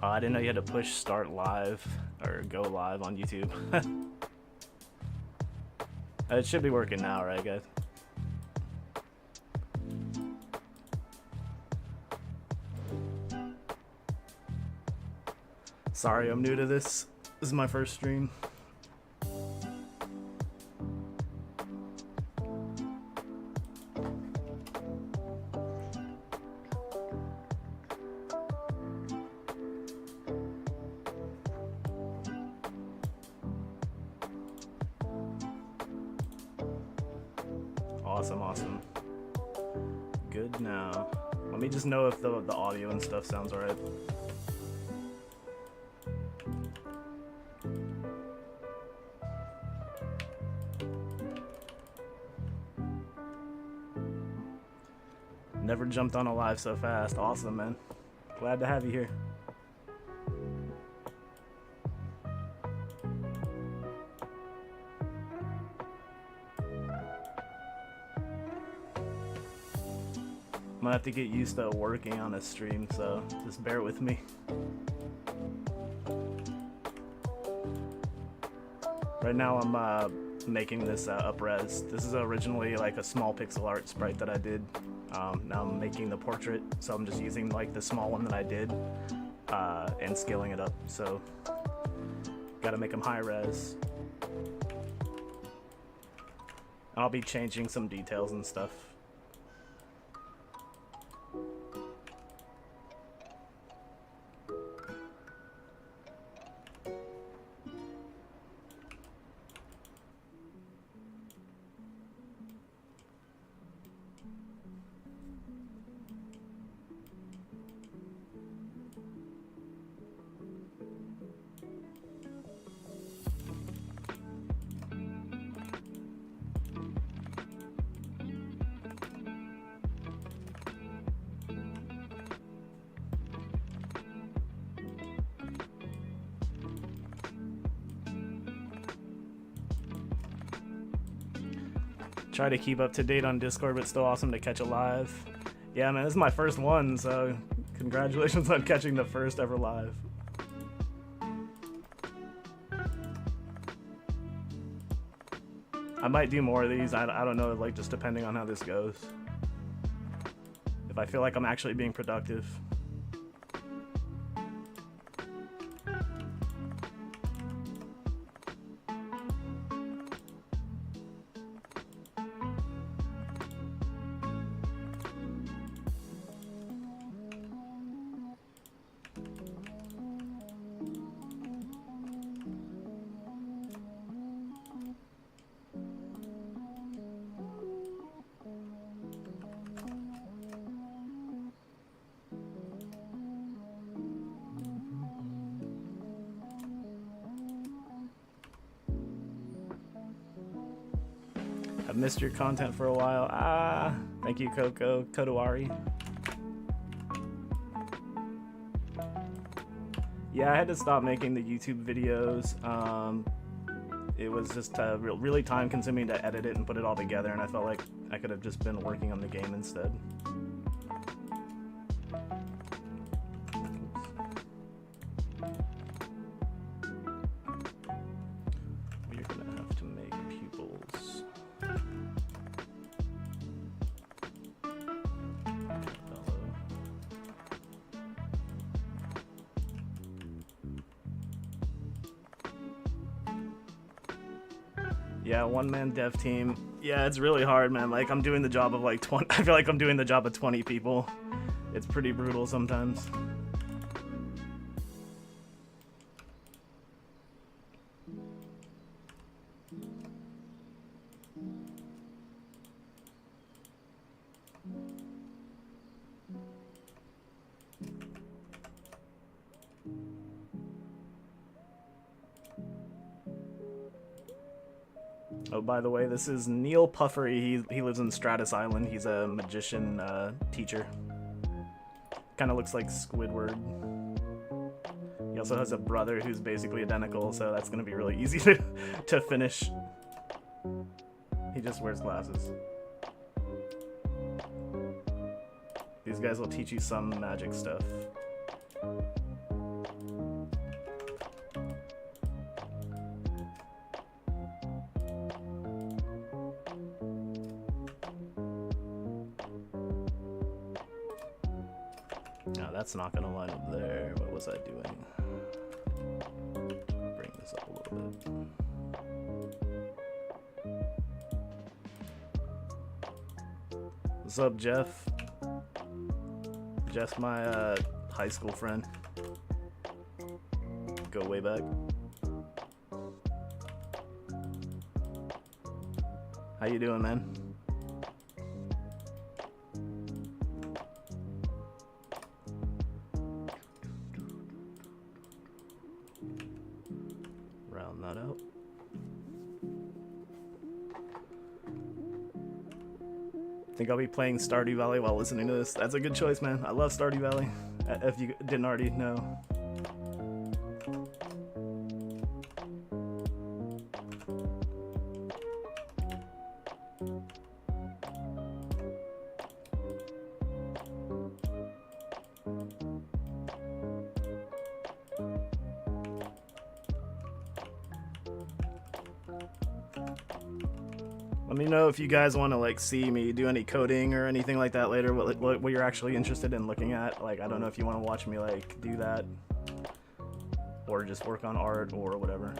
Oh, I didn't know you had to push start live or go live on YouTube. It should be working now, right, guys? Sorry, I'm new to this. This is my first stream. Awesome. Good now. Let me just know if the audio and stuff sounds alright. Never jumped on a live so fast. Awesome, man. Glad to have you here. I'm gonna have to get used to working on a stream, so just bear with me. Right now I'm making this up-res. This is originally like a small pixel art sprite that I did. Now I'm making the portrait, so I'm just using like the small one that I did and scaling it up. So gotta make them high-res. I'll be changing some details and stuff. Try to keep up to date on Discord, but still awesome to catch a live. Yeah, man, this is my first one, so congratulations on catching the first ever live. I might do more of these. I don't know, like just depending on how this goes. If I feel like I'm actually being productive. I've missed your content for a while. Thank you, Coco Kodawari. Yeah, I had to stop making the YouTube videos. It was just really time consuming to edit it and put it all together, and I felt like I could have just been working on the game instead. We're gonna have to make pupils. Yeah, one-man dev team. Yeah, it's really hard, man. Like, I'm doing the job of like 20. I feel like I'm doing the job of 20 people. It's pretty brutal sometimes. Oh, by the way, this is Neil Puffery. He lives in Stratus Island. He's a magician teacher. Kind of looks like Squidward. He also has a brother who's basically identical, so that's going to be really easy to finish. He just wears glasses. These guys will teach you some magic stuff. No, that's not gonna line up there. What was I doing? Bring this up a little bit. What's up, Jeff? Jeff's my high school friend. Go way back. How you doing, man? Round that out. Think I'll be playing Stardew Valley while listening to this. That's a good choice, man. I love Stardew Valley. If you didn't already know. Let me know if you guys want to like see me do any coding or anything like that later. What you're actually interested in looking at. Like, I don't know if you want to watch me like do that, or just work on art or whatever.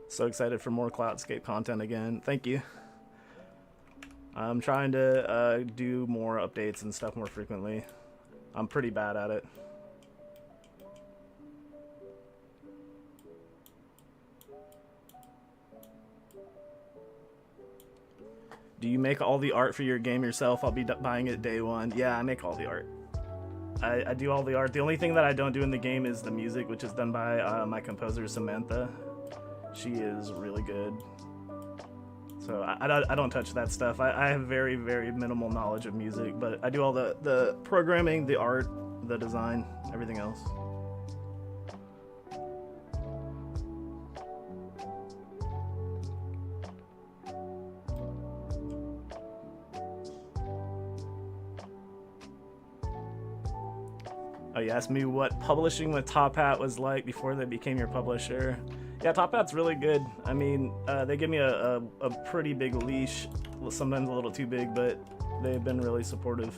So excited for more Cloudscape content again. Thank you. I'm trying to do more updates and stuff more frequently. I'm pretty bad at it. Do you make all the art for your game yourself? I'll be buying it day one. Yeah, I make all the art. I do all the art. The only thing that I don't do in the game is the music, which is done by my composer, Samantha. She is really good. So I don't touch that stuff. I have very, very minimal knowledge of music, but I do all the programming, the art, the design, everything else. Oh, you asked me what publishing with Top Hat was like before they became your publisher. Yeah, Top Hat's really good. I mean, they give me a pretty big leash, sometimes a little too big, but they've been really supportive.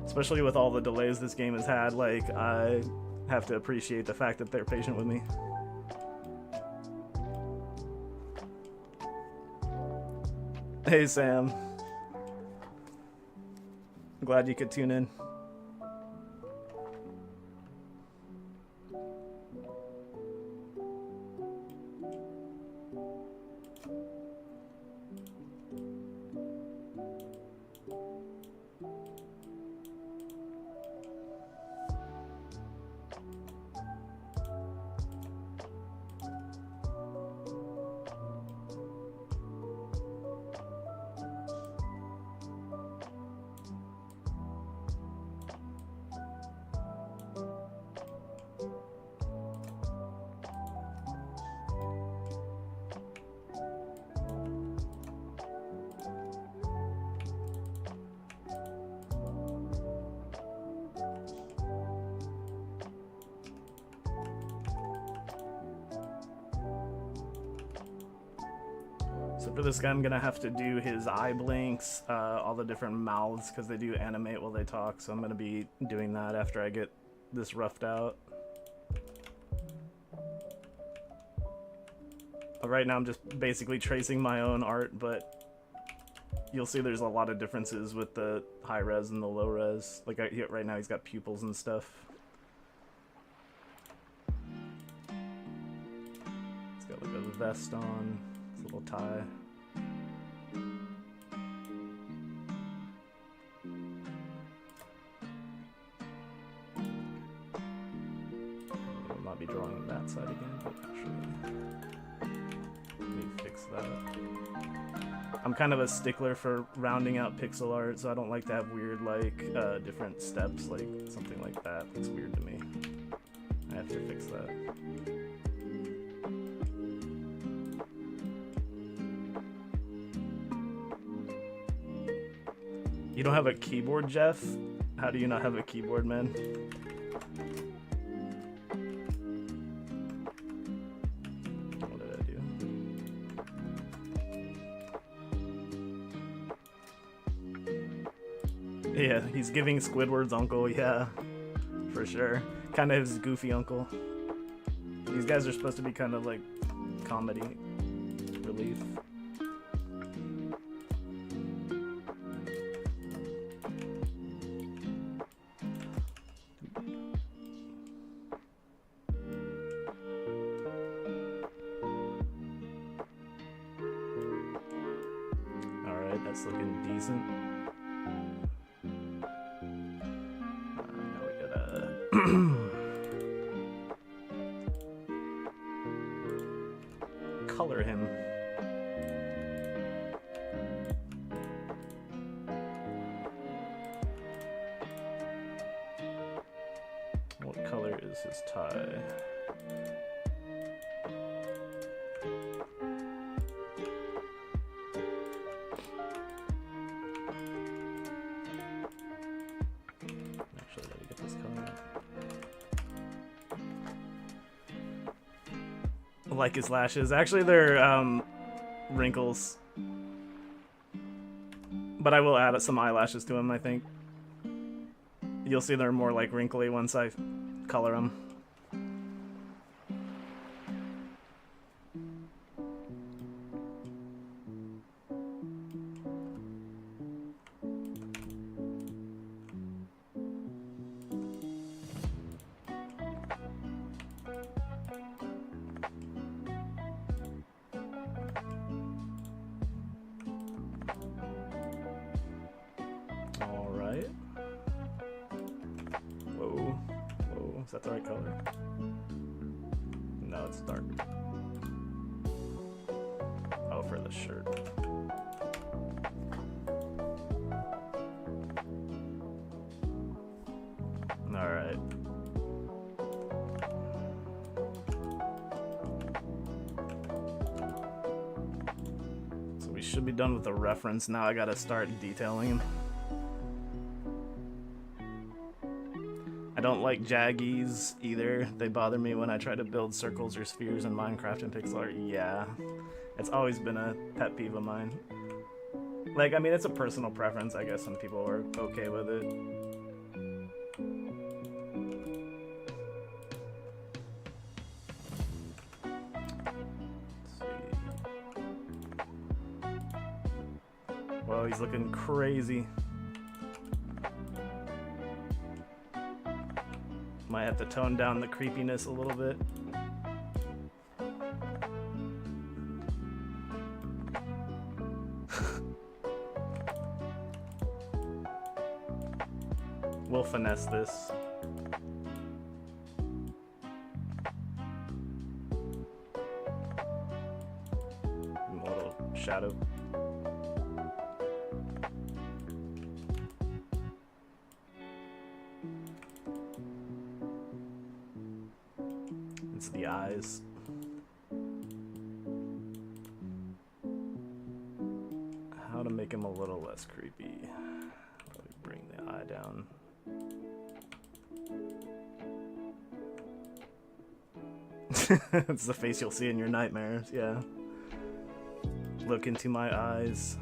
Especially with all the delays this game has had, like, I have to appreciate the fact that they're patient with me. Hey, Sam. I'm glad you could tune in. So for this guy, I'm gonna have to do his eye blinks, all the different mouths, because they do animate while they talk, so I'm gonna be doing that after I get this roughed out. Right now I'm just basically tracing my own art, but you'll see there's a lot of differences with the high res and the low res. Like right now he's got pupils and stuff. He's got like a vest on. Little tie. I'll not be drawing that side again, but actually, let me fix that. I'm kind of a stickler for rounding out pixel art, so I don't like to have weird, like, different steps, like something like that. That's weird to me. I have to fix that. You don't have a keyboard, Jeff? How do you not have a keyboard, man? What did I do? Yeah, he's giving Squidward's uncle, yeah. For sure. Kind of his goofy uncle. These guys are supposed to be kind of like comedy relief. Alright, that's looking decent. Now we gotta color him. What color is his tie? Actually, let me get this color. Like his lashes. Actually, they're wrinkles. But I will add some eyelashes to him, I think. You'll see they're more like wrinkly once I color them. Alright. Whoa. Whoa. Is that the right color? No, it's dark. Oh, for the shirt. Alright. So we should be done with the reference. Now I gotta start detailing him. I don't like jaggies either. They bother me when I try to build circles or spheres in Minecraft and pixel art. Yeah, it's always been a pet peeve of mine. Like, I mean, it's a personal preference. I guess some people are okay with it. Let's see. Whoa, he's looking crazy. Might have to tone down the creepiness a little bit. We'll finesse this. A little shadow. It's the eyes. How to make him a little less creepy. Let me bring the eye down. It's the face you'll see in your nightmares, yeah. Look into my eyes.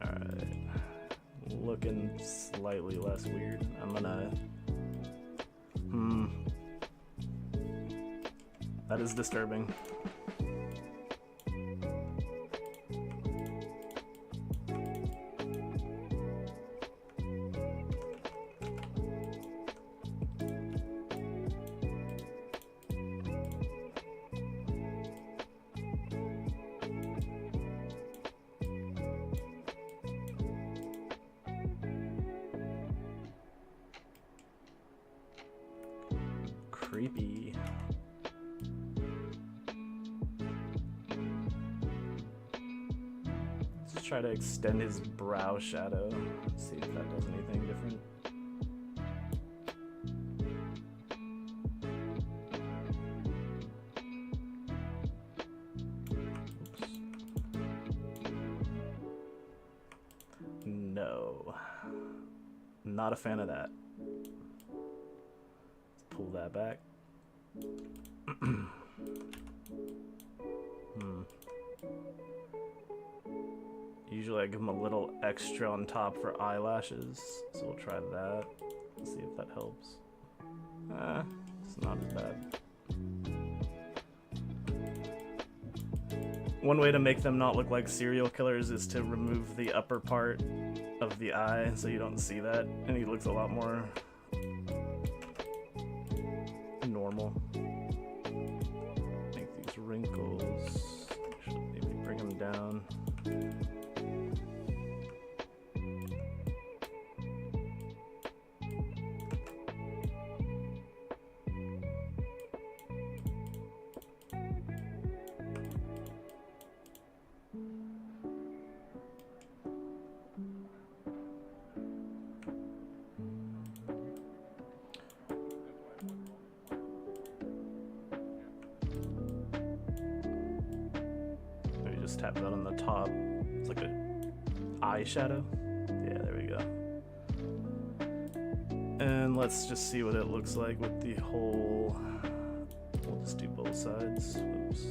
Alright. Looking slightly less weird. I'm gonna... That is disturbing. Creepy. Let's try to extend his brow shadow. See if that does anything different. Oops. No. Not a fan of that. Let's pull that back. Usually I give him a little extra on top for eyelashes, so we'll try that. See if that helps. It's not as bad. One way to make them not look like serial killers is to remove the upper part of the eye so you don't see that, and he looks a lot more normal. Make these wrinkles, should maybe bring them down. Tap that on the top. It's like a eyeshadow. Yeah, there we go. And let's just see what it looks like with the whole. We'll just do both sides. Oops.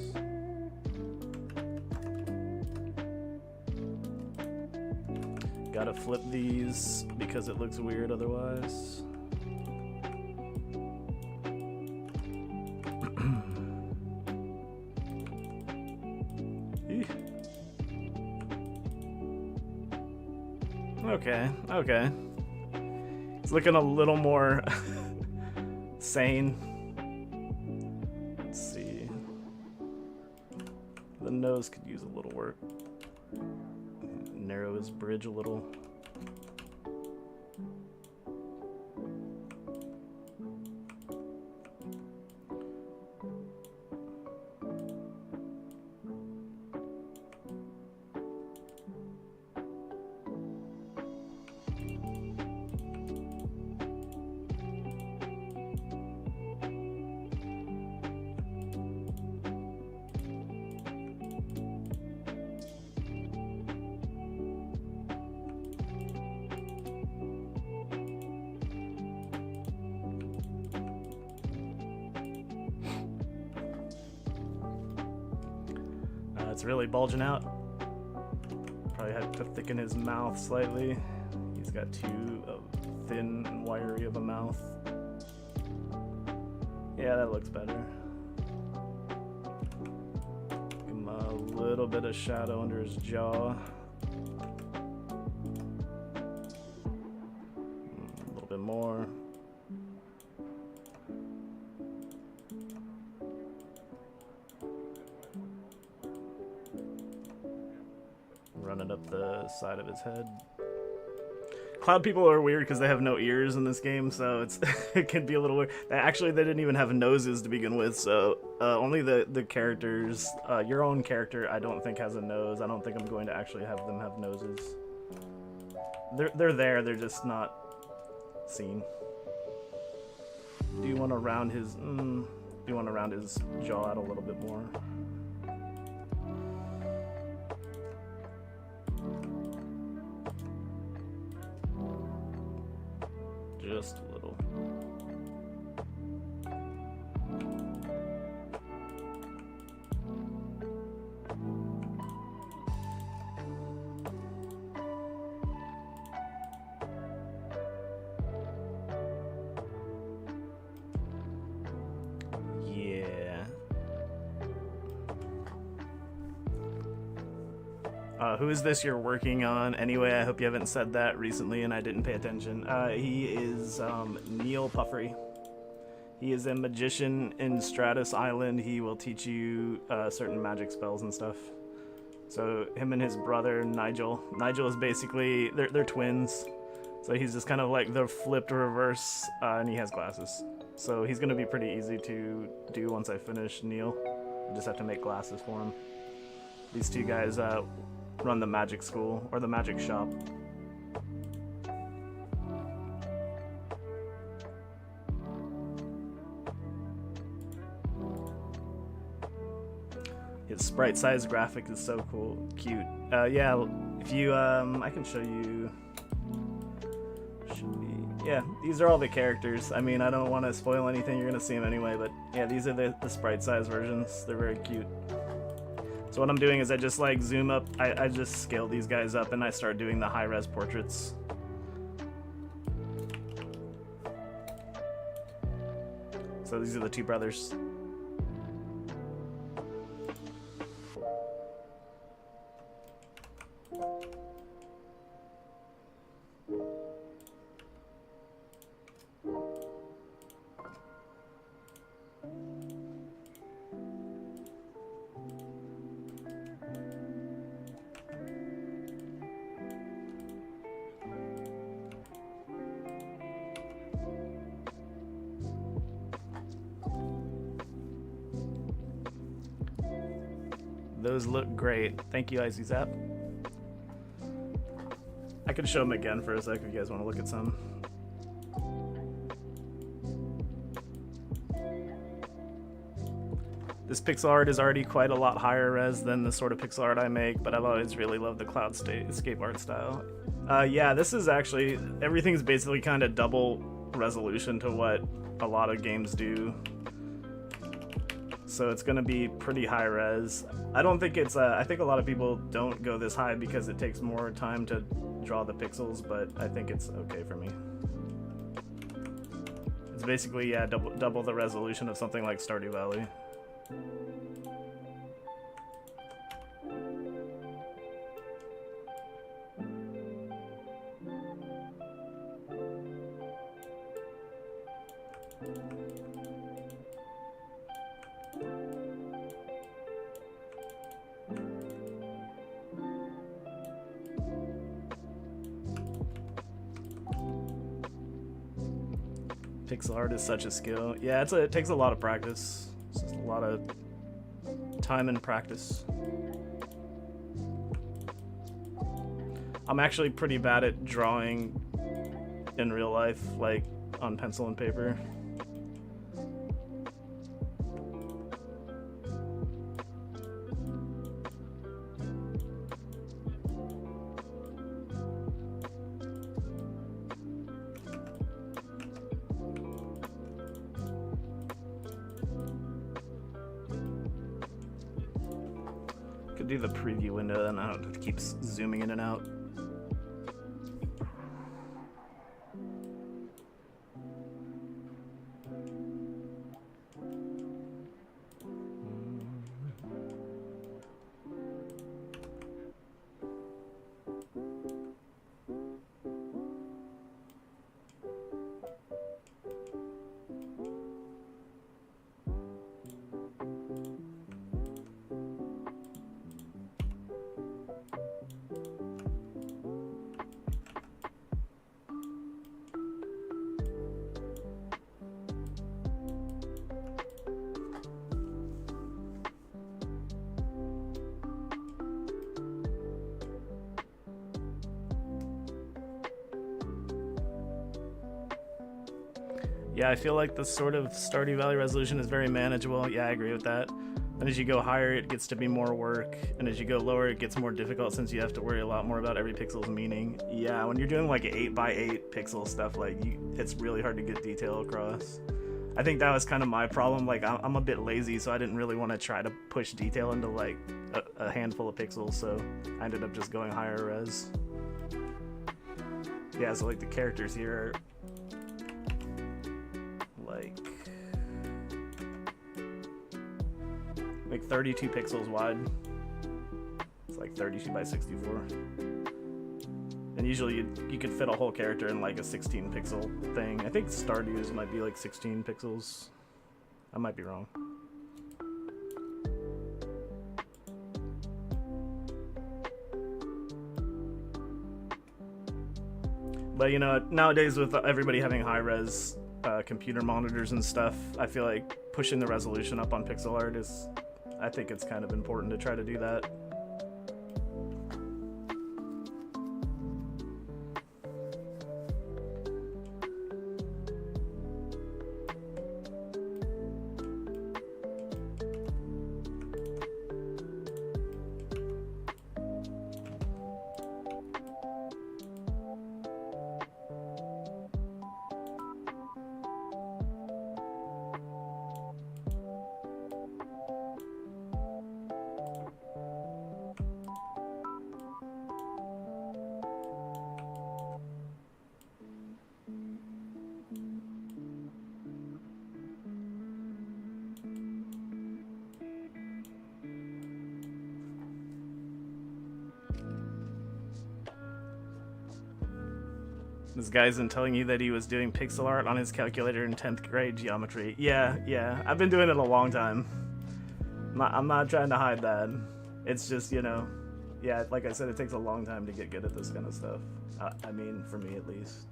Gotta flip these because it looks weird otherwise. Okay. It's looking a little more sane. Let's see. The nose could use a little work. Narrow his bridge a little. It's really bulging out. Probably had to thicken his mouth slightly. He's got too thin and wiry of a mouth. Yeah, that looks better. Give him a little bit of shadow under his jaw. A little bit more. Running up the side of his head. Cloud people are weird because they have no ears in this game, so it can be a little weird. Actually, they didn't even have noses to begin with, so only the characters, your own character, I don't think has a nose. I don't think I'm going to actually have them have noses. They're there, they're just not seen. Do you want to round his jaw out a little bit more? Just a little. Yeah. Who is this you're working on? Anyway, I hope you haven't said that recently and I didn't pay attention. He is Neil Puffery. He is a magician in Stratus Island. He will teach you certain magic spells and stuff. So him and his brother Nigel. Nigel is basically, they're twins. So he's just kind of like the flipped reverse, and he has glasses. So he's gonna be pretty easy to do once I finish Neil. I just have to make glasses for him. These two guys run the magic school, or the magic shop. His sprite size graphic is so cool, cute. Yeah, if you, I can show you, should be, yeah, These are all the characters. I mean, I don't want to spoil anything. You're gonna see them anyway, but yeah, these are the sprite size versions. They're very cute. So what I'm doing is I just like zoom up. I just scale these guys up and I start doing the high res portraits. So these are the two brothers. Those look great. Thank you, Icy Zap. I could show them again for a sec if you guys want to look at some. This pixel art is already quite a lot higher res than the sort of pixel art I make, but I've always really loved the Cloudscape art style. Yeah, this is actually, everything's basically kind of double resolution to what a lot of games do. So it's gonna be pretty high res. I don't think it's, I think a lot of people don't go this high because it takes more time to draw the pixels, but I think it's okay for me. It's basically, yeah, double the resolution of something like Stardew Valley. Pixel art is such a skill. Yeah, it takes a lot of practice. It's just a lot of time and practice. I'm actually pretty bad at drawing in real life, like on pencil and paper. Could do the preview window, then I don't have to keep zooming in and out. Yeah, I feel like the sort of Stardew Valley resolution is very manageable. Yeah, I agree with that. And as you go higher, it gets to be more work. And as you go lower, it gets more difficult since you have to worry a lot more about every pixel's meaning. Yeah, when you're doing like 8x8 pixel stuff, like it's really hard to get detail across. I think that was kind of my problem. Like I'm a bit lazy, so I didn't really want to try to push detail into like a handful of pixels. So I ended up just going higher res. Yeah, so like the characters here are like 32 pixels wide. It's like 32 by 64. And usually you could fit a whole character in like a 16 pixel thing. I think Stardew's might be like 16 pixels. I might be wrong. But you know, nowadays with everybody having high res computer monitors and stuff, I feel like pushing the resolution up on pixel art is, I think it's kind of important to try to do that. This guy isn't telling you that he was doing pixel art on his calculator in 10th grade geometry. Yeah. I've been doing it a long time. I'm not trying to hide that. It's just, you know, yeah, like I said, it takes a long time to get good at this kind of stuff. I mean, for me at least.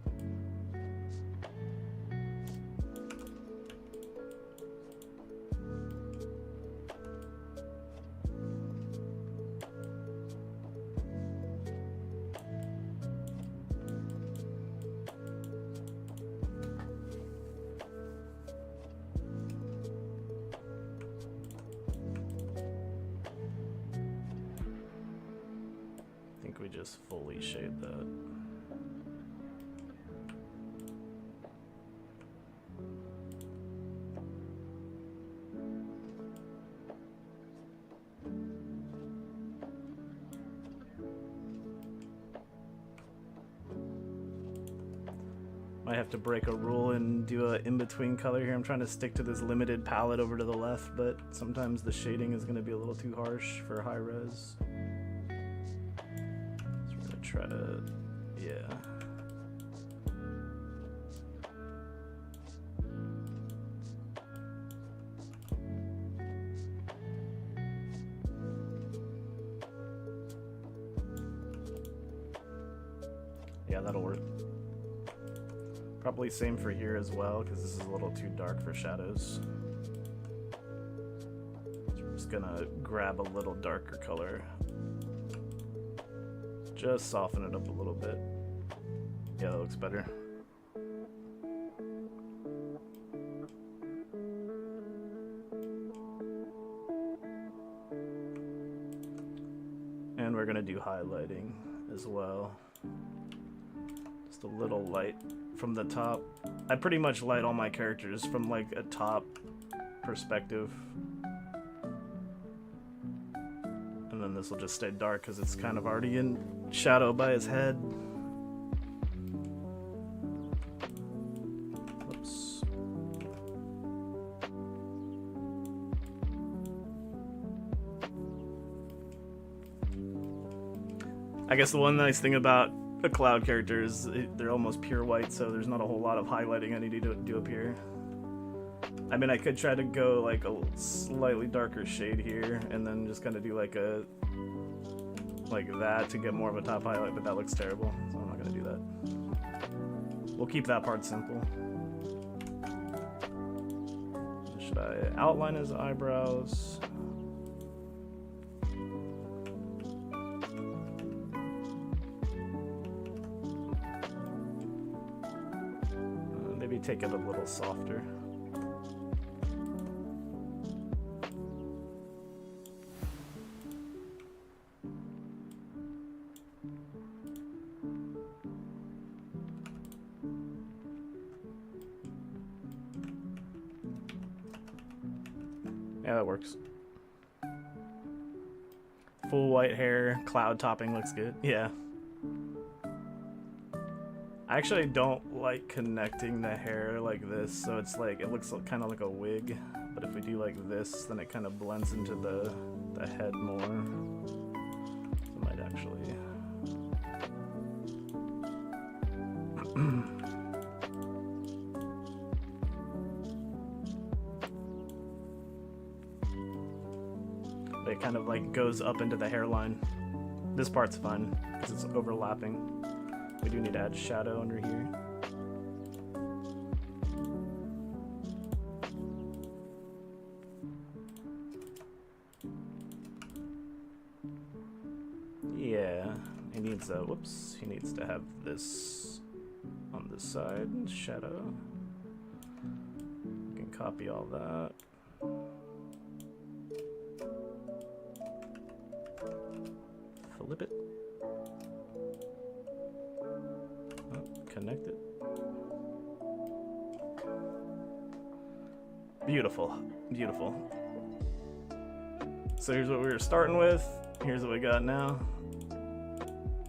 We just fully shade that. Might have to break a rule and do a in-between color here. I'm trying to stick to this limited palette over to the left, but sometimes the shading is going to be a little too harsh for high res. Try to, yeah. Yeah, that'll work. Probably same for here as well, because this is a little too dark for shadows. So we're just gonna grab a little darker color. Just soften it up a little bit. Yeah, that looks better. And we're gonna do highlighting as well. Just a little light from the top. I pretty much light all my characters from like a top perspective. And then this will just stay dark because it's kind of already in shadow by his head. Whoops. I guess the one nice thing about a cloud character is they're almost pure white, so there's not a whole lot of highlighting I need to do up here. I mean, I could try to go like a slightly darker shade here and then just kind of do like that to get more of a top highlight, but that looks terrible, so I'm not gonna do that. We'll keep that part simple. Should I outline his eyebrows? Maybe take it a little softer. Yeah, that works. Full white hair, cloud topping looks good. Yeah. I actually don't like connecting the hair like this, so it's like, it looks kind of like a wig. But if we do like this, then it kind of blends into the head more. I might actually... It kind of like goes up into the hairline. This part's fine because it's overlapping. We do need to add shadow under here. Yeah, he needs whoops, he needs to have this on this side, shadow. We can copy all that. Flip it. Oh, connect it. Beautiful, beautiful. So here's what we were starting with. Here's what we got now.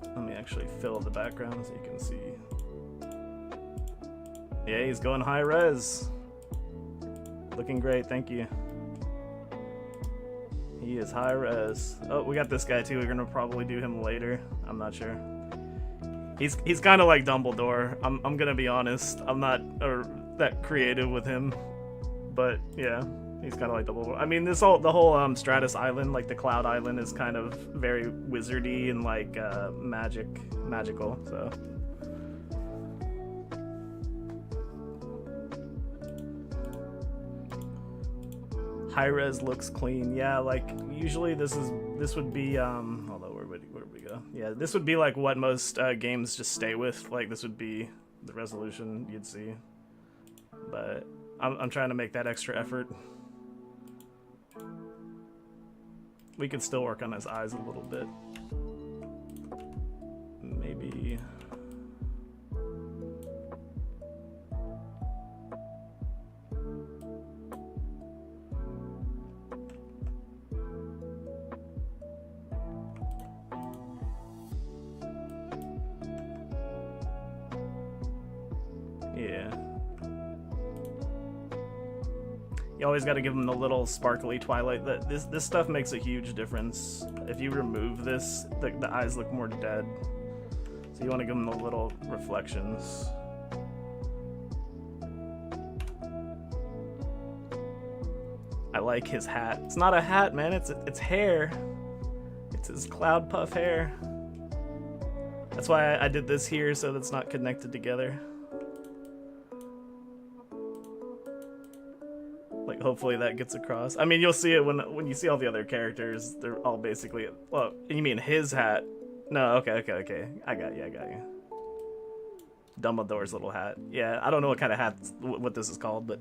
Let me actually fill the background so you can see. Yeah, he's going high res. Looking great, thank you. He is high res. Oh, we got this guy too. We're gonna probably do him later. I'm not sure. He's kind of like Dumbledore. I'm gonna be honest. I'm not that creative with him, but yeah, he's kind of like Dumbledore. I mean, the whole Stratus Island, like the Cloud Island, is kind of very wizardy and like magical. So. High res looks clean. Yeah, like usually this would be hold on, where would we go? Yeah, this would be like what most games just stay with. Like this would be the resolution you'd see. But I'm trying to make that extra effort. We could still work on his eyes a little bit. Maybe. Yeah. You always got to give them the little sparkly twilight. This stuff makes a huge difference. If you remove this, the eyes look more dead. So you want to give them the little reflections. I like his hat. It's not a hat, man. It's hair. It's his cloud puff hair. That's why I did this here, so that's not connected together. Like, hopefully that gets across. I mean, you'll see it when you see all the other characters. They're all basically... Well, you mean his hat? No, okay. I got you. Dumbledore's little hat. Yeah, I don't know what kind of hat, what this is called, but...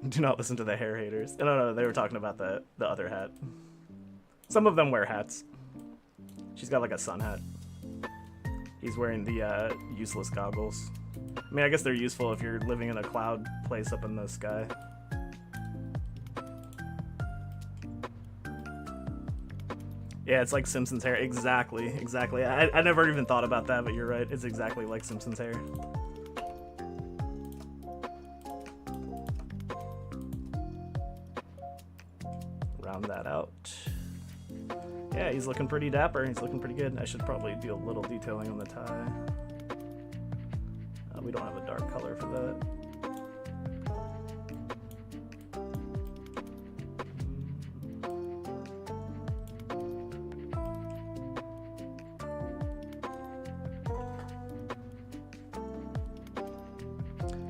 Do not listen to the hair haters. No, they were talking about the other hat. Some of them wear hats. She's got like a sun hat. He's wearing the useless goggles. I mean, I guess they're useful if you're living in a cloud place up in the sky. Yeah, it's like Simpsons hair. Exactly. I never even thought about that, but you're right. It's exactly like Simpsons hair. Round that out. Yeah, he's looking pretty dapper. He's looking pretty good. I should probably do a little detailing on the tie. We don't have a dark color for that.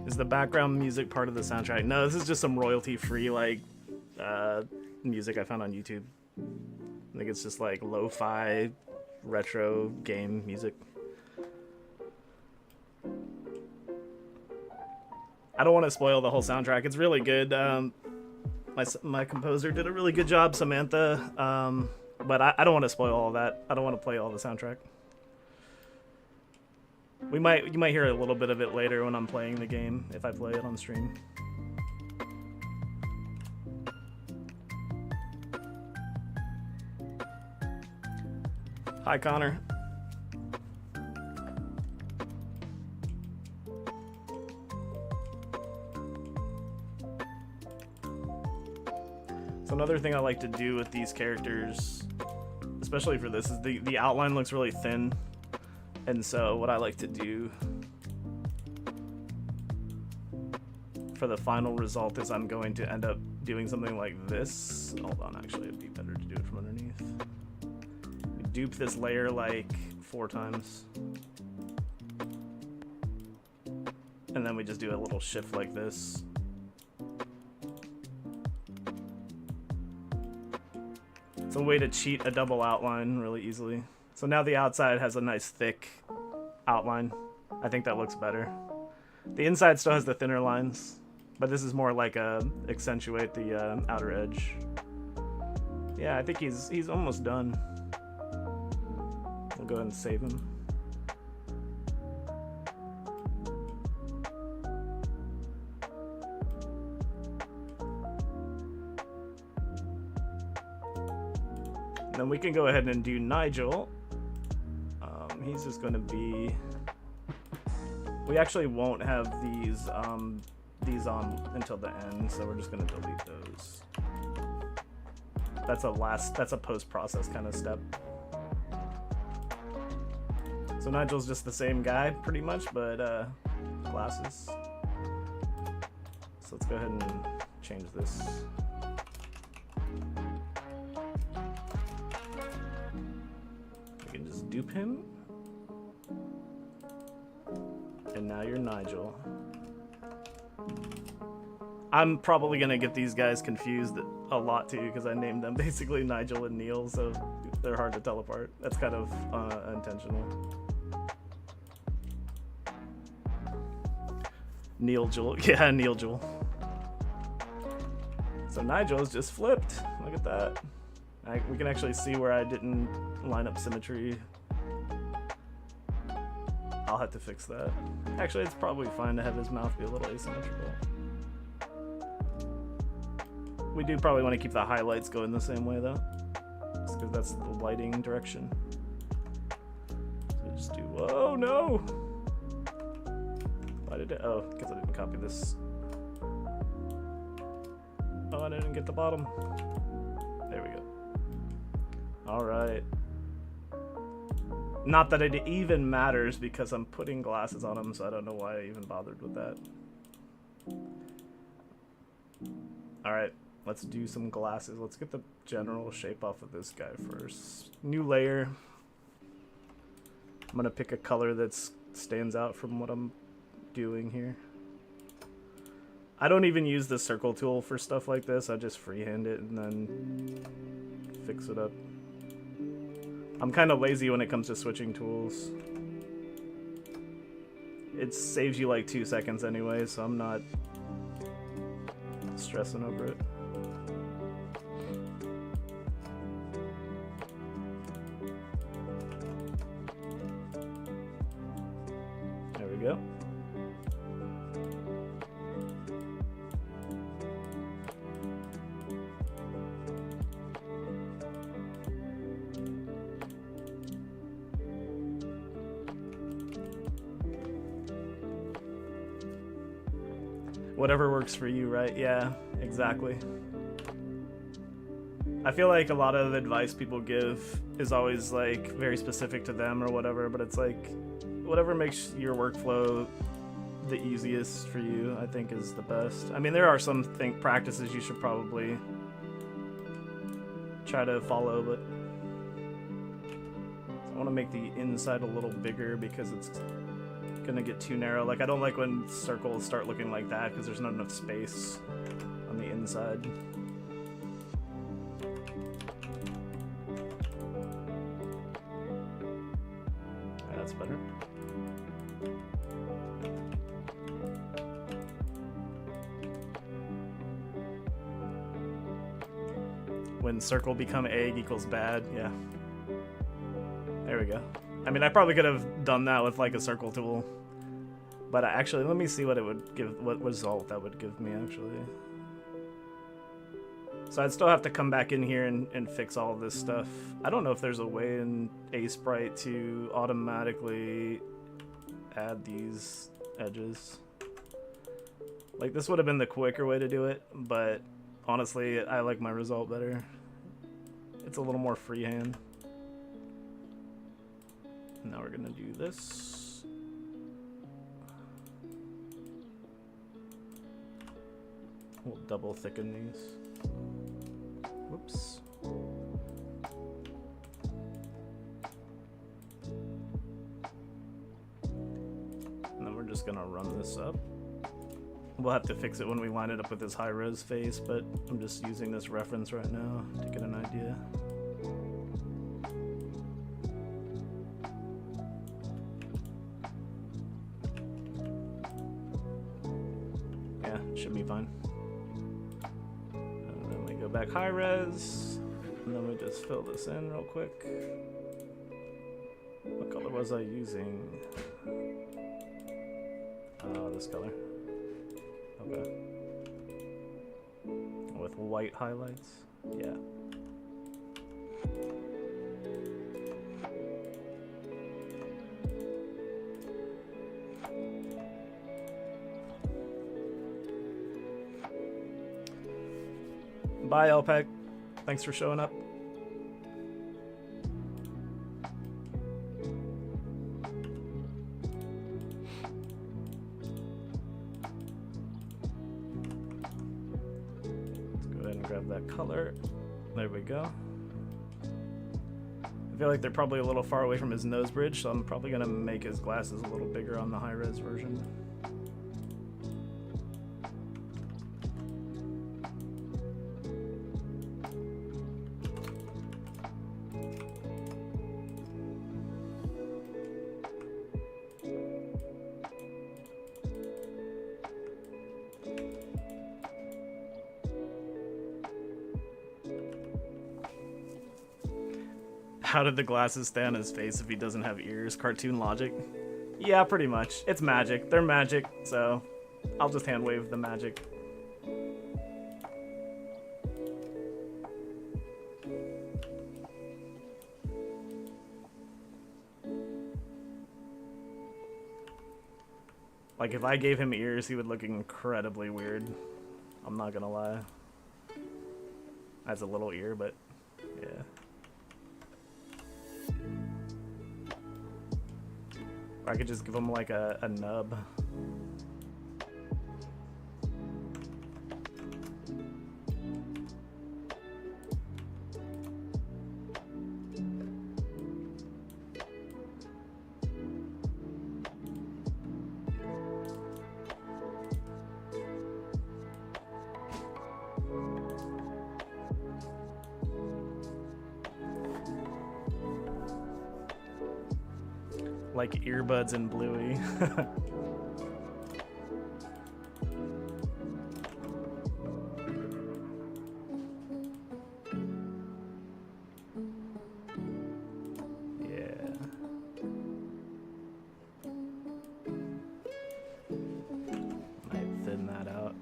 Is the background music part of the soundtrack? No, this is just some royalty-free like music I found on YouTube. I think it's just like lo-fi retro game music. I don't want to spoil the whole soundtrack. It's really good. My composer did a really good job, Samantha. But I don't want to spoil all that. I don't want to play all the soundtrack. You might hear a little bit of it later when I'm playing the game, if I play it on stream. Hi, Connor. So another thing I like to do with these characters, especially for this, is the outline looks really thin. And so what I like to do for the final result is I'm going to end up doing something like this. Hold on, actually it'd be better to do it from underneath. We dupe this layer like 4 times. And then we just do a little shift like this. It's a way to cheat a double outline really easily. So now the outside has a nice thick outline. I think that looks better. The inside still has the thinner lines, but this is more like accentuate the outer edge. Yeah, I think he's almost done. We'll go ahead and save him. Then we can go ahead and do Nigel. He's just going to be... We actually won't have these on until the end, so we're just going to delete those. That's a post-process kind of step. So Nigel's just the same guy, pretty much, but glasses. So let's go ahead and change this. We can just dupe him. And now you're Nigel. I'm probably gonna get these guys confused a lot too, because I named them basically Nigel and Neil, so they're hard to tell apart. That's kind of intentional. Neil Jewel, yeah, Neil Jewel. So Nigel's just flipped. Look at that. We can actually see where I didn't line up symmetry. I'll have to fix that. Actually, it's probably fine to have his mouth be a little asymmetrical. We do probably want to keep the highlights going the same way though, just because that's the lighting direction. So just do, oh no! Why did it, oh, because I didn't copy this. Oh, I didn't get the bottom. There we go. All right. Not that it even matters because I'm putting glasses on him, so I don't know why I even bothered with that. All right. Let's do some glasses. Let's get the general shape off of this guy first. New layer. I'm gonna pick a color that stands out from what I'm doing here. I don't even use the circle tool for stuff like this. I just freehand it and then fix it up. I'm kind of lazy when it comes to switching tools. It saves you like 2 seconds anyway, so I'm not stressing over it. There we go. Whatever works for you, right? Yeah, exactly. I feel like a lot of advice people give is always like very specific to them or whatever, but it's like whatever makes your workflow the easiest for you, I think is the best. I mean, there are some practices you should probably try to follow, but I want to make the inside a little bigger because it's gonna get too narrow. Like, I don't like when circles start looking like that because there's not enough space on the inside. Yeah, that's better. When circle become egg equals bad, yeah. There we go. I mean, I probably could have done that with like a circle tool, but actually, let me see what it would give, what result that would give me actually. So I'd still have to come back in here and fix all of this stuff. I don't know if there's a way in sprite to automatically add these edges. Like, this would have been the quicker way to do it, but honestly, I like my result better. It's a little more freehand. Now we're gonna do this. We'll double thicken these. Whoops. And then we're just gonna run this up. We'll have to fix it when we line it up with this high-res face, but I'm just using this reference right now to get an idea. Should be fine. And then we go back high res, and then we just fill this in real quick. What color was I using? Oh, this color. Okay. With white highlights? Yeah. Bye, LPEG. Thanks for showing up. grab that color. There we go. I feel like they're probably a little far away from his nose bridge, so I'm probably gonna make his glasses a little bigger on the high-res version. How did the glasses stay on his face if he doesn't have ears? Cartoon logic? Yeah, pretty much. It's magic. They're magic, so I'll just hand wave the magic. Like, if I gave him ears, he would look incredibly weird. I'm not gonna lie. That's a little ear, but yeah. Or I could just give him like a nub. Like earbuds and Bluey. Yeah. Might thin that out.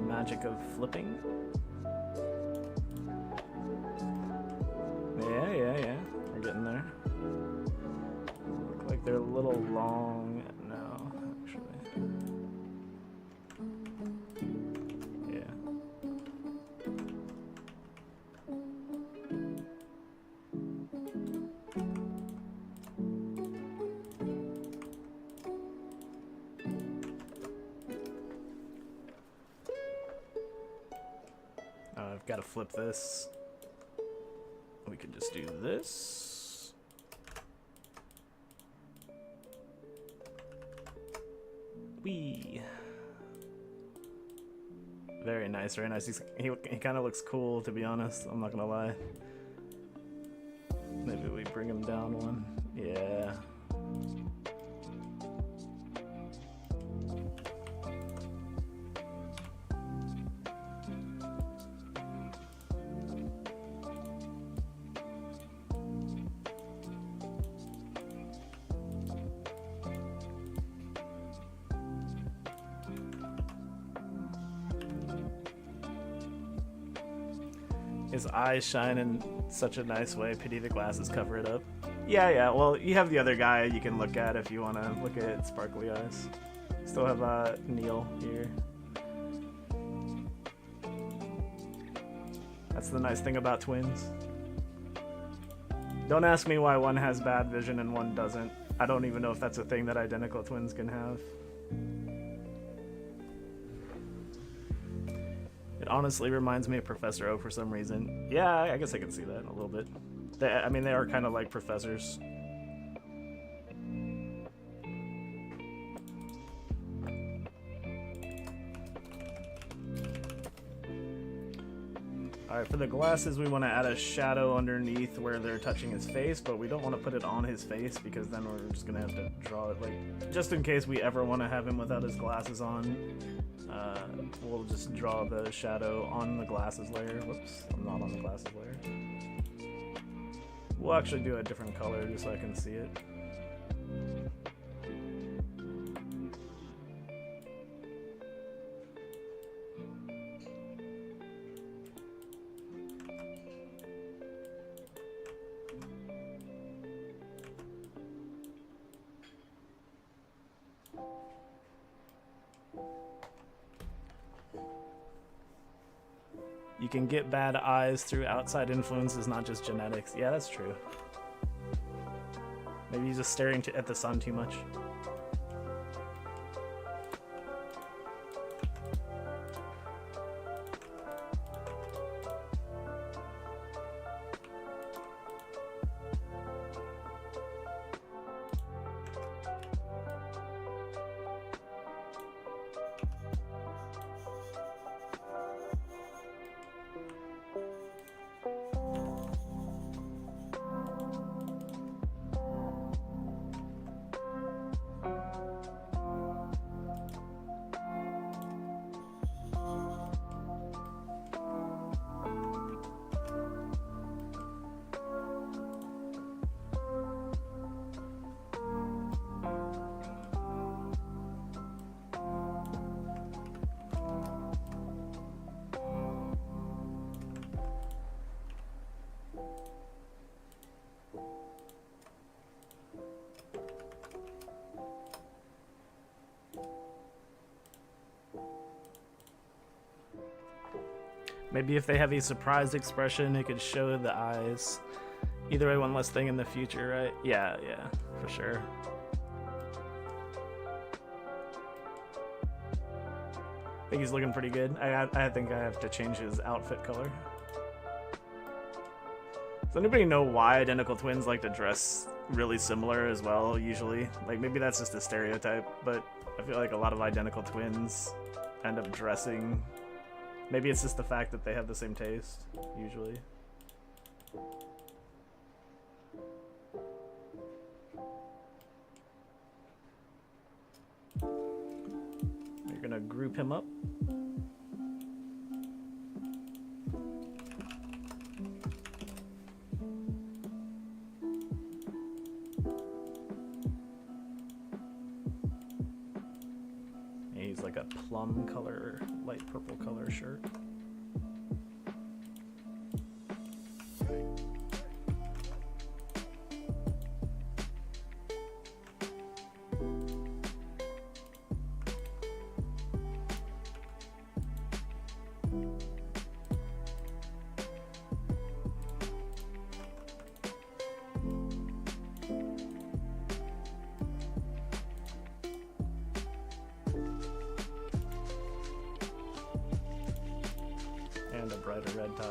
Magic of flipping. Yeah. We're getting there. Look like they're a little long. No, actually. Yeah. I've got to flip this. We could just do this. Whee! Very nice, very nice. He kind of looks cool, to be honest. I'm not gonna lie. Maybe we bring him down one. Yeah. His eyes shine in such a nice way. Pity the glasses cover it up. Yeah. Well, you have the other guy you can look at if you want to look at sparkly eyes. Still have Neil here. That's the nice thing about twins. Don't ask me why one has bad vision and one doesn't. I don't even know if that's a thing that identical twins can have. It honestly reminds me of Professor Oak for some reason. Yeah, I guess I can see that a little bit. I mean, they are kind of like professors. Alright, for the glasses, we want to add a shadow underneath where they're touching his face, but we don't want to put it on his face because then we're just going to have to draw it, like, just in case we ever want to have him without his glasses on. We'll just draw the shadow on the glasses layer. Whoops, I'm not on the glasses layer. We'll actually do a different color just so I can see it. You can get bad eyes through outside influences, not just genetics. Yeah, that's true. Maybe he's just staring at the sun too much. Maybe if they have a surprised expression, it could show the eyes. Either way, one less thing in the future, right? Yeah, for sure. I think he's looking pretty good. I think I have to change his outfit color. Does anybody know why identical twins like to dress really similar as well, usually? Like, maybe that's just a stereotype, but I feel like a lot of identical twins end up dressing... Maybe it's just the fact that they have the same taste, usually. You're gonna group him up. He's like a plum color, light purple color shirt. And a brighter red tie.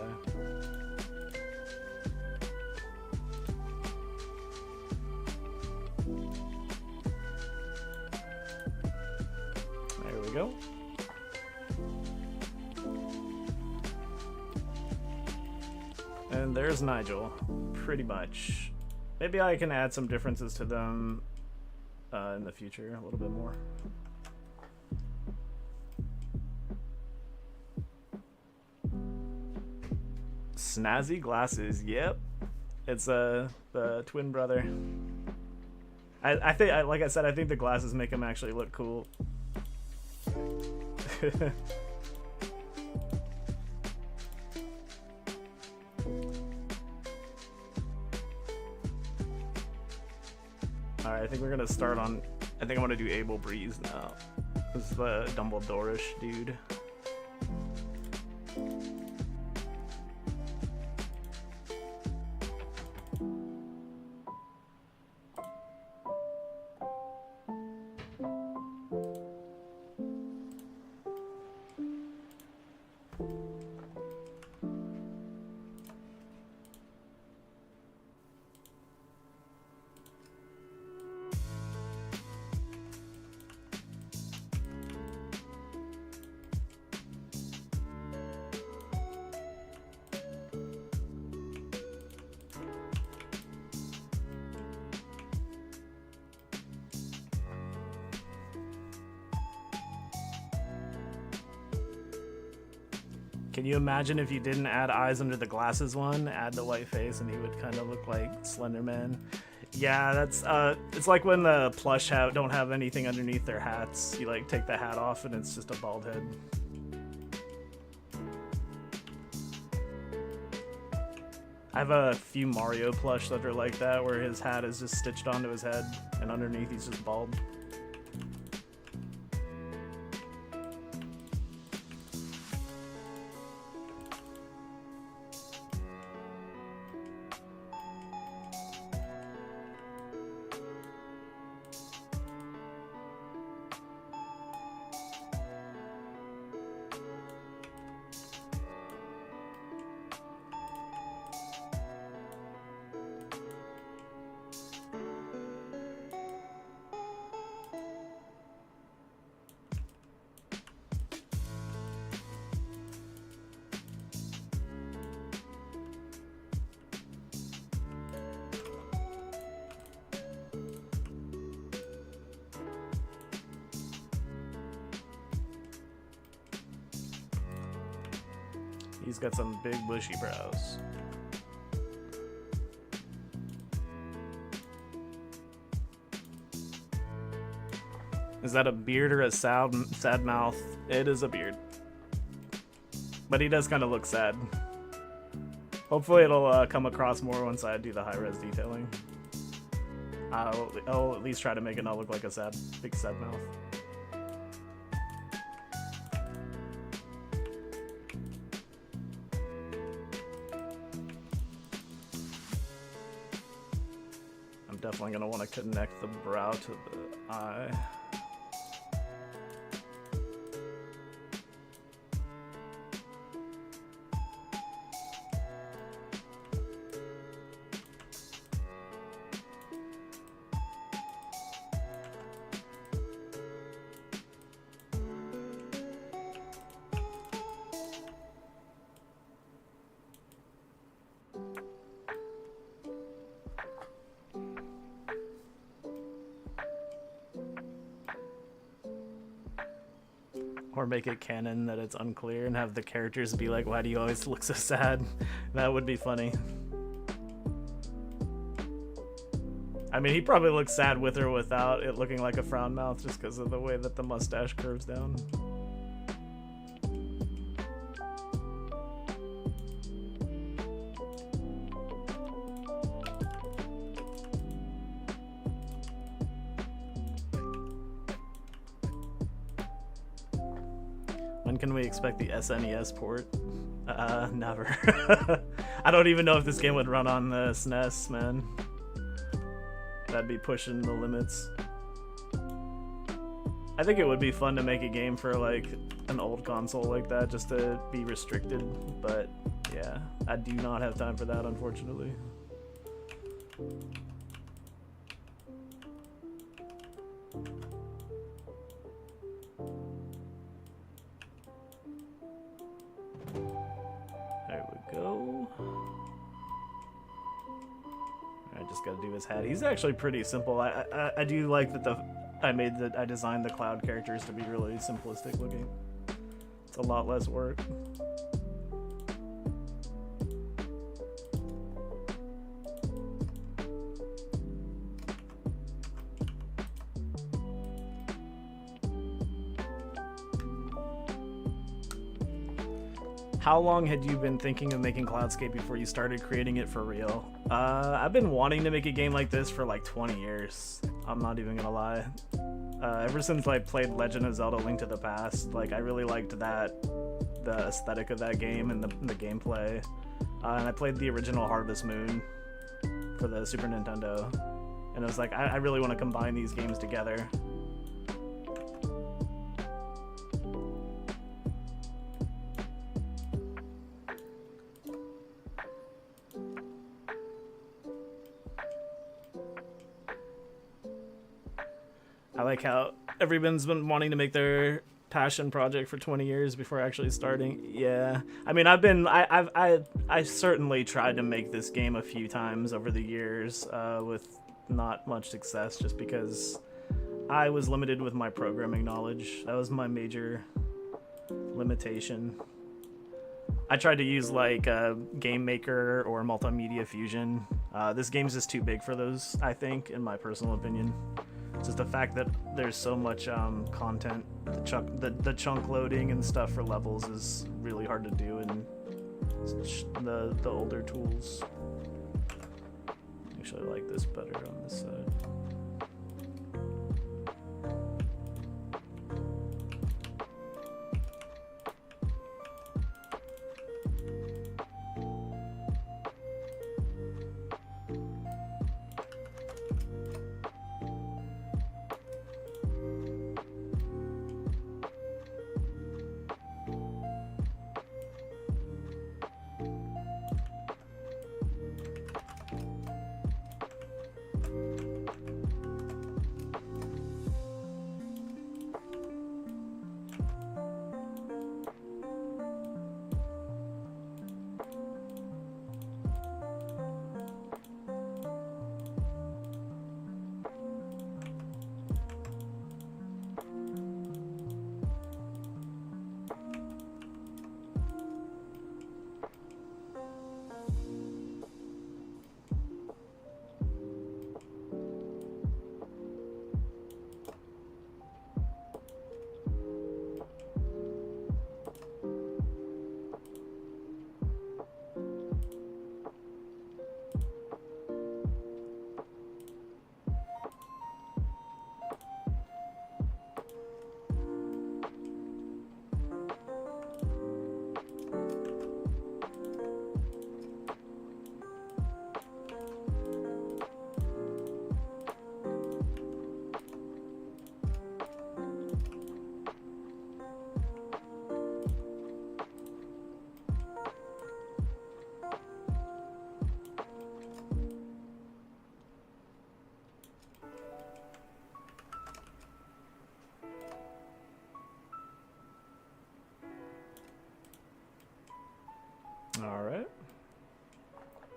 There we go. And there's Nigel, pretty much. Maybe I can add some differences to them in the future, a little bit more. Snazzy glasses, yep. It's the twin brother. I think, like I said, I think the glasses make him actually look cool. Alright, I think we're gonna start on... I think I want to do Abel Breeze now. This is the Dumbledore-ish dude. Can you imagine if you didn't add eyes under the glasses one, add the white face, and he would kind of look like Slender Man? Yeah, that's it's like when the plush don't have anything underneath their hats. You like take the hat off and it's just a bald head. I have a few Mario plush that are like that, where his hat is just stitched onto his head, and underneath he's just bald. He's got some big bushy brows. Is that a beard or a sad mouth? It is a beard. But he does kind of look sad. Hopefully it'll come across more once I do the high-res detailing. I'll at least try to make it not look like a big sad mouth. I'm definitely going to want to connect the brow to the eye. Or make it canon that it's unclear and have the characters be like, why do you always look so sad? That would be funny. I mean, he probably looks sad with or without it looking like a frown mouth just because of the way that the mustache curves down. When can we expect the SNES port? Never. I don't even know if this game would run on the SNES, man. That'd be pushing the limits. I think it would be fun to make a game for like an old console like that just to be restricted, but yeah, I do not have time for that, unfortunately. There we go. I just gotta do his hat. He's actually pretty simple. I do like that I designed the cloud characters to be really simplistic looking. It's a lot less work. How long had you been thinking of making Cloudscape before you started creating it for real? I've been wanting to make a game like this for like 20 years. I'm not even gonna lie. Ever since I played Legend of Zelda: Link to the Past, like I really liked the aesthetic of that game and the gameplay. And I played the original Harvest Moon for the Super Nintendo, and it was like I really want to combine these games together. I like how everyone's been wanting to make their passion project for 20 years before actually starting. Yeah, I mean, I certainly tried to make this game a few times over the years with not much success, just because I was limited with my programming knowledge. That was my major limitation. I tried to use like Game Maker or Multimedia Fusion. This game's just too big for those, I think, in my personal opinion. It's just the fact that there's so much content, the chunk loading and stuff for levels is really hard to do in the older tools. Actually, I like this better on this side.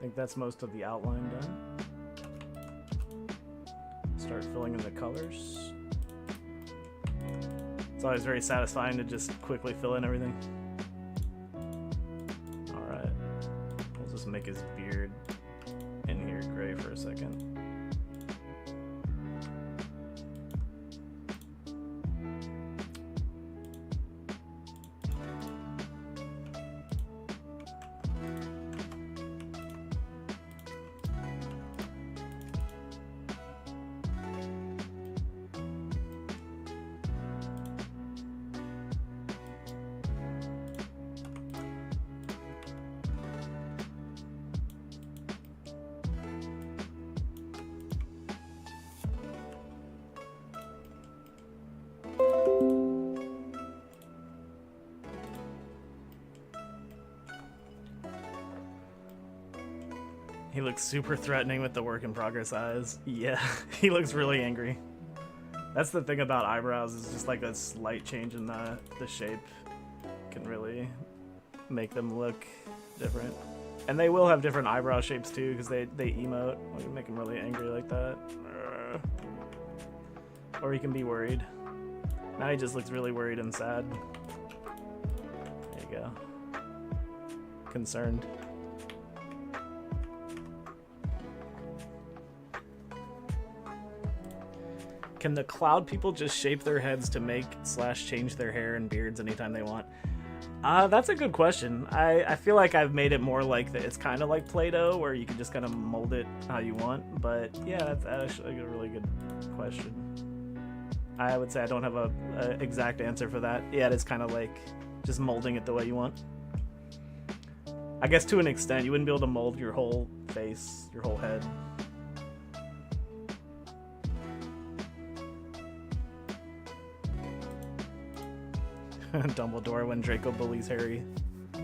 think that's most of the outline done. Start filling in the colors. It's always very satisfying to just quickly fill in everything. Alright. We'll just make his beard in here gray for a second. He looks super threatening with the work in progress eyes. Yeah, he looks really angry. That's the thing about eyebrows, is just like a slight change in the shape can really make them look different. And they will have different eyebrow shapes too, because they emote. We can make them really angry like that. Or he can be worried. Now he just looks really worried and sad. There you go. Concerned. Can the cloud people just shape their heads to make / change their hair and beards anytime they want? That's a good question. I feel like I've made it more like that. It's kind of like Play-Doh, where you can just kind of mold it how you want. But yeah, that's actually a really good question. I would say I don't have a exact answer for that. Yeah, it is kind of like just molding it the way you want. I guess to an extent, you wouldn't be able to mold your whole face, your whole head. Dumbledore when Draco bullies Harry. I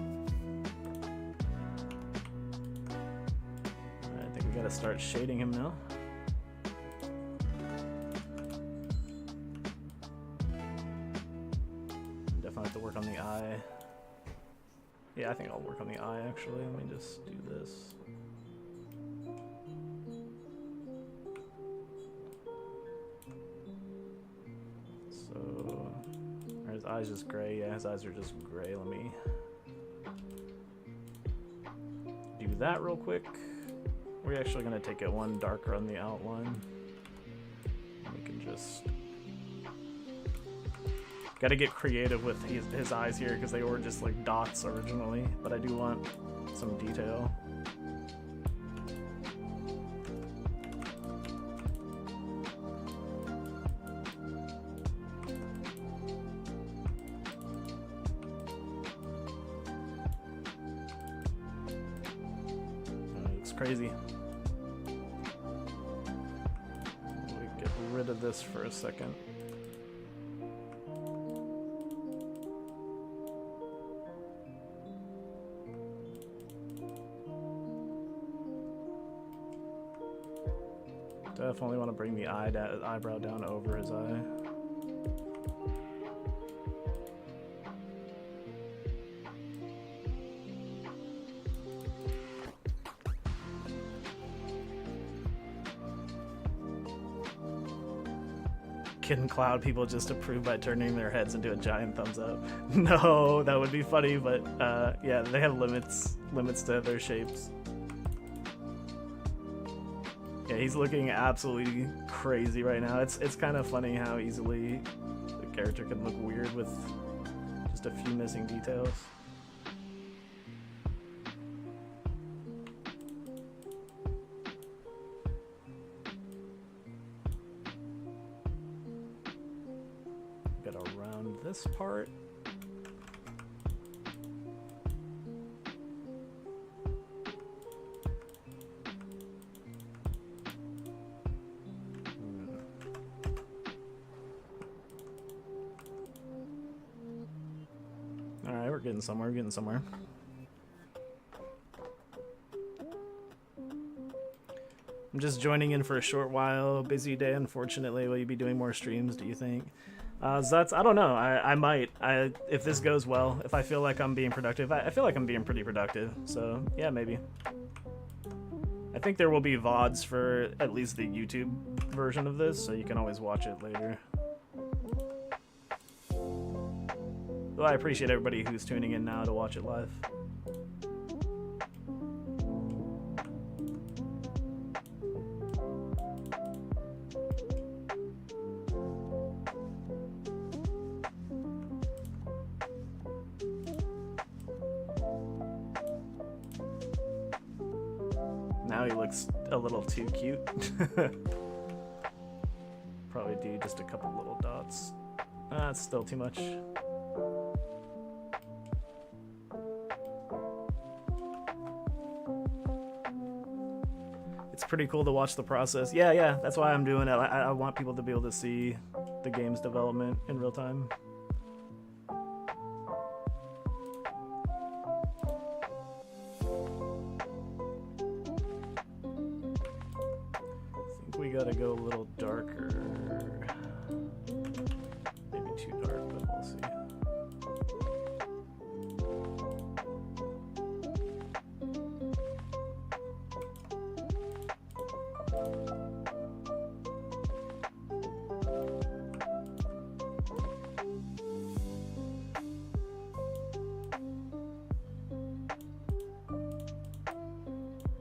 think we gotta start shading him now. Definitely have to work on the eye. Yeah, I think I'll work on the eye actually. Let me just do this. So his eyes just gray. Yeah, his eyes are just gray. Let me do that real quick. We're actually gonna take it one darker on the outline. We can just gotta get creative with his eyes here, because they were just like dots originally, but I do want some detail. Crazy. Let me get rid of this for a second. Definitely want to bring the eyebrow down over his eye. Can cloud people just approve by turning their heads into a giant thumbs up? No, that would be funny, but yeah, they have limits to their shapes. Yeah, he's looking absolutely crazy right now. It's kind of funny how easily the character can look weird with just a few missing details. This part. All right, we're getting somewhere. We're getting somewhere. I'm just joining in for a short while. Busy day, unfortunately. Will you be doing more streams, do you think? Zutz, I don't know. I might. If this goes well, if I feel like I'm being productive. I feel like I'm being pretty productive. So, yeah, maybe. I think there will be VODs for at least the YouTube version of this, so you can always watch it later. Well, I appreciate everybody who's tuning in now to watch it live. Now he looks a little too cute. Probably do just a couple little dots. It's still too much. It's pretty cool to watch the process. Yeah, that's why I'm doing it. I want people to be able to see the game's development in real time. I think we gotta go a little darker. Maybe too dark, but we'll see.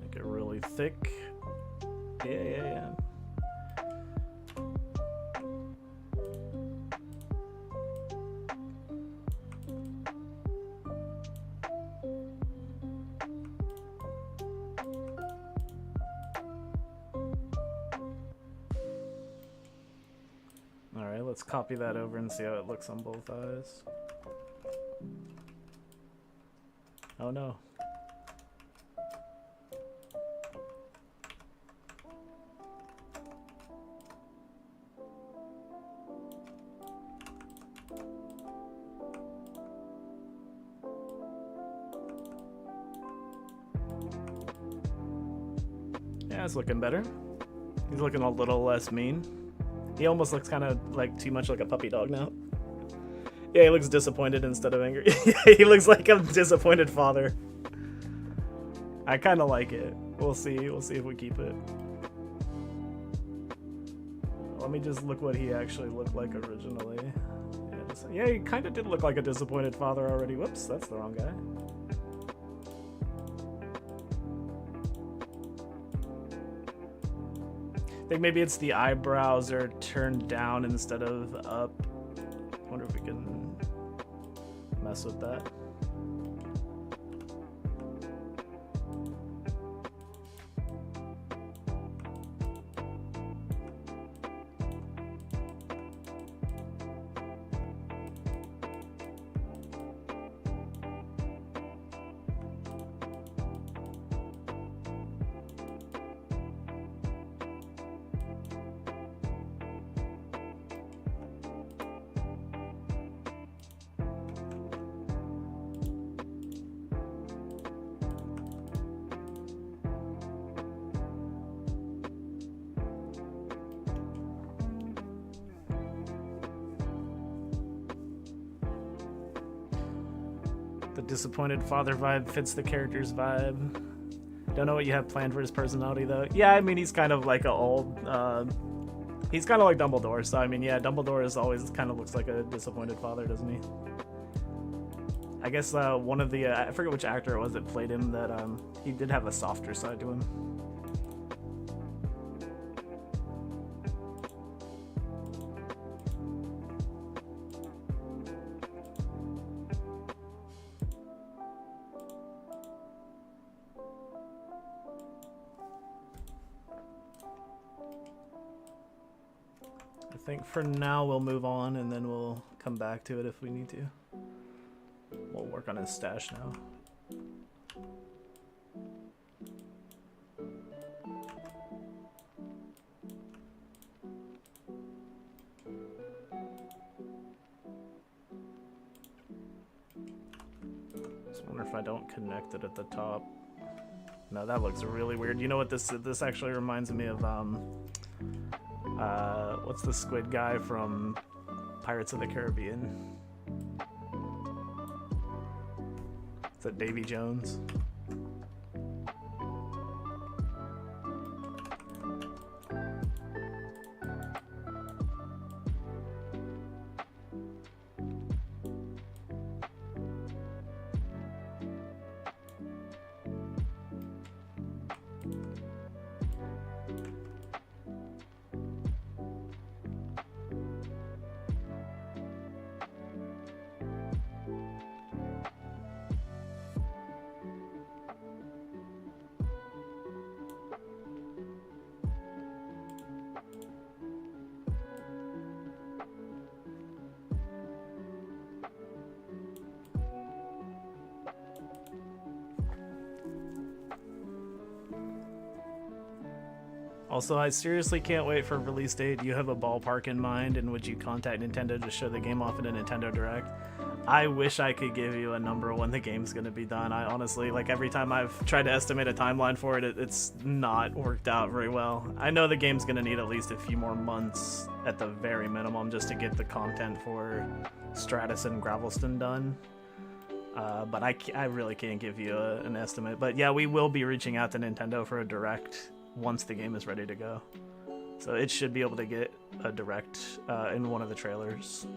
Make it really thick. Yeah. Alright, let's copy that over and see how it looks on both eyes. Oh no. Yeah, it's looking better. He's looking a little less mean. He almost looks kind of like too much like a puppy dog now. Yeah, he looks disappointed instead of angry. He looks like a disappointed father. I kind of like it. We'll see if we keep it. Let me just look what he actually looked like originally. Yeah, he kind of did look like a disappointed father already. Whoops, that's the wrong guy. I think maybe it's the eyebrows are turned down instead of up. I wonder if we can mess with that. The disappointed father vibe fits the character's vibe. Don't know what you have planned for his personality though. Yeah, I mean he's kind of like a old he's kind of like Dumbledore, so I mean yeah, Dumbledore is always kind of looks like a disappointed father, doesn't he? I guess one of the I forget which actor it was that played him, that he did have a softer side to him. I think for now we'll move on and then we'll come back to it if we need to. We'll work on his stash now. Just wonder if I don't connect it at the top. No, that looks really weird. You know what this actually reminds me of? What's the squid guy from Pirates of the Caribbean? Is that Davy Jones? Also, I seriously can't wait for release date. Do you have a ballpark in mind, and would you contact Nintendo to show the game off in a Nintendo Direct? I wish I could give you a number when the game's going to be done. I honestly, like, every time I've tried to estimate a timeline for it, it's not worked out very well. I know the game's going to need at least a few more months at the very minimum just to get the content for Stratus and Gravelston done. But I really can't give you an estimate. But yeah, we will be reaching out to Nintendo for a Direct once the game is ready to go. So it should be able to get a Direct in one of the trailers.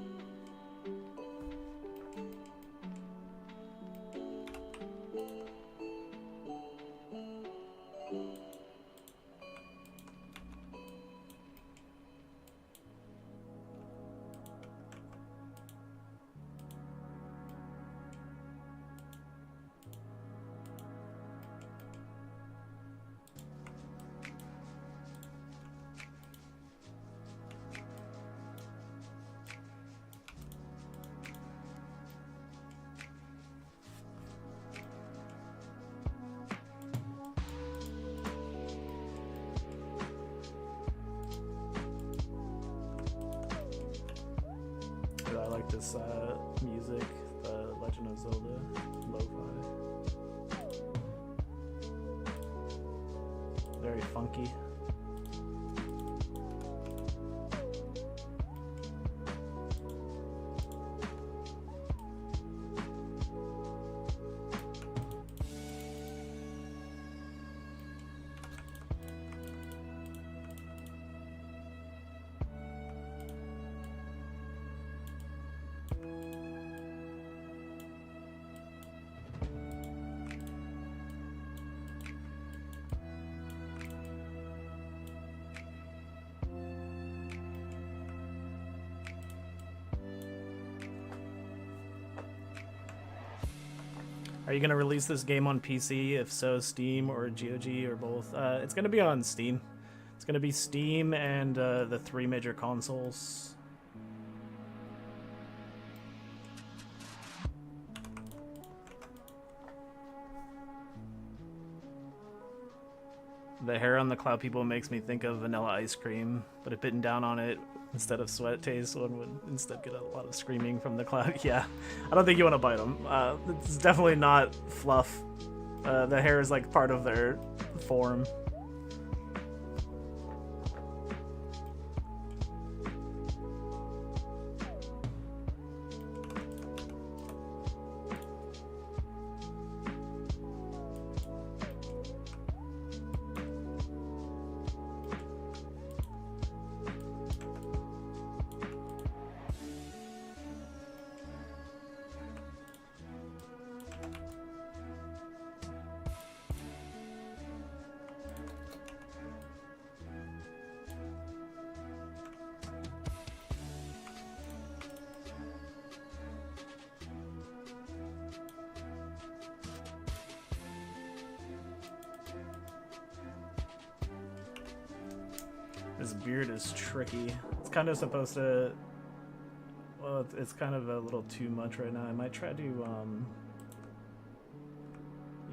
I like this music, the Legend of Zelda lo-fi. Very funky. Are you going to release this game on PC? If so, Steam or GOG or both? It's going to be on Steam. It's going to be Steam and the 3 major consoles. The hair on the Cloud People makes me think of vanilla ice cream, but if bitten down on it, instead of sweat taste, one would instead get a lot of screaming from the Cloud. Yeah, I don't think you want to bite them. It's definitely not fluff. The hair is like part of their form. This beard is tricky. It's kind of supposed to... Well, it's kind of a little too much right now. I might try to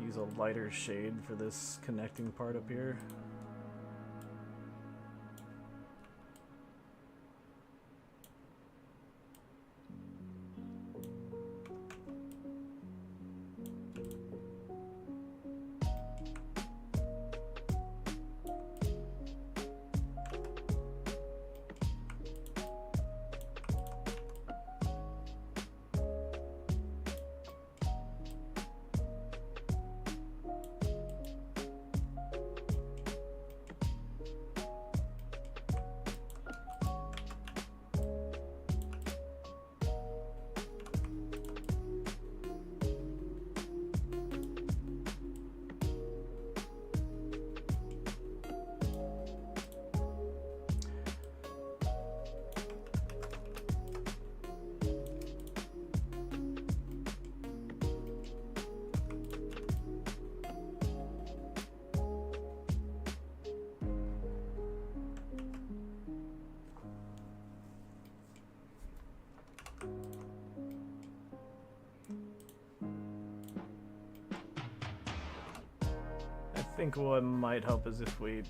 use a lighter shade for this connecting part up here. I think what might help is if we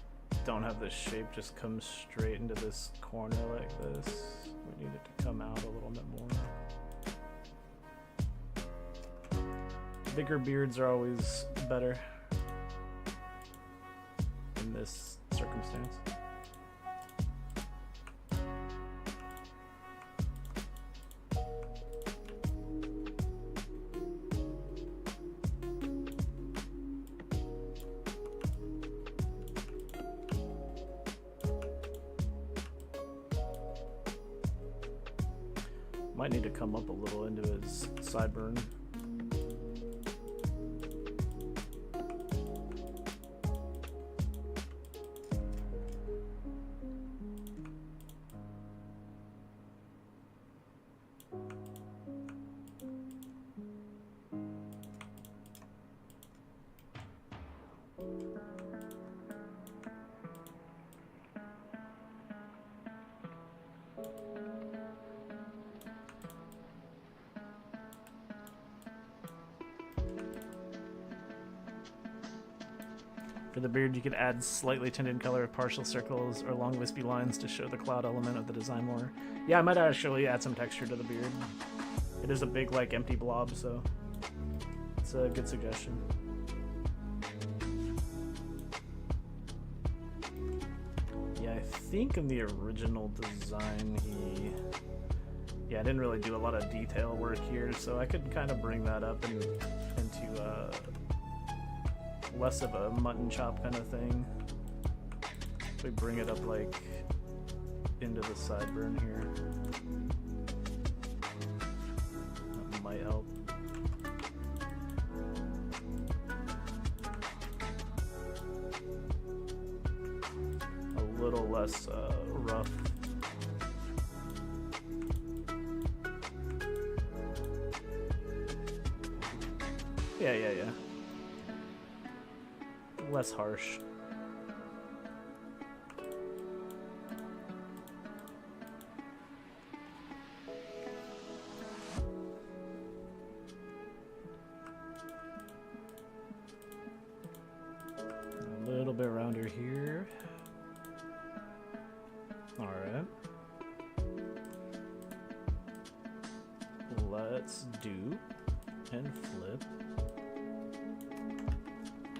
don't have the shape just come straight into this corner like this. We need it to come out a little bit more. Bigger beards are always better in this circumstance. Might need to come up a little into his sideburn. For the beard, you could add slightly tinted color with partial circles or long wispy lines to show the cloud element of the design more. Yeah, I might actually add some texture to the beard. It is a big, like, empty blob, so it's a good suggestion. Yeah, I think in the original design I didn't really do a lot of detail work here, so I could kind of bring that up into less of a mutton chop kind of thing. We bring it up like into the sideburn here. That might help. A little less rough. Yeah. Less harsh. A little bit rounder here. All right. Let's do and flip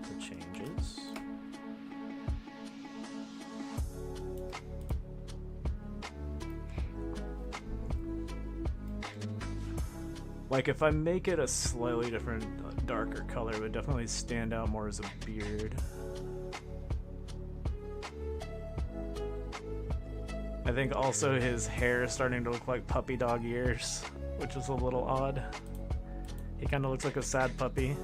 the changes. Like, if I make it a slightly different, darker color, it would definitely stand out more as a beard. I think also his hair is starting to look like puppy dog ears, which is a little odd. He kind of looks like a sad puppy.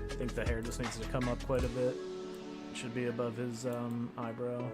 I think the hair just needs to come up quite a bit. It should be above his eyebrow.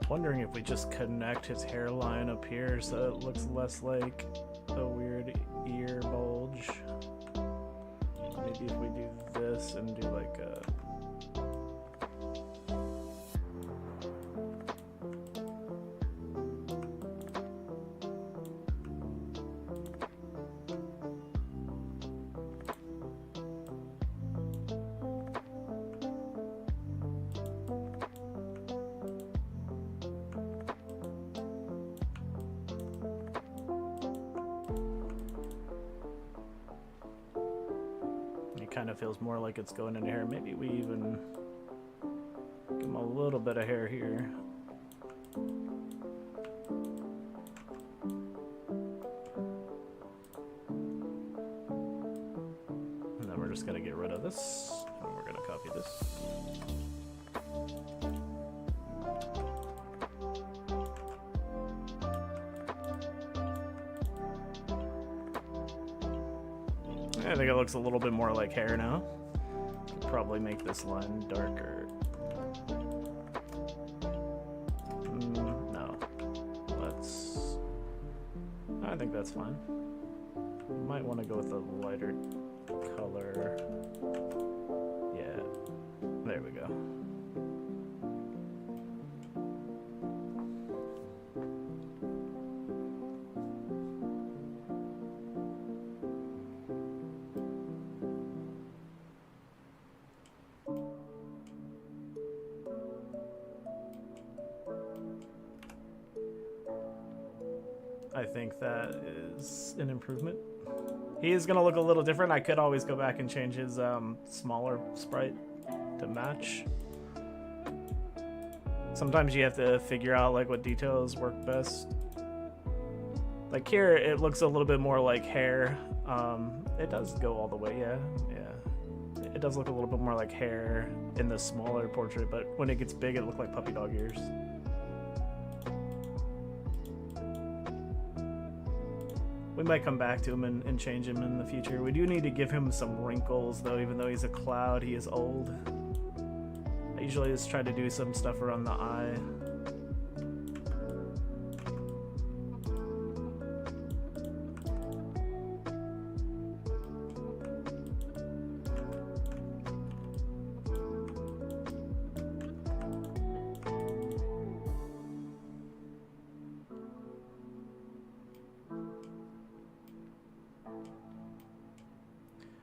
Wondering if we just connect his hairline up here so it looks less like a weird ear bulge. Maybe if we do this and do like a... kind of feels more like it's going into hair. Maybe we even give him a little bit of hair here. And then we're just gonna get rid of this, and we're gonna copy this. I think it looks a little bit more like hair now. Could probably make this line darker. No. Let's... I think that's fine. Might want to go with a lighter color. Yeah. There we go. I think that is an improvement. He is gonna look a little different. I could always go back and change his smaller sprite to match. Sometimes you have to figure out like what details work best. Like here, it looks a little bit more like hair. It does go all the way, yeah. It does look a little bit more like hair in the smaller portrait, but when it gets big, it looks like puppy dog ears. We might come back to him and change him in the future. We do need to give him some wrinkles, though, even though he's a cloud, he is old. I usually just try to do some stuff around the eye.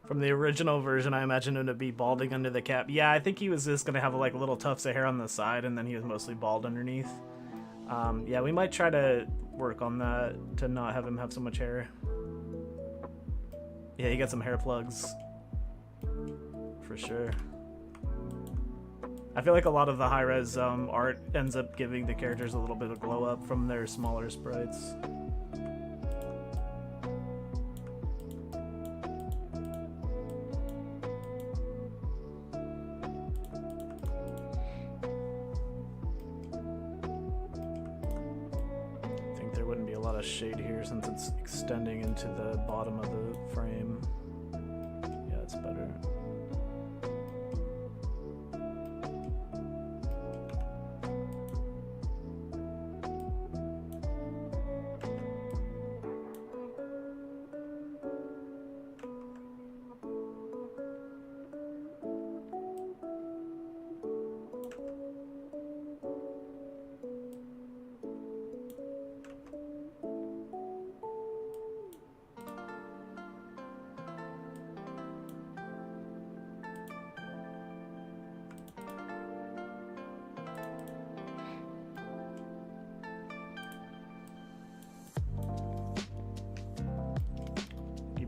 From the original version, I imagined him to be balding under the cap. Yeah, I think he was just gonna have like little tufts of hair on the side, and then he was mostly bald underneath. Yeah, we might try to work on that to not have him have so much hair. Yeah, he got some hair plugs. For sure. I feel like a lot of the high-res art ends up giving the characters a little bit of glow up from their smaller sprites. Shade here since it's extending into the bottom of the frame. Yeah, it's better.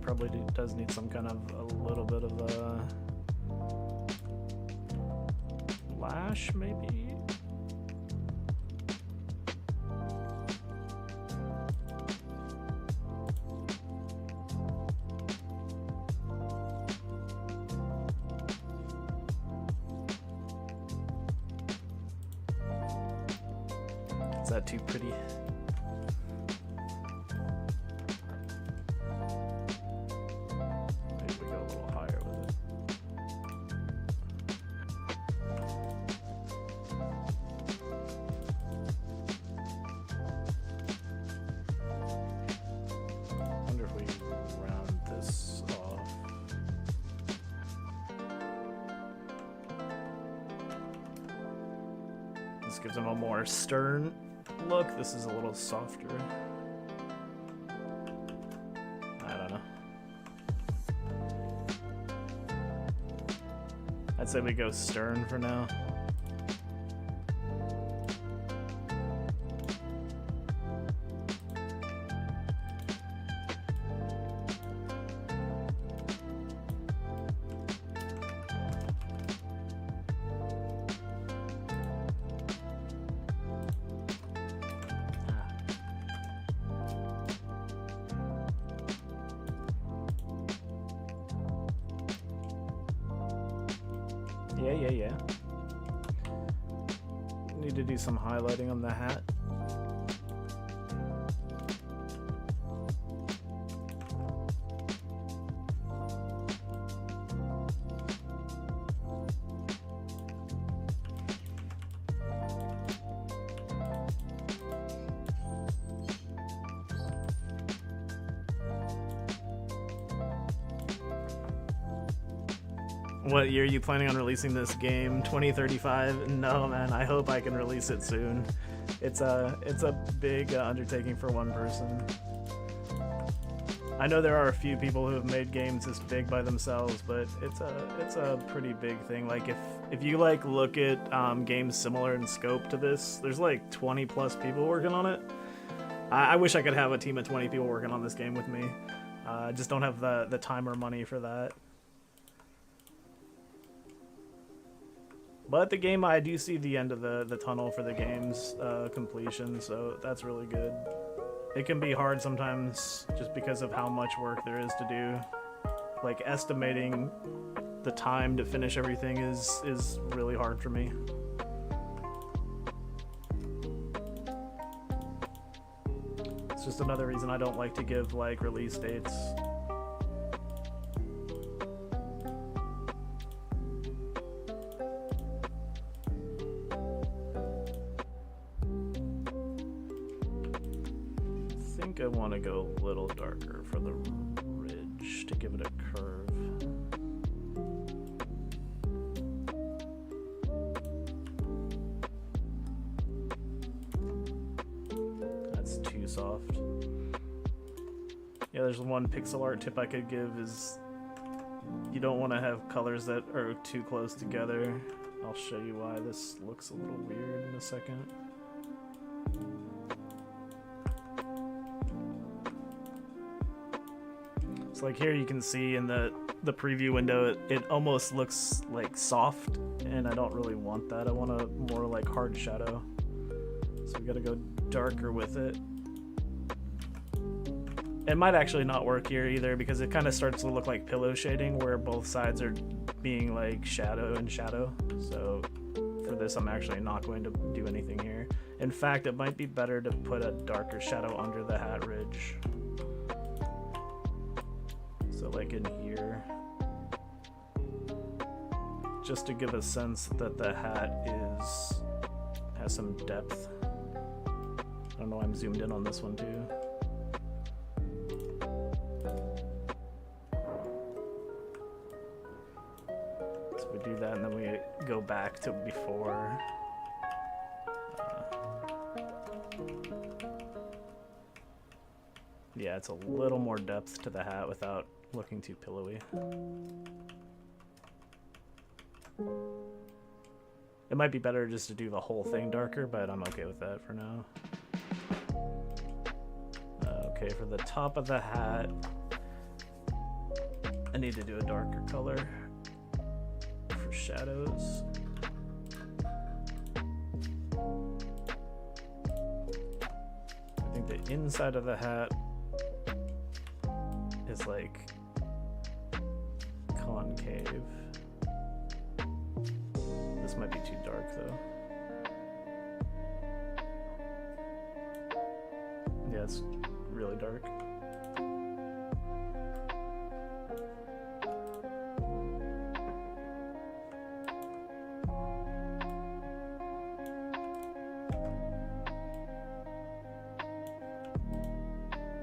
Probably does need some kind of a little bit of a lash, maybe. Is that too pretty? This gives him a more stern look. This is a little softer. I don't know. I'd say we go stern for now. Yeah. Need to do some highlighting on the hat. What year are you planning on releasing this game? 2035? No, man. I hope I can release it soon. It's a big undertaking for one person. I know there are a few people who have made games this big by themselves, but it's a pretty big thing. Like if you like look at games similar in scope to this, there's like 20 plus people working on it. I wish I could have a team of 20 people working on this game with me. I just don't have the time or money for that. But the game, I do see the end of the tunnel for the game's completion, so that's really good. It can be hard sometimes just because of how much work there is to do. Like, estimating the time to finish everything is really hard for me. It's just another reason I don't like to give, like, release dates. I want to go a little darker for the ridge to give it a curve. That's too soft. Yeah, there's one pixel art tip I could give is you don't want to have colors that are too close together. I'll show you why this looks a little weird in a second. Like here you can see in the preview window it almost looks like soft, and I don't really want that. I want a more like hard shadow, so we gotta go darker with it. It might actually not work here either because it kind of starts to look like pillow shading where both sides are being like shadow and shadow. So for this I'm actually not going to do anything here. In fact, it might be better to put a darker shadow under the hat ridge. So like in here, just to give a sense that the hat has some depth. I don't know why I'm zoomed in on this one too. So we do that and then we go back to before. Yeah, it's a little more depth to the hat without looking too pillowy. It might be better just to do the whole thing darker, but I'm okay with that for now. Okay, for the top of the hat, I need to do a darker color for shadows. I think the inside of the hat is like concave. This might be too dark though. Yeah, it's really dark.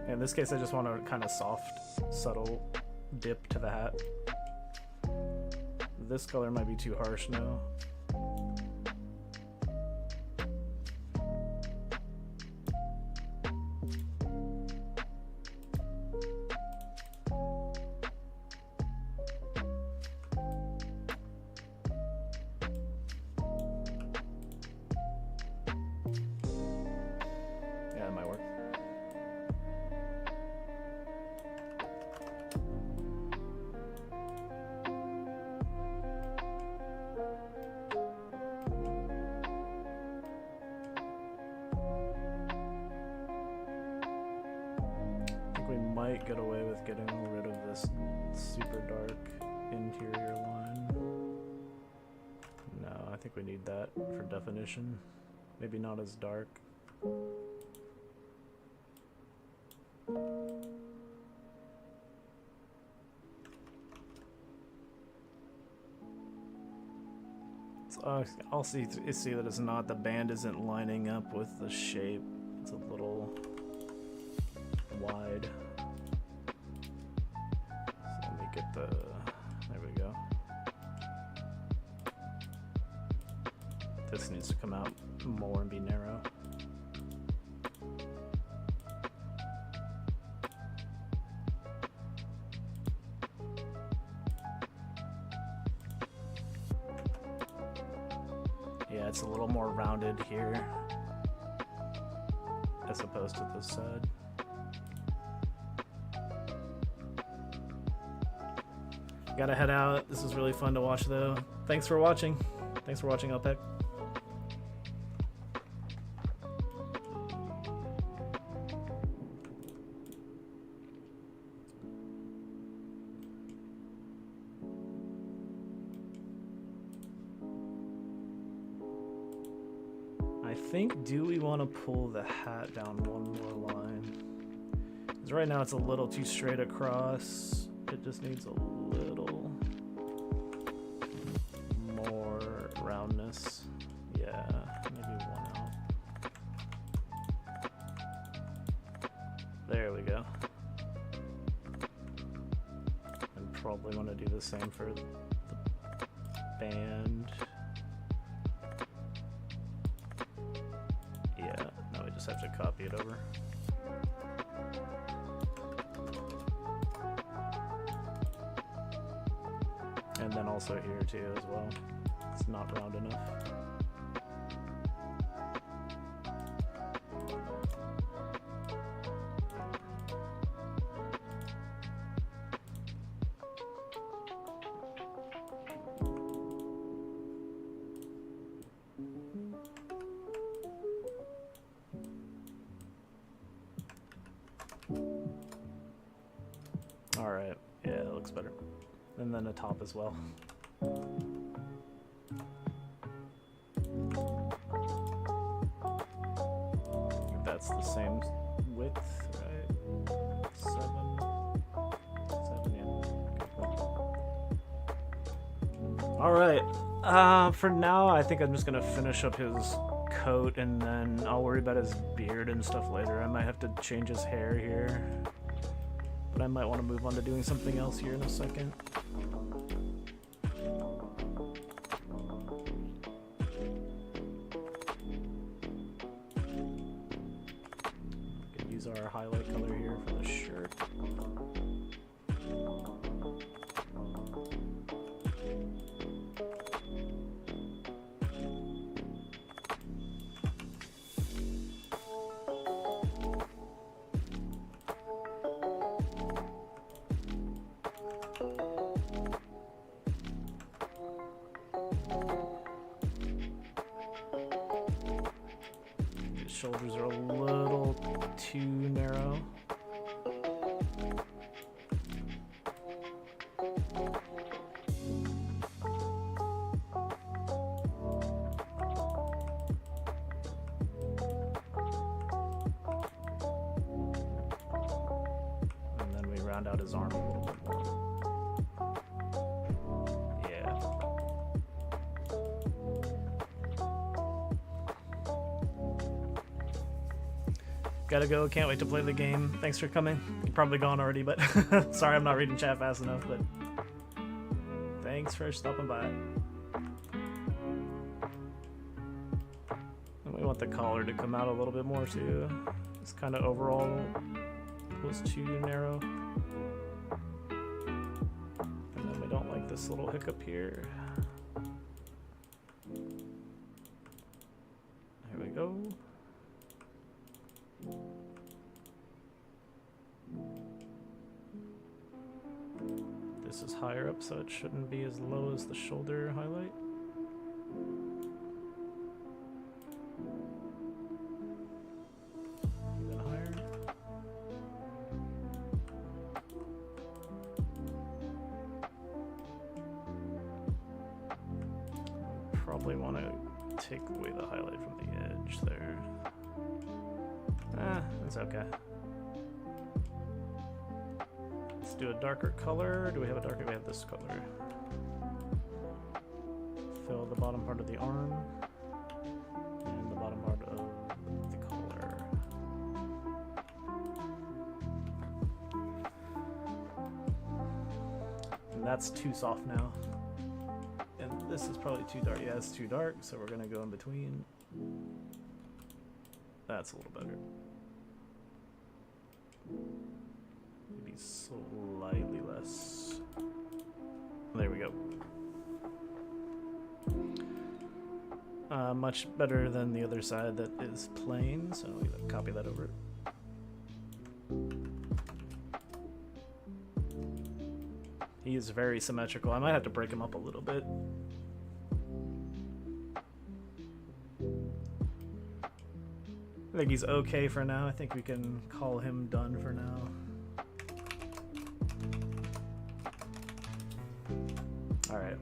In this case, I just want a kind of soft, subtle dip to the hat. This color might be too harsh now. Yeah, that might work. We might get away with getting rid of this super dark interior line. we need that for definition. Maybe not as dark. So, I'll see that it's not, the band isn't lining up with the shape. It's a little wide. So let me get the, there we go. This needs to come out more and be narrow. Yeah, it's a little more rounded here as opposed to this side. Gotta head out. This is really fun to watch though. Thanks for watching. Thanks for watching, Alpec. I think, do we want to pull the hat down one more line? Because right now it's a little too straight across. It just needs a little more roundness. Yeah, maybe one out. There we go. And probably want to do the same for the band. Yeah, now we just have to copy it over. And then also here too as well. It's not round enough. All right, yeah, it looks better. And then the top as well. That's the same width, right? 7, yeah. Okay, cool. All right. For now, I think I'm just gonna finish up his coat, and then I'll worry about his beard and stuff later. I might have to change his hair here. But I might want to move on to doing something else here in a second. We can use our highlight color here for the shirt. Shoulders are a little too narrow. And then we round out his arm a little bit more. Yeah. Gotta go, can't wait to play the game. Thanks for coming. You're probably gone already, but sorry I'm not reading chat fast enough, but thanks for stopping by. And we want the collar to come out a little bit more too. It's kind of overall was too narrow. And then we don't like this little hiccup here. Here we go. This is higher up, so it shouldn't be as low as the shoulder highlight. Even higher. probably want to take away the highlight from the edge there. It's okay. Let's do a darker color. Do we have a darker? We have this color. Fill the bottom part of the arm and the bottom part of the collar. And that's too soft now. And this is probably too dark. Yeah, it's too dark, so we're gonna go in between. That's a little better. Maybe slightly less. There we go. Much better than the other side that is plain, so we copy that over. He is very symmetrical. I might have to break him up a little bit. I think he's okay for now. I think we can call him done for now. All right.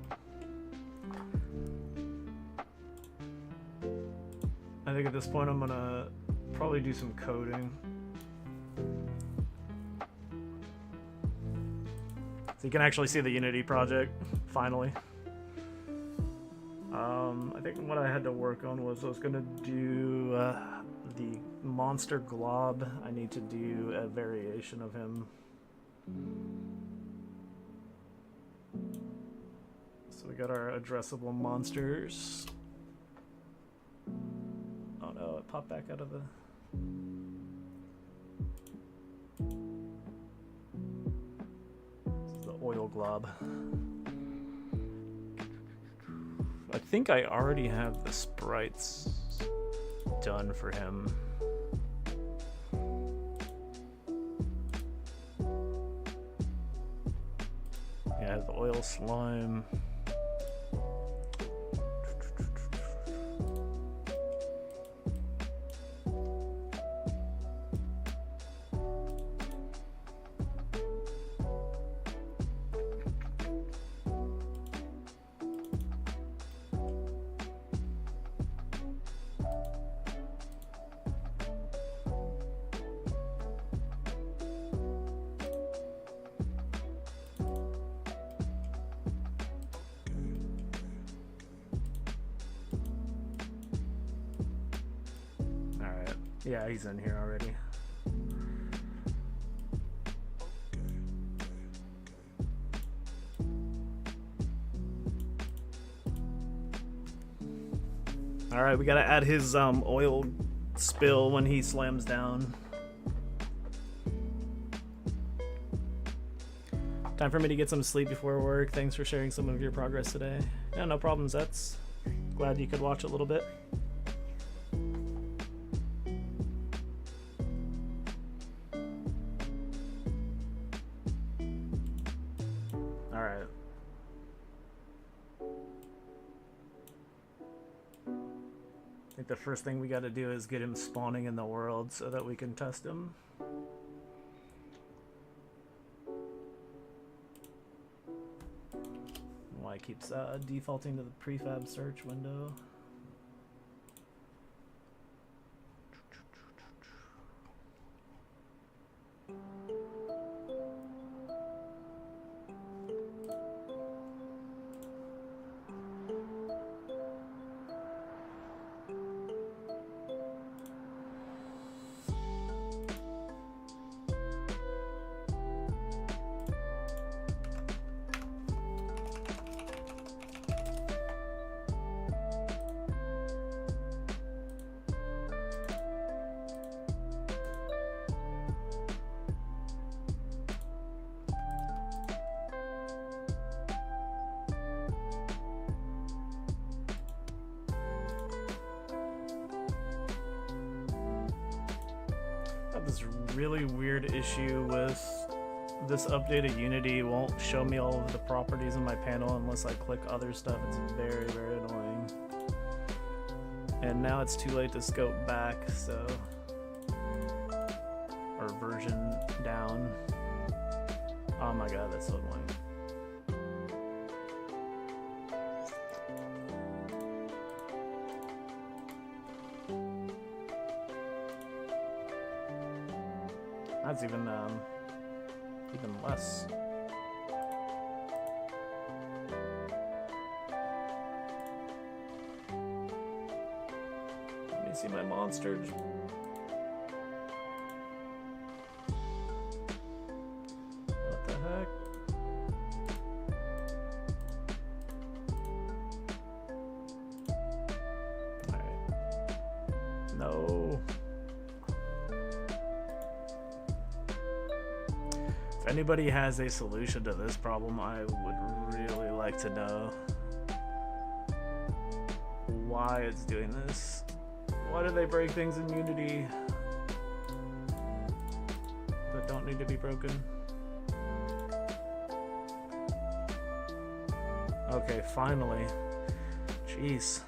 I think at this point I'm gonna probably do some coding. So you can actually see the Unity project, finally. I think what I had to work on was I was gonna do the monster glob. I need to do a variation of him. So we got our addressable monsters. Oh no, it popped back out of the... This is the oil glob. I think I already have the sprites done for him. Yeah, the oil slime. Yeah, he's in here already. Alright, we gotta add his oil spill when he slams down. Time for me to get some sleep before work. Thanks for sharing some of your progress today. Yeah, no problems, Zets. Glad you could watch a little bit. The first thing we got to do is get him spawning in the world so that we can test him. Why it keeps defaulting to the prefab search window. This really weird issue with this updated Unity won't show me all of the properties in my panel unless I click other stuff. It's very, very annoying. And now it's too late to scope back, so... Or version down. Oh my god, that's so annoying. That's even less. Let me see my monsters. What the heck? Alright. No. If anybody has a solution to this problem, I would really like to know why it's doing this. Why do they break things in Unity that don't need to be broken? Okay, finally. Jeez.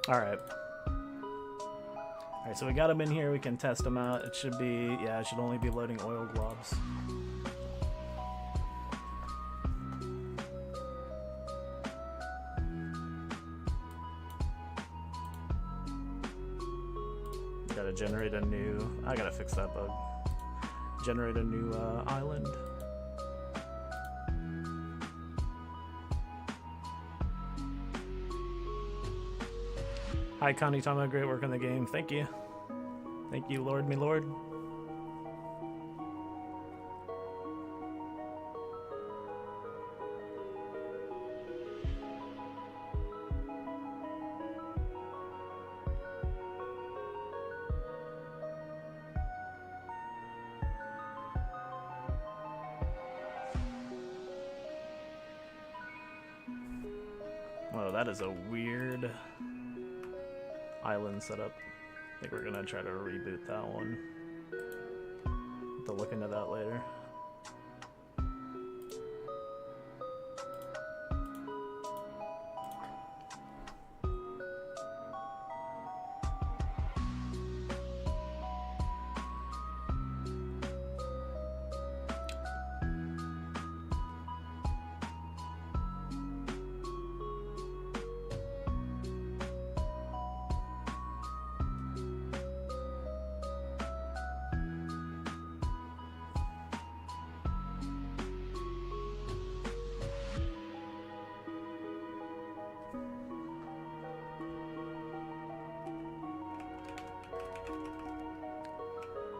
Alright. Alright, so we got them in here, we can test them out. It should be, yeah, it should only be loading oil globs. Gotta generate a new, I gotta fix that bug. Generate a new island. Hi, Connie Tama, great work on the game. Thank you. Thank you, Lord, me Lord. Whoa, that is a weird island setup. I think we're gonna try to reboot that one. Have to look into that later.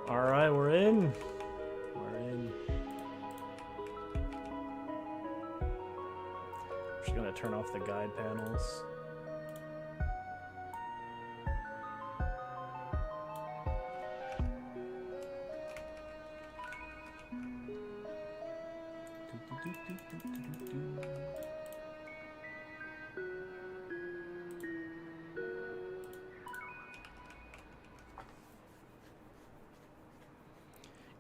Alright, we're in. We're in. Just gonna turn off the guide panels.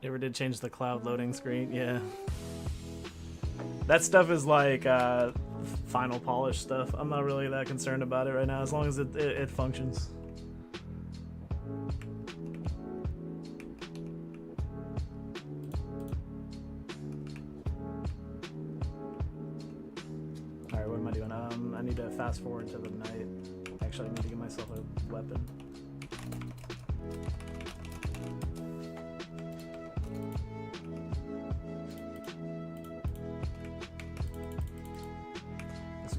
Never did change the cloud loading screen, yeah. That stuff is like final polish stuff. I'm not really that concerned about it right now, as long as it functions. Alright, what am I doing? I need to fast forward to the night. Actually, I need to give myself a weapon.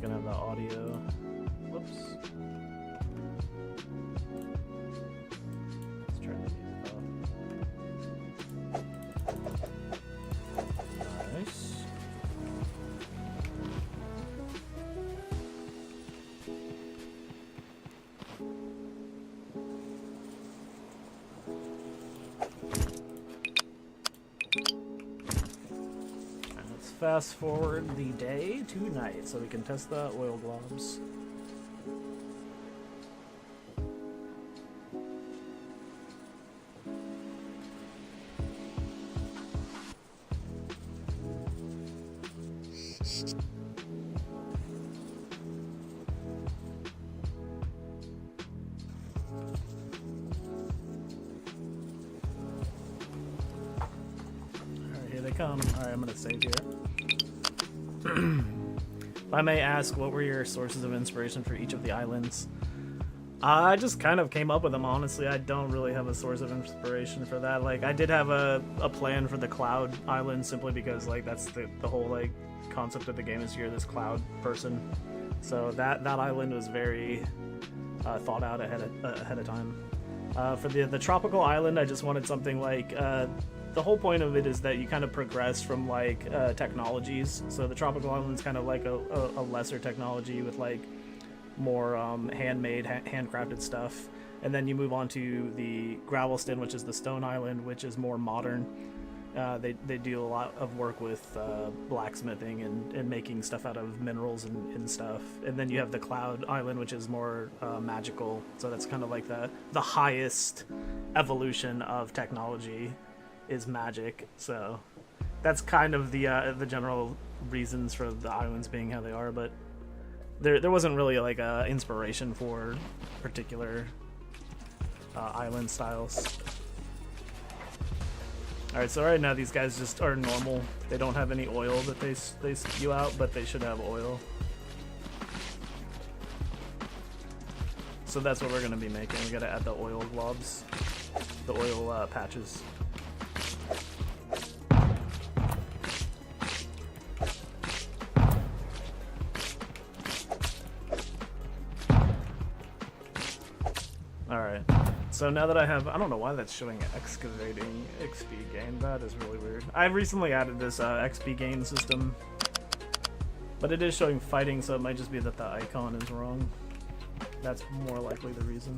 Gonna have the audio. Whoops. Let's turn the music off. Nice. Fast forward the day to night so we can test the oil globs. they come. Alright, I'm gonna save here. If I may ask, what were your sources of inspiration for each of the islands? I just kind of came up with them, honestly. I don't really have a source of inspiration for that. Like, I did have a plan for the Cloud Island, simply because, like, that's the whole, like, concept of the game is you're this cloud person. So that island was very thought out ahead of time. For the tropical island, I just wanted something like... the whole point of it is that you kind of progress from, like, technologies. So the tropical island's kind of like a lesser technology with, like, more handmade, handcrafted stuff. And then you move on to the Gravelston, which is the stone island, which is more modern. They do a lot of work with blacksmithing and making stuff out of minerals and stuff. And then you have the Cloud Island, which is more magical. So that's kind of like the highest evolution of technology is magic. So that's kind of the general reasons for the islands being how they are. But there wasn't really like a inspiration for particular island styles. Alright, so right now these guys just are normal. They don't have any oil that they spew out, but they should have oil. So that's what we're going to be making. We got to add the oil globs, the oil patches. Alright, so now that I have, I don't know why that's showing excavating XP gain. That is really weird. I recently added this XP gain system, but it is showing fighting, so it might just be that the icon is wrong. That's more likely the reason.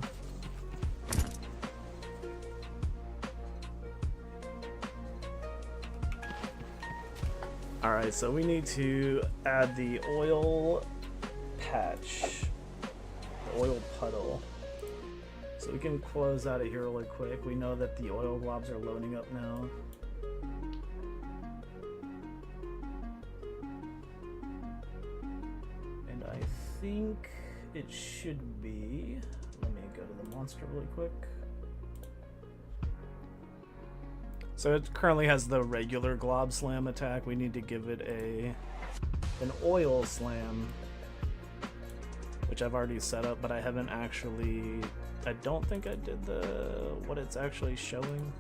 Alright, so we need to add the oil patch, the oil puddle. So we can close out of here really quick. We know that the oil globs are loading up now. And I think it should be... Let me go to the monster really quick. So it currently has the regular glob slam attack. We need to give it an oil slam, which I've already set up, but I haven't actually... I don't think I did what it's actually showing.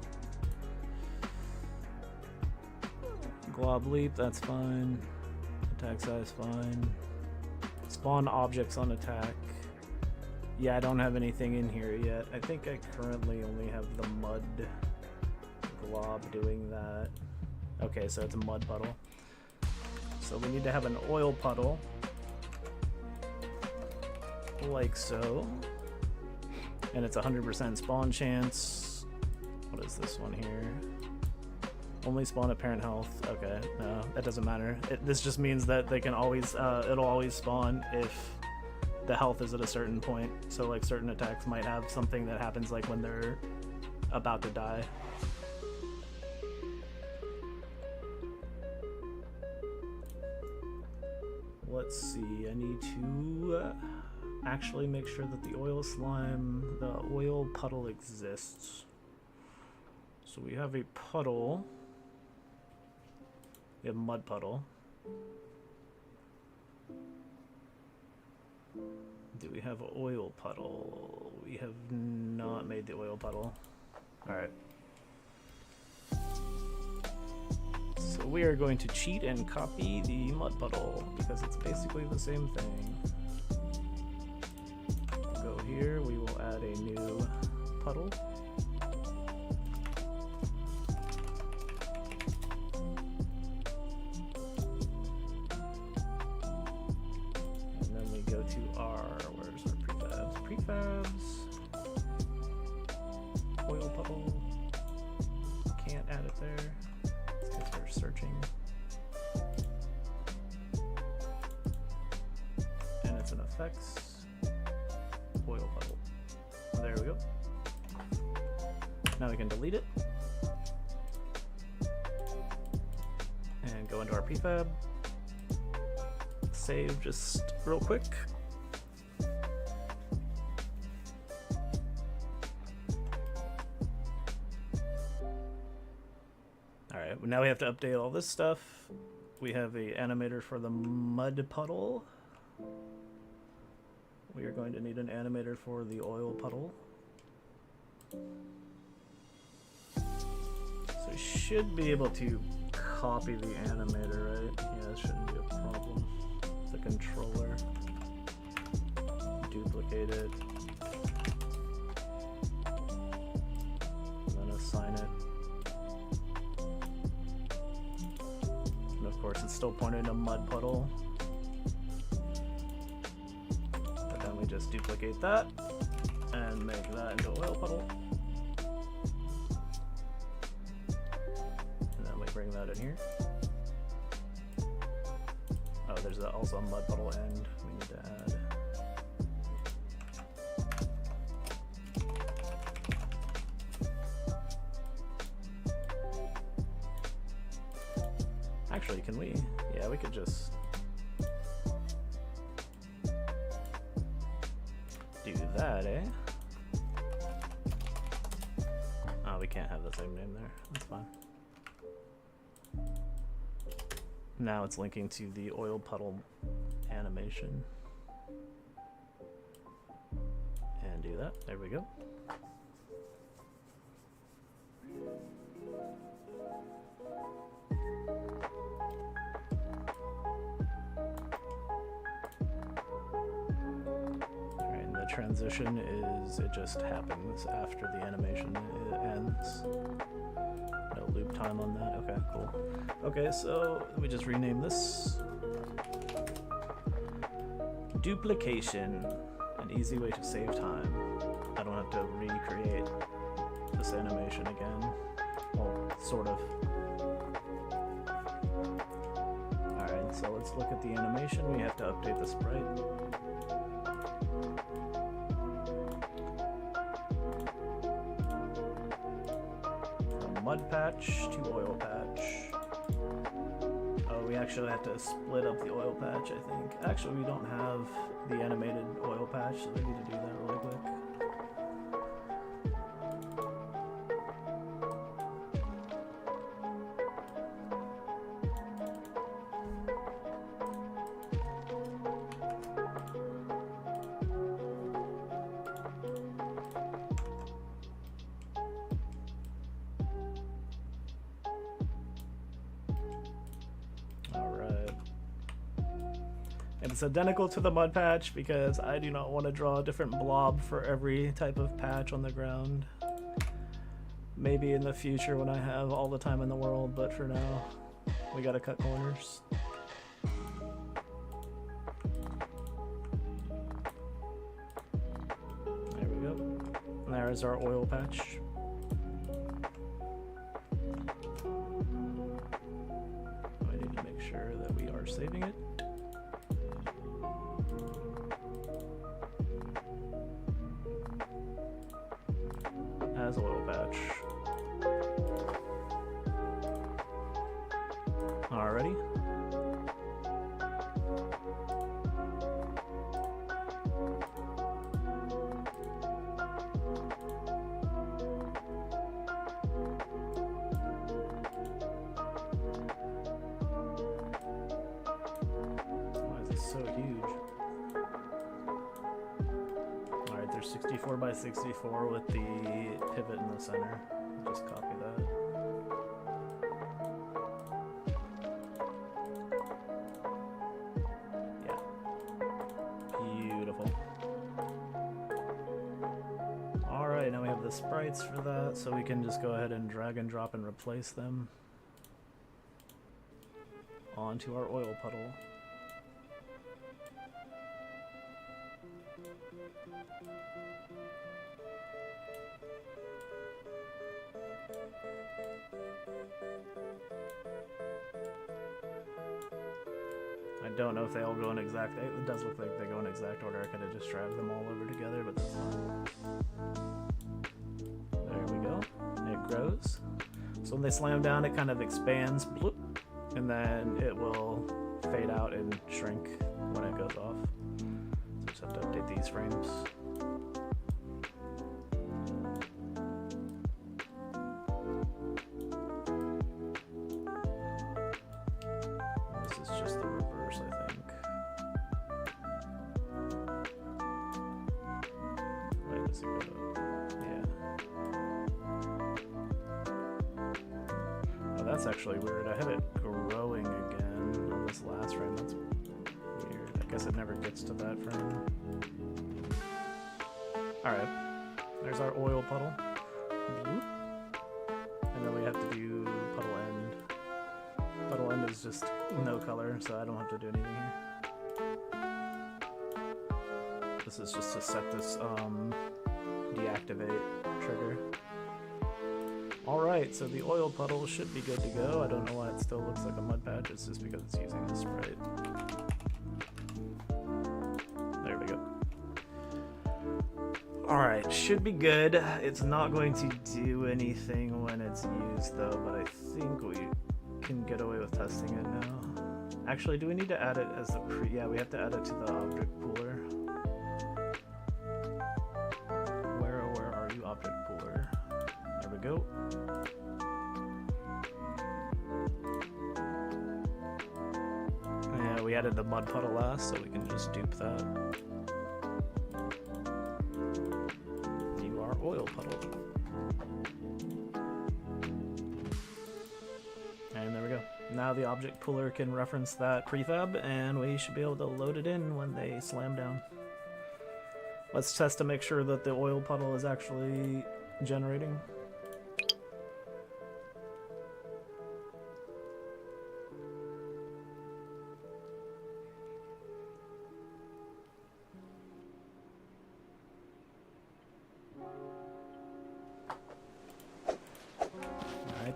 Glob leap, that's fine. Attack size, fine. Spawn objects on attack. Yeah, I don't have anything in here yet. I think I currently only have the mud glob doing that. Okay, so it's a mud puddle. So we need to have an oil puddle. Like so. And it's 100% spawn chance. What is this one here? Only spawn at parent health. Okay, no, that doesn't matter. This just means that they can always, it'll always spawn if the health is at a certain point. So like certain attacks might have something that happens like when they're about to die. Let's see, I need to actually make sure that the oil slime, the oil puddle exists. So we have a puddle. We have mud puddle. Do we have an oil puddle? We have not made the oil puddle. Alright. So we are going to cheat and copy the mud puddle because it's basically the same thing. Go here, we will add a new puddle. And then we go to our, where's our prefabs? Prefabs. Oil puddle. Can't add it there. Because we're searching. And it's an effects. Oil puddle. There we go. Now we can delete it. And go into our prefab. Save just real quick. Alright, now we have to update all this stuff. We have a animator for the mud puddle. We are going to need an animator for the oil puddle. So we should be able to copy the animator, right? Yeah, it shouldn't be a problem. The controller. Duplicate it. And then assign it. And of course it's still pointing to mud puddle. But then we just duplicate that and make that into oil puddle. And then we bring that in here. Oh, there's also a mud puddle end we need to add. Actually, can we? Yeah, we could just do that, eh? Oh, we can't have the same name there. That's fine. Now it's linking to the oil puddle animation. And do that. There we go. Transition is it just happens after the animation ends. No loop time on that. Okay, cool. Okay, so we just rename this duplication, an easy way to save time. I don't have to recreate this animation again. Well, sort of. Alright, so let's look at the animation. We have to update the sprite. Mud patch to oil patch. Oh, we actually have to split up the oil patch, I think. Actually, we don't have the animated oil patch, so we need to do that really quick. It's identical to the mud patch because I do not want to draw a different blob for every type of patch on the ground. Maybe in the future when I have all the time in the world, but for now, we gotta cut corners. There we go. And there is our oil patch. I need to make sure that we are saving it. As oil patch. Alrighty. Why is this so huge? Alright, there's 64 by 64 with the pivot in the center. Just copy that. Yeah. Beautiful. Alright, now we have the sprites for that, so we can just go ahead and drag and drop and replace them onto our oil puddle. I don't know if they all go in exact. It does look like they go in exact order. I could have just dragged them all over together, but that's fine. There we go. It grows. So when they slam down, it kind of expands, bloop, and then it will fade out and shrink when it goes off. So just have to update these frames. this is just the reverse, I think. Wait, does it go up? Yeah. Oh, that's actually weird. I have it growing again on this last frame. That's weird. I guess it never gets to that frame. Alright. There's our oil puddle. Bloop. And then we have to do puddle end. Puddle end is just no color, so I don't have to do anything here. This is just to set this deactivate trigger. Alright, so the oil puddle should be good to go. I don't know why it still looks like a mud patch. It's just because it's using the sprite. There we go. Alright, should be good. It's not going to do anything when it's used though, but I think we can get away with testing it now. Actually, do we need to add it as a yeah, we have to add it to the object pooler. Where are you, object pooler? There we go. Yeah, we added the mud puddle last, so we can just dupe that. Oil puddle. And there we go. Now the object pooler can reference that prefab, and we should be able to load it in when they slam down. Let's test to make sure that the oil puddle is actually generating.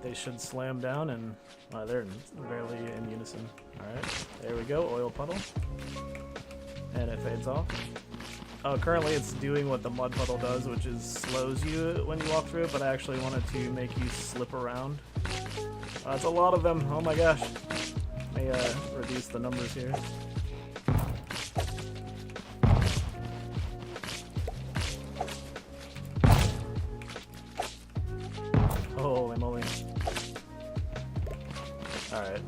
They should slam down, and they're barely in unison. Alright, there we go, oil puddle. And it fades off. Oh, currently it's doing what the mud puddle does, which is slows you when you walk through it, but I actually wanted to make you slip around. It's a lot of them, oh my gosh. Let me reduce the numbers here. Holy moly. Alright.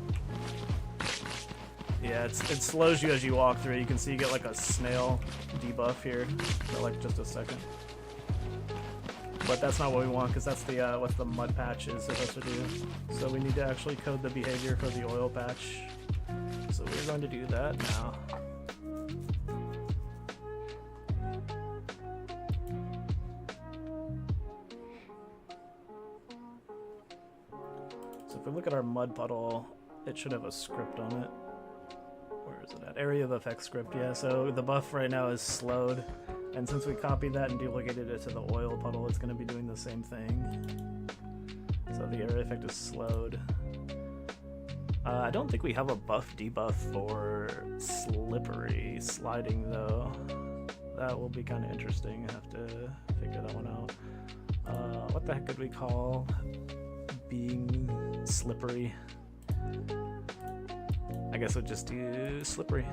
Yeah, it slows you as you walk through. You can see you get like a snail debuff here for like just a second. But that's not what we want, because that's the what the mud patch is supposed to do. So we need to actually code the behavior for the oil patch. So we're going to do that now. If we look at our mud puddle, it should have a script on it. Where is it at? Area of effect script, yeah. So the buff right now is slowed, and since we copied that and duplicated it to the oil puddle, it's going to be doing the same thing. So the area effect is slowed. I don't think we have a buff debuff for slippery sliding though. That will be kind of interesting. I have to figure that one out. What the heck could we call being slippery? I guess we'll just do slippery.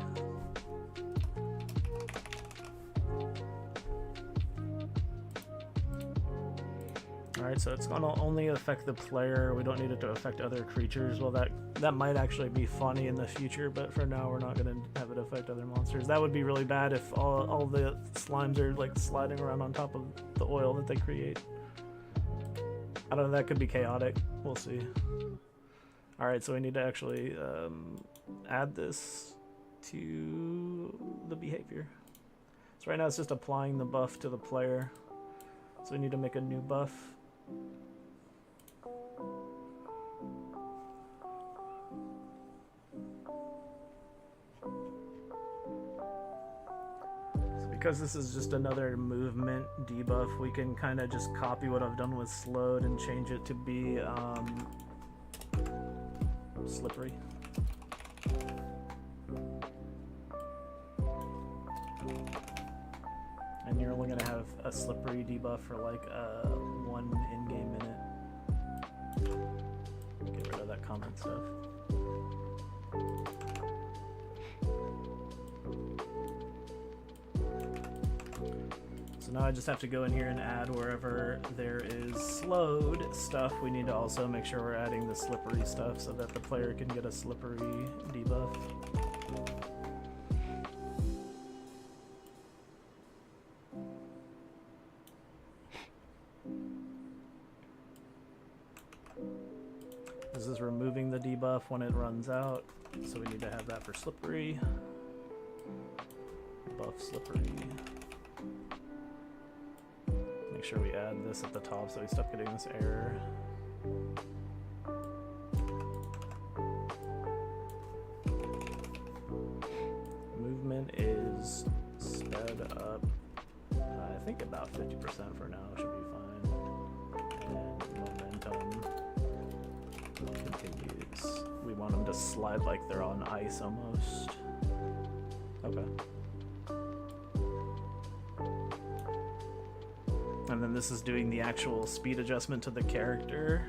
Alright, so it's gonna only affect the player. We don't need it to affect other creatures. Well, that might actually be funny in the future, but for now we're not gonna have it affect other monsters. That would be really bad if all the slimes are like sliding around on top of the oil that they create. I don't know, that could be chaotic. We'll see. Alright, so we need to actually add this to the behavior. So right now it's just applying the buff to the player. So we need to make a new buff. So because this is just another movement debuff, we can kind of just copy what I've done with slowed and change it to be slippery. And you're only gonna have a slippery debuff for like 1 in-game minute. Get rid of that comment stuff. So So now I just have to go in here and add wherever there is slowed stuff. We need to also make sure we're adding the slippery stuff so that the player can get a slippery debuff. This is removing the debuff when it runs out, so we need to have that for slippery. Buff slippery. Make sure we add this at the top so we stop getting this error. Movement is sped up, I think about 50% for now, should be fine. And momentum continues. We want them to slide like they're on ice almost. Okay. And then this is doing the actual speed adjustment to the character.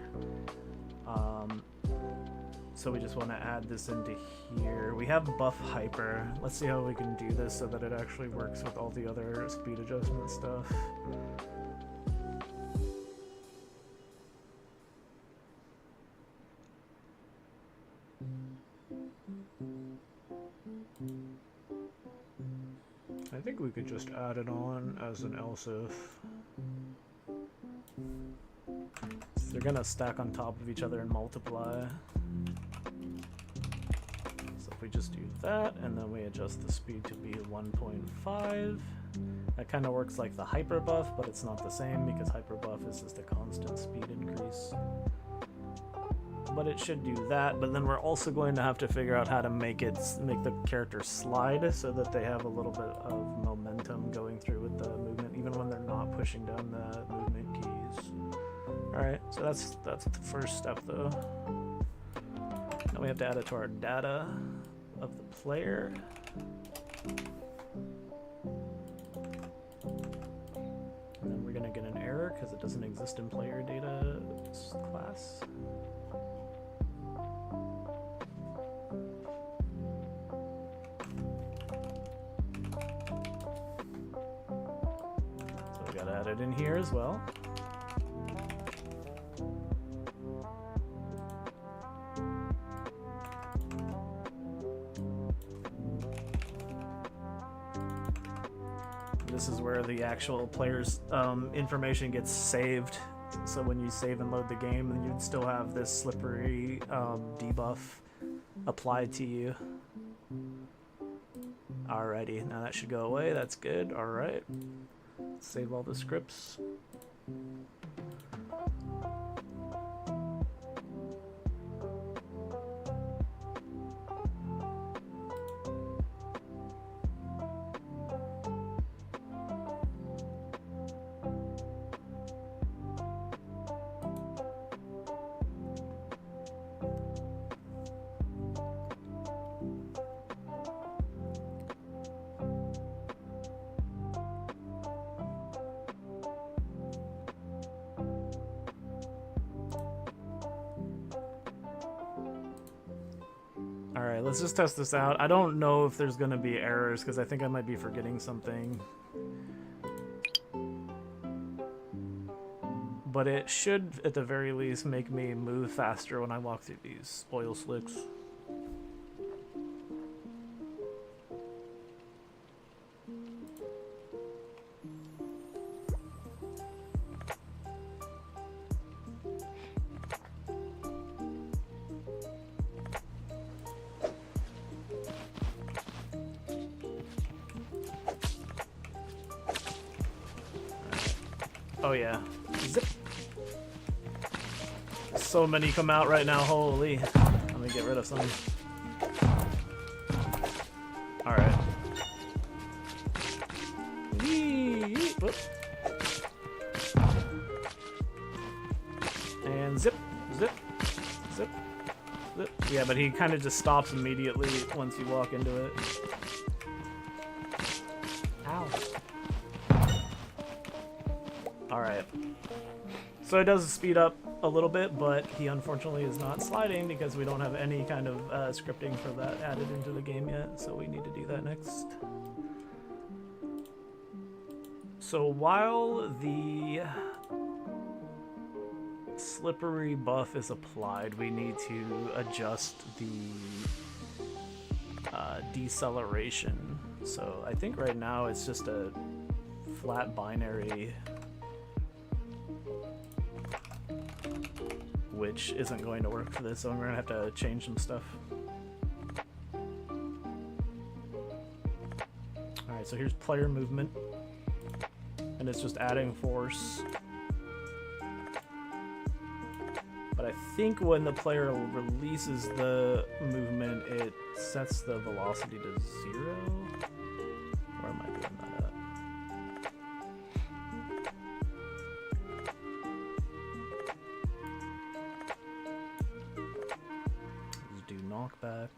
So we just want to add this into here. We have buff hyper. Let's see how we can do this so that it actually works with all the other speed adjustment stuff. I think we could just add it on as an else if. They're gonna stack on top of each other and multiply. So if we just do that and then we adjust the speed to be 1.5, that kind of works like the hyper buff, but it's not the same because hyper buff is just a constant speed increase. But it should do that, but then we're also going to have to figure out how to make the character slide so that they have a little bit of momentum going through with the movement, even when they're not pushing down the movement keys. Alright, so that's the first step though. Now we have to add it to our data of the player. And then we're gonna get an error because it doesn't exist in player data class. Add it in here as well. This is where the actual player's information gets saved. So when you save and load the game, then you'd still have this slippery debuff applied to you. Alrighty, now that should go away. That's good. Alright. Save all the scripts. Alright, let's just test this out. I don't know if there's gonna be errors because I think I might be forgetting something. But it should, at the very least, make me move faster when I walk through these oil slicks. Oh yeah. Zip. So many come out right now, holy. Let me get rid of some. Alright. And zip, zip, zip, zip. Yeah, but he kind of just stops immediately once you walk into it. Ow. Alright. So it does speed up a little bit, but he unfortunately is not sliding because we don't have any kind of scripting for that added into the game yet, so we need to do that next. So while the slippery buff is applied, we need to adjust the deceleration. So I think right now it's just a flat binary, which isn't going to work for this, so we're gonna have to change some stuff. Alright, so here's player movement, and it's just adding force. But I think when the player releases the movement, it sets the velocity to 0. Where am I doing that at? Let's do knockback.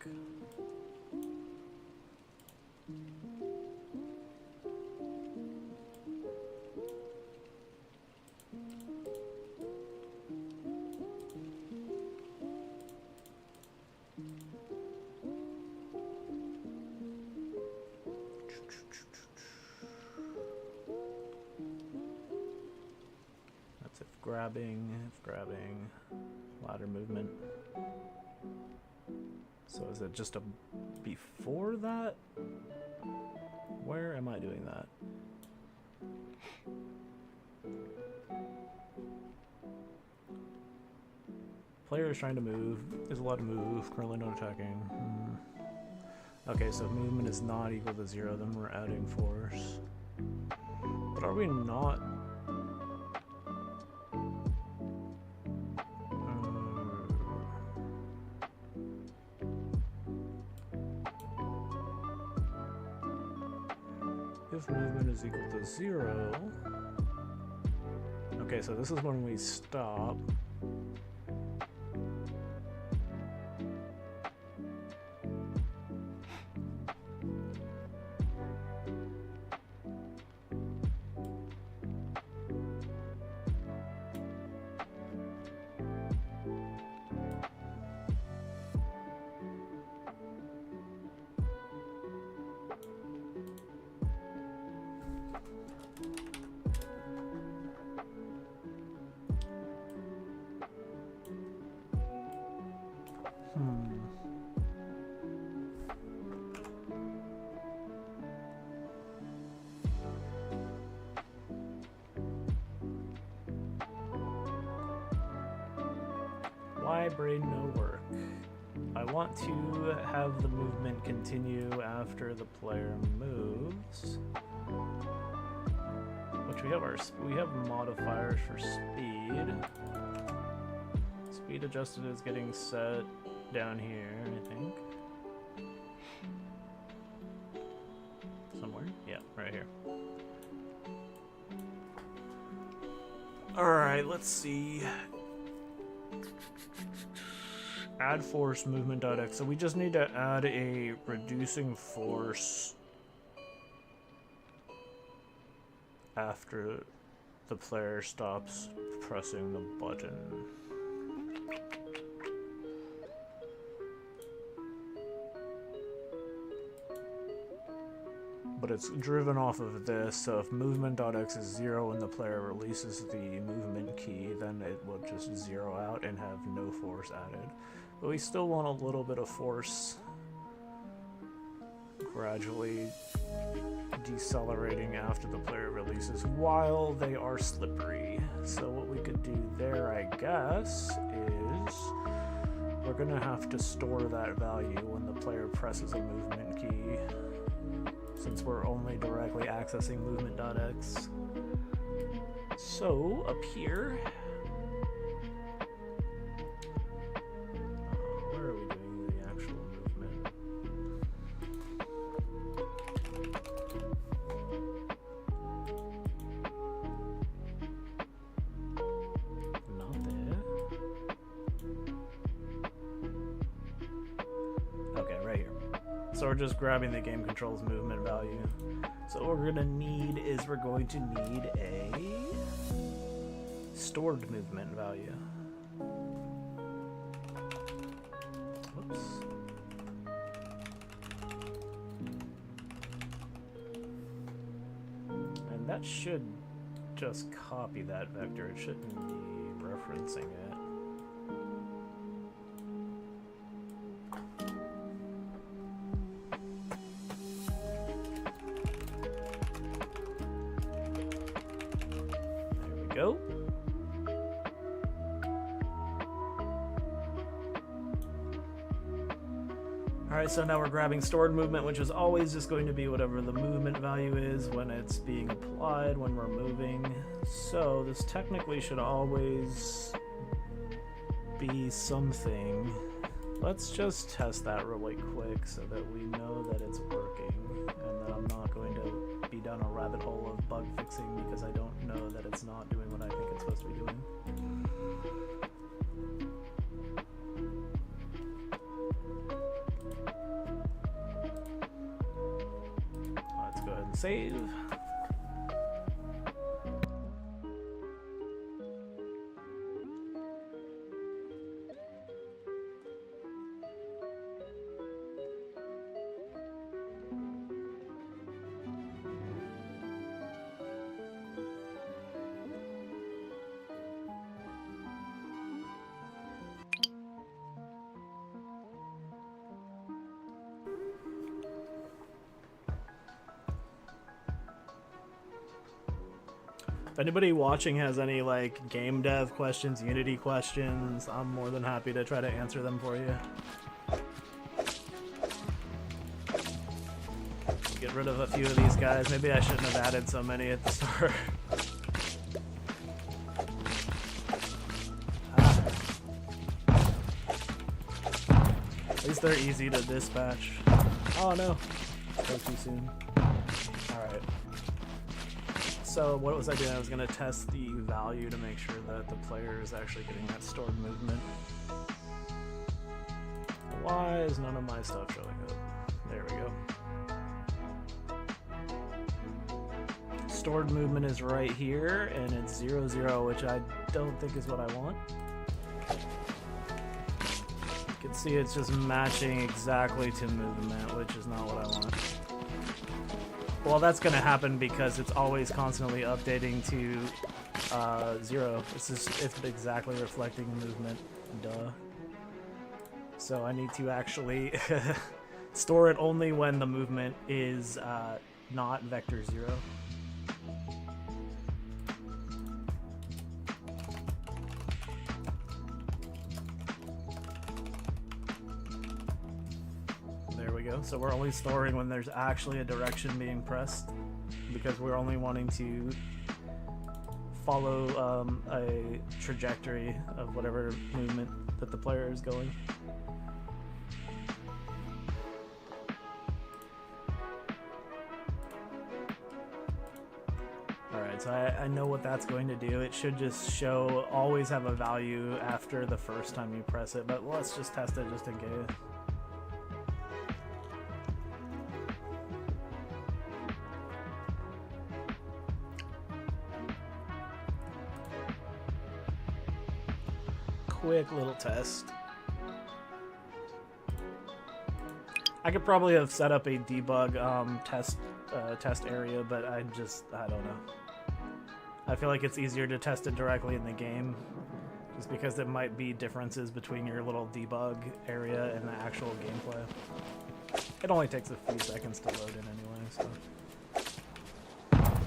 Grabbing, ladder movement. So is it just a before that? Where am I doing that? Player is trying to move. There's a lot of move. Currently not attacking. Okay, so if movement is not equal to 0, then we're adding force. But are we not? If movement is equal to 0. Okay, so this is when we stop. Why brain no work? I want to have the movement continue after the player moves. Which we have modifiers for speed. Speed adjusted is getting set down here, I think. Somewhere? Yeah, right here. Alright, let's see. Add force movement.x. So we just need to add a reducing force after the player stops pressing the button. But it's driven off of this, so if movement.x is 0 and the player releases the movement key, then it will just 0 out and have no force added. But we still want a little bit of force gradually decelerating after the player releases while they are slippery. So what we could do there, I guess, is we're gonna have to store that value when the player presses a movement key, since we're only directly accessing movement.x. So up here, where are we doing the actual movement? Not there. Okay, right here. So we're just grabbing the game controls movement value. So what we're gonna need is we're going to need a stored movement value. Whoops. And And that should just copy that vector. It shouldn't be referencing it. There we go. Alright, so now we're grabbing stored movement, which is always just going to be whatever the movement value is when it's being applied, when we're moving. So this technically should always be something. Let's just test that really quick so that we know that it's working, and that I'm not going to be down a rabbit hole of bug fixing because I don't know that it's not doing what I think it's supposed to be doing. Save. If anybody watching has any like game dev questions, Unity questions, I'm more than happy to try to answer them for you. Get rid of a few of these guys. Maybe I shouldn't have added so many at the start. At least they're easy to dispatch. Oh no, go too soon. Alright. So what was I doing? I was going to test the value to make sure that the player is actually getting that stored movement. Why is none of my stuff showing up? There we go. Stored movement is right here, and it's 0, 0, which I don't think is what I want. You can see it's just matching exactly to movement, which is not what I want. Well, that's going to happen because it's always constantly updating to 0. It's exactly reflecting movement. Duh. So I need to actually store it only when the movement is not vector 0. So we're only storing when there's actually a direction being pressed, because we're only wanting to follow a trajectory of whatever movement that the player is going. Alright, so I know what that's going to do. It should just show, always have a value after the first time you press it, but let's just test it just in case. Quick little test. I could probably have set up a debug test area, but I don't know. I feel like it's easier to test it directly in the game, just because there might be differences between your little debug area and the actual gameplay. It only takes a few seconds to load in anyway, so.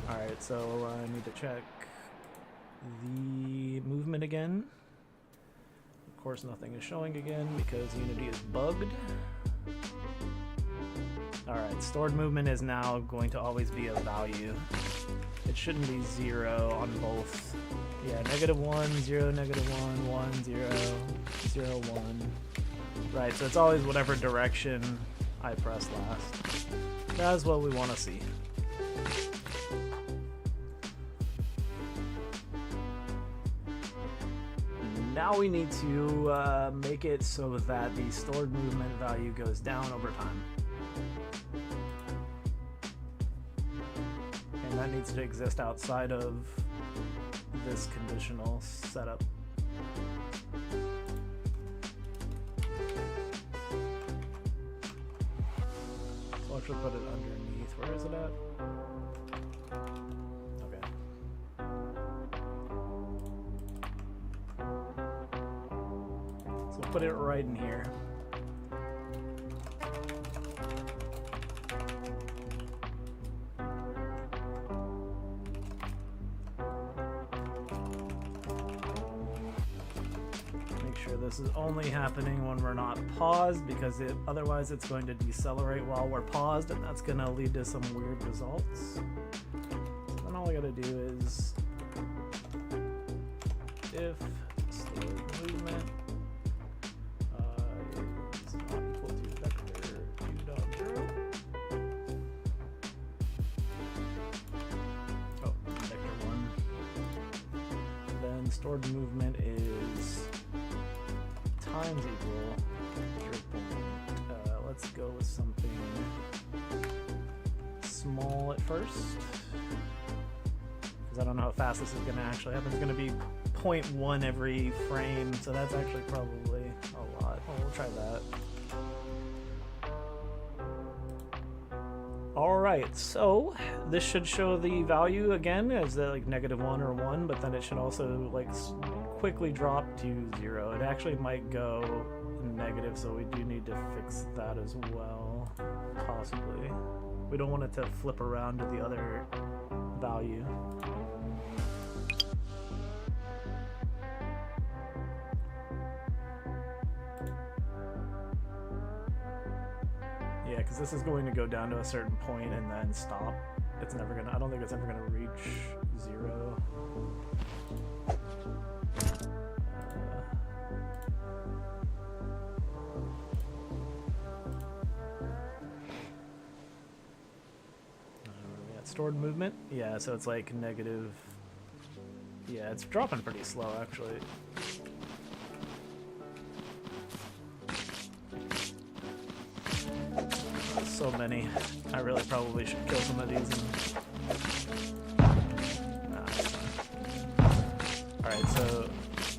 Alright, so I need to check the movement again. Of course, nothing is showing again because Unity is bugged. Alright, stored movement is now going to always be a value. It shouldn't be 0 on both. Yeah, -1, 0, -1, 1, 0, 0, 1. Right, so it's always whatever direction I press last. That's what we want to see. Now we need to make it so that the stored movement value goes down over time. And that needs to exist outside of this conditional setup. So I'll actually put it underneath. Where is it at? put it right in here. This is only happening when we're not paused, because otherwise it's going to decelerate while we're paused, and that's going to lead to some weird results. So then all we got to do is if stored movement is not equal to vector 2.0. Oh, vector 1. Then stored movement is times equal your point. Let's go with something small at first, because I don't know how fast this is going to actually happen. It's going to be 0.1 every frame, so that's actually probably a lot. Oh, we'll try that. Alright, so this should show the value again as like -1 or 1, but then it should also like quickly drop to 0. It actually might go negative, so we do need to fix that as well, possibly. We don't want it to flip around to the other value. Yeah, because this is going to go down to a certain point and then stop. It's never gonna, I don't think it's ever gonna reach 0. Stored movement? Yeah, so it's like negative. Yeah, it's dropping pretty slow actually. So many. I really probably should kill some of these. Alright, so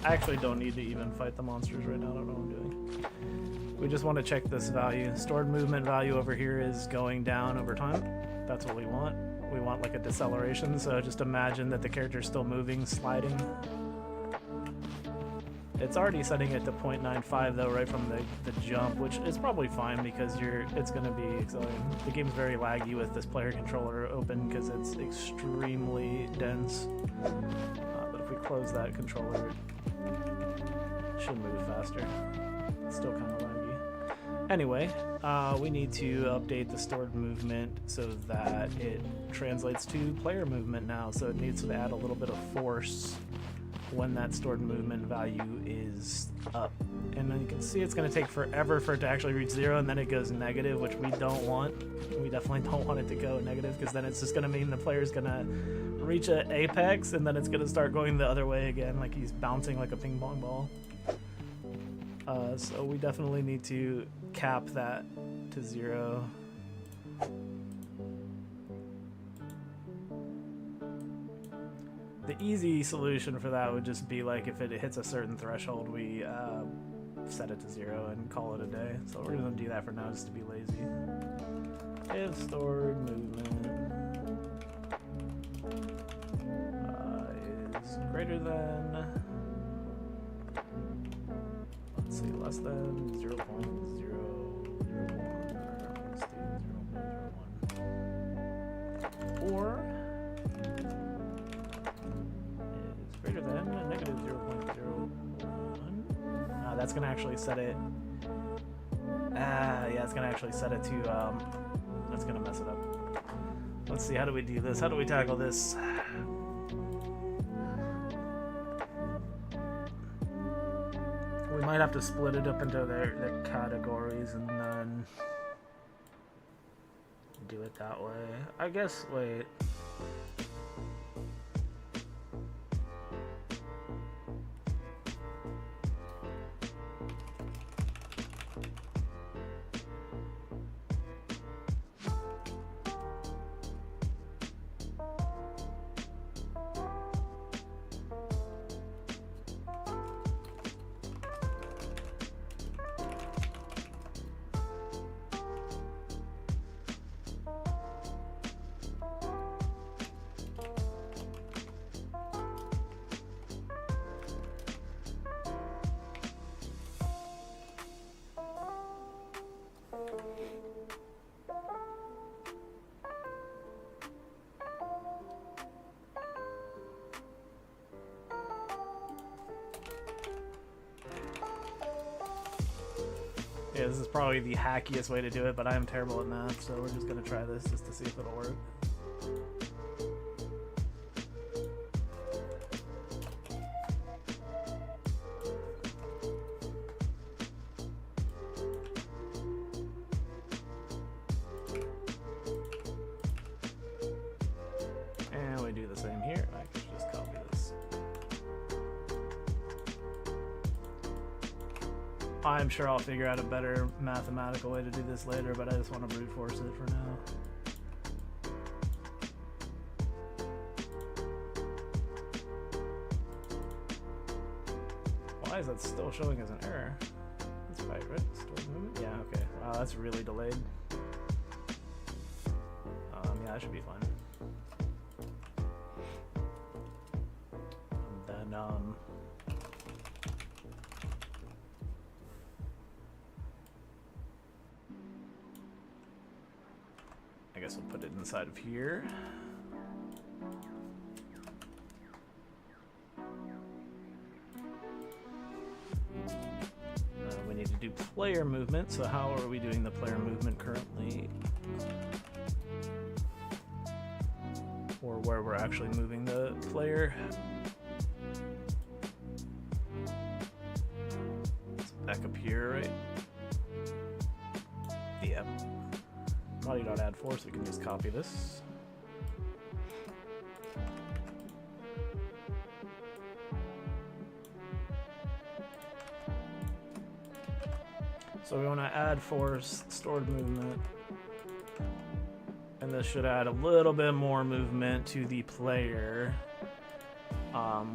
I actually don't need to even fight the monsters right now. I don't know what I'm doing. We just want to check this value. Stored movement value over here is going down over time. That's what we want. We want like a deceleration, so just imagine that the character's still moving, sliding. It's already setting it to 0.95 though, right from the jump, which is probably fine because it's going to be accelerating. The game's very laggy with this player controller open because it's extremely dense. But if we close that controller, it should move faster. It's still kind of laggy. Anyway, we need to update the stored movement so that it translates to player movement now. So it needs to add a little bit of force when that stored movement value is up. And then you can see it's going to take forever for it to actually reach 0, and then it goes negative, which we don't want. We definitely don't want it to go negative, because then it's just going to mean the player's going to reach an apex, and then it's going to start going the other way again, like he's bouncing like a ping pong ball. So we definitely need to cap that to 0. The easy solution for that would just be like if it hits a certain threshold, we set it to 0 and call it a day. So we're going to do that for now just to be lazy. If stored movement is greater than, let's see, less than 0.001, or greater than -0.01. That's gonna actually set it. Yeah, it's gonna actually set it to. That's gonna mess it up. Let's see. How do we do this? How do we tackle this? We might have to split it up into their categories and then do it that way. I guess. Wait. this is probably the hackiest way to do it, but I am terrible at math, so we're just gonna try this just to see if it'll work. And we do the same here. I can just copy this. I'm sure I'll figure out a better mathematical way to do this later, but I just want to brute force it for now. Why is that still showing as an error? That's right? Stored movement? Yeah, okay. Wow, that's really delayed. Yeah, that should be fine. And then, I guess we'll put it inside of here. We need to do player movement, so how are we doing the player movement currently? Or where we're actually moving the player. It's back up here, right? Yep. Body.add force, we can just copy this. So we want to add force, stored movement, and this should add a little bit more movement to the player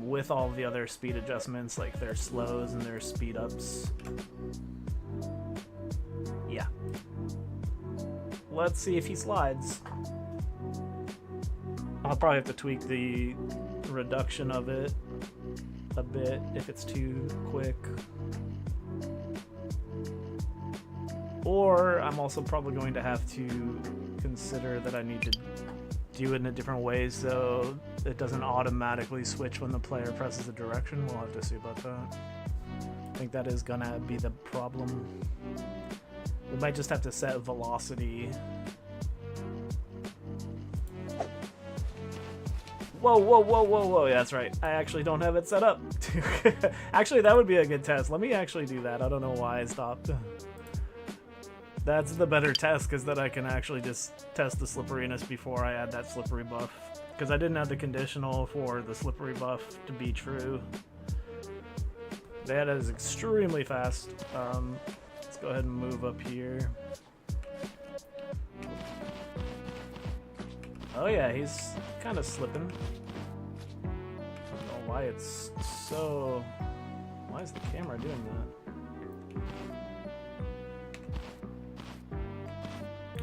with all the other speed adjustments, like their slows and their speed ups. Yeah. Let's see if he slides. I'll probably have to tweak the reduction of it a bit if it's too quick. Or I'm also probably going to have to consider that I need to do it in a different way so it doesn't automatically switch when the player presses a direction. We'll have to see about that. I think that is gonna be the problem. We might just have to set velocity. Whoa, whoa, whoa, whoa, whoa. Yeah, that's right. I actually don't have it set up. Actually, that would be a good test. Let me actually do that. I don't know why I stopped. That's the better test, because then I can actually just test the slipperiness before I add that slippery buff. Because I didn't have the conditional for the slippery buff to be true. That is extremely fast. Let's go ahead and move up here. Oh yeah, he's kind of slipping. I don't know why it's so... Why is the camera doing that?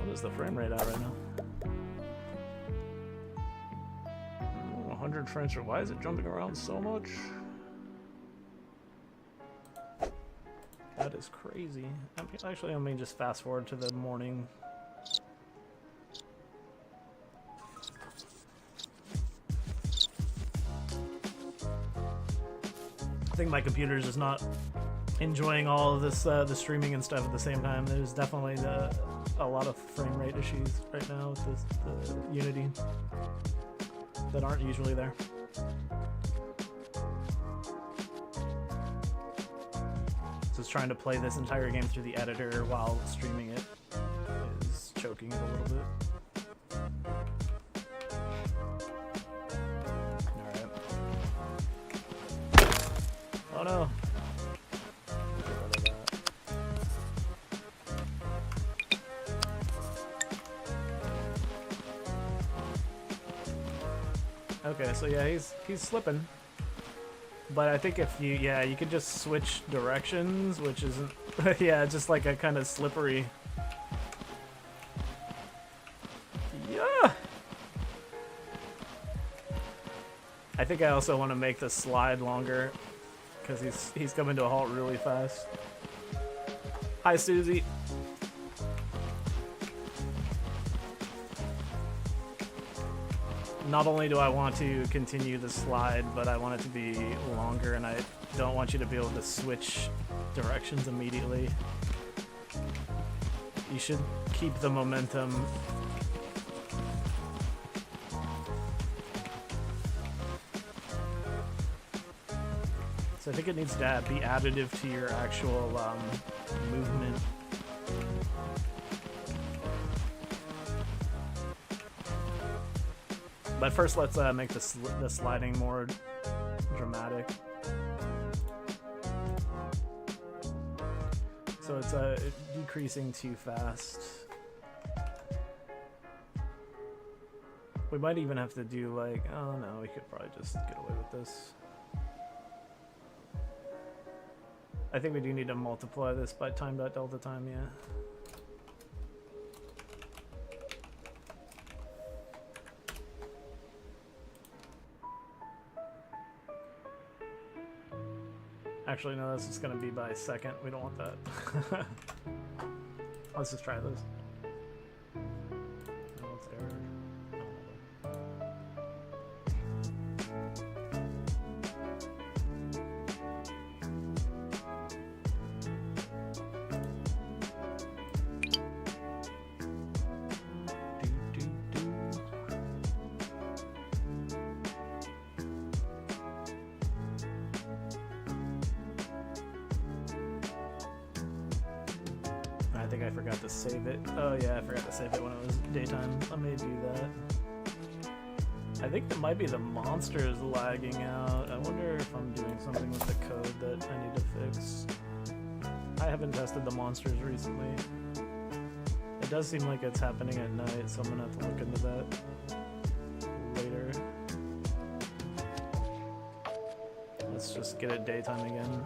What is the frame rate at right now? 100 frames per... Why is it jumping around so much? That is crazy. Actually, let me just fast forward to the morning. I think my computer is just not enjoying all of this, the streaming and stuff at the same time. There's definitely a lot of frame rate issues right now with the Unity that aren't usually there. So it's trying to play this entire game through the editor while streaming it is choking it a little bit. Alright. Oh no! Okay, so yeah, he's slipping. But I think if you, yeah, you could just switch directions, which isn't, yeah, just like a kind of slippery. Yeah! I think I also want to make the slide longer, because he's coming to a halt really fast. Hi, Susie. Not only do I want to continue the slide, but I want it to be longer, and I don't want you to be able to switch directions immediately. You should keep the momentum. So I think it needs to be additive to your actual movement. But first, let's make the sliding more dramatic. So it's decreasing too fast. We might even have to do like, oh no, we could probably just get away with this. I think we do need to multiply this by time.delta time, yeah. Actually, no, this is going to be by second. We don't want that. Let's just try this. No, it's error. I think I forgot to save it. Oh yeah, I forgot to save it when it was daytime. Let me do that. I think it might be the monsters lagging out. I wonder if I'm doing something with the code that I need to fix. I haven't tested the monsters recently. It does seem like it's happening at night, so I'm gonna have to look into that later. Let's just get it daytime again.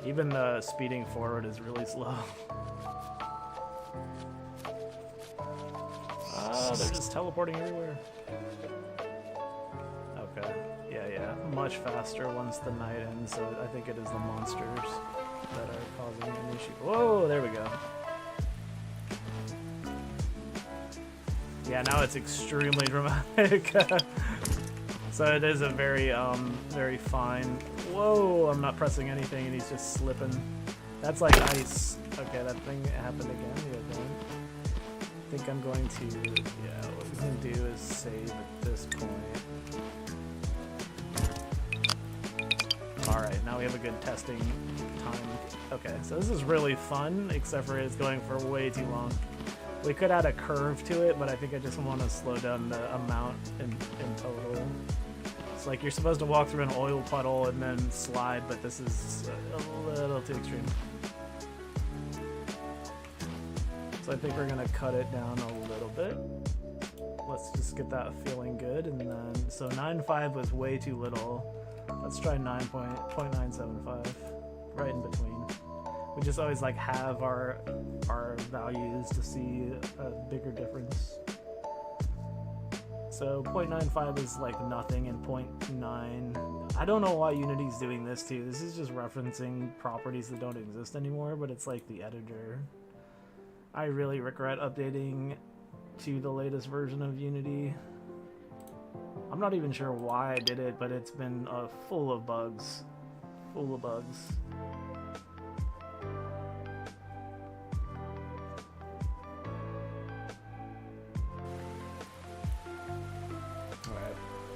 Even the speeding forward is really slow. Ah, they're just teleporting everywhere. Okay, yeah, much faster once the night ends, so I think it is the monsters that are causing an issue. Whoa, there we go. Yeah, now it's extremely dramatic. So it is a very, very fine. Whoa, I'm not pressing anything and he's just slipping. That's like ice. Okay, that thing happened again. Yeah, I think I'm going to, yeah, what we can do is save at this point. Alright, now we have a good testing time. Okay, so this is really fun, except for it's going for way too long. We could add a curve to it, but I think I just want to slow down the amount in total. It's like you're supposed to walk through an oil puddle and then slide, but this is a little too extreme. So I think we're gonna cut it down a little bit. Let's just get that feeling good, and then, so 9.5 was way too little. Let's try 9.975, right in between. We just always like have our values to see a bigger difference. So 0.95 is like nothing, and 0.9... I don't know why Unity's doing this too. This is just referencing properties that don't exist anymore, but it's like the editor. I really regret updating to the latest version of Unity. I'm not even sure why I did it, but it's been full of bugs. Full of bugs.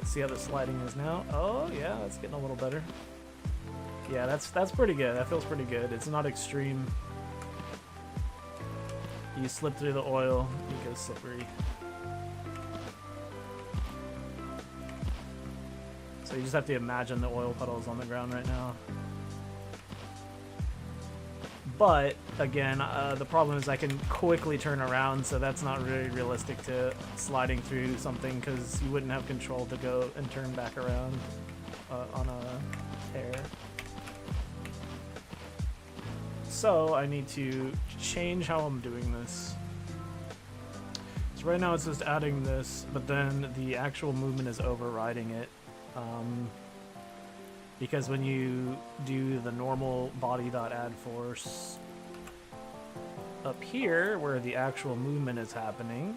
See how the sliding is now. Oh yeah, that's getting a little better. Yeah, that's pretty good. That feels pretty good. It's not extreme. You slip through the oil, you go slippery. So you just have to imagine the oil puddles on the ground right now. But again, the problem is I can quickly turn around, so that's not really realistic to sliding through something, because you wouldn't have control to go and turn back around on a tear. So I need to change how I'm doing this. So right now it's just adding this, but then the actual movement is overriding it. Because when you do the normal body.addForce up here, where the actual movement is happening,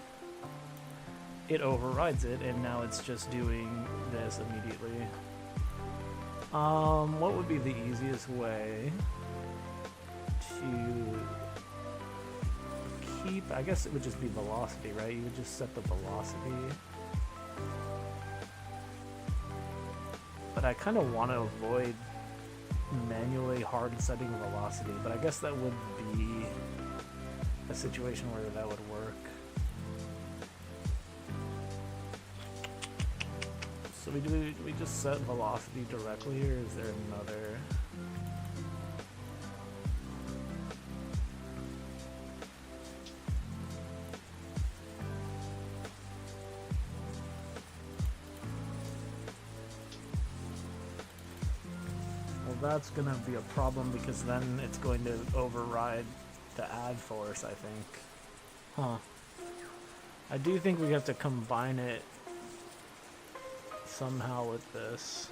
it overrides it, and now it's just doing this immediately. What would be the easiest way to speed? I guess it would just be velocity, right? You would just set the velocity. But I kind of want to avoid manually hard setting velocity, but I guess that would be a situation where that would work. So do we just set velocity directly, or is there another? That's gonna be a problem because then it's going to override the add force, I think. Huh. I do think we have to combine it somehow with this.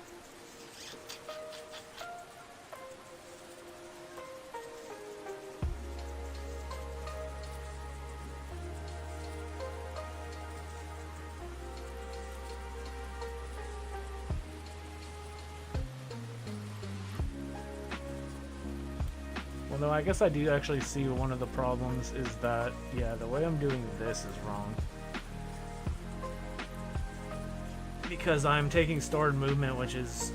Although I guess I do actually see one of the problems is that, yeah, the way I'm doing this is wrong. Because I'm taking stored movement, which is...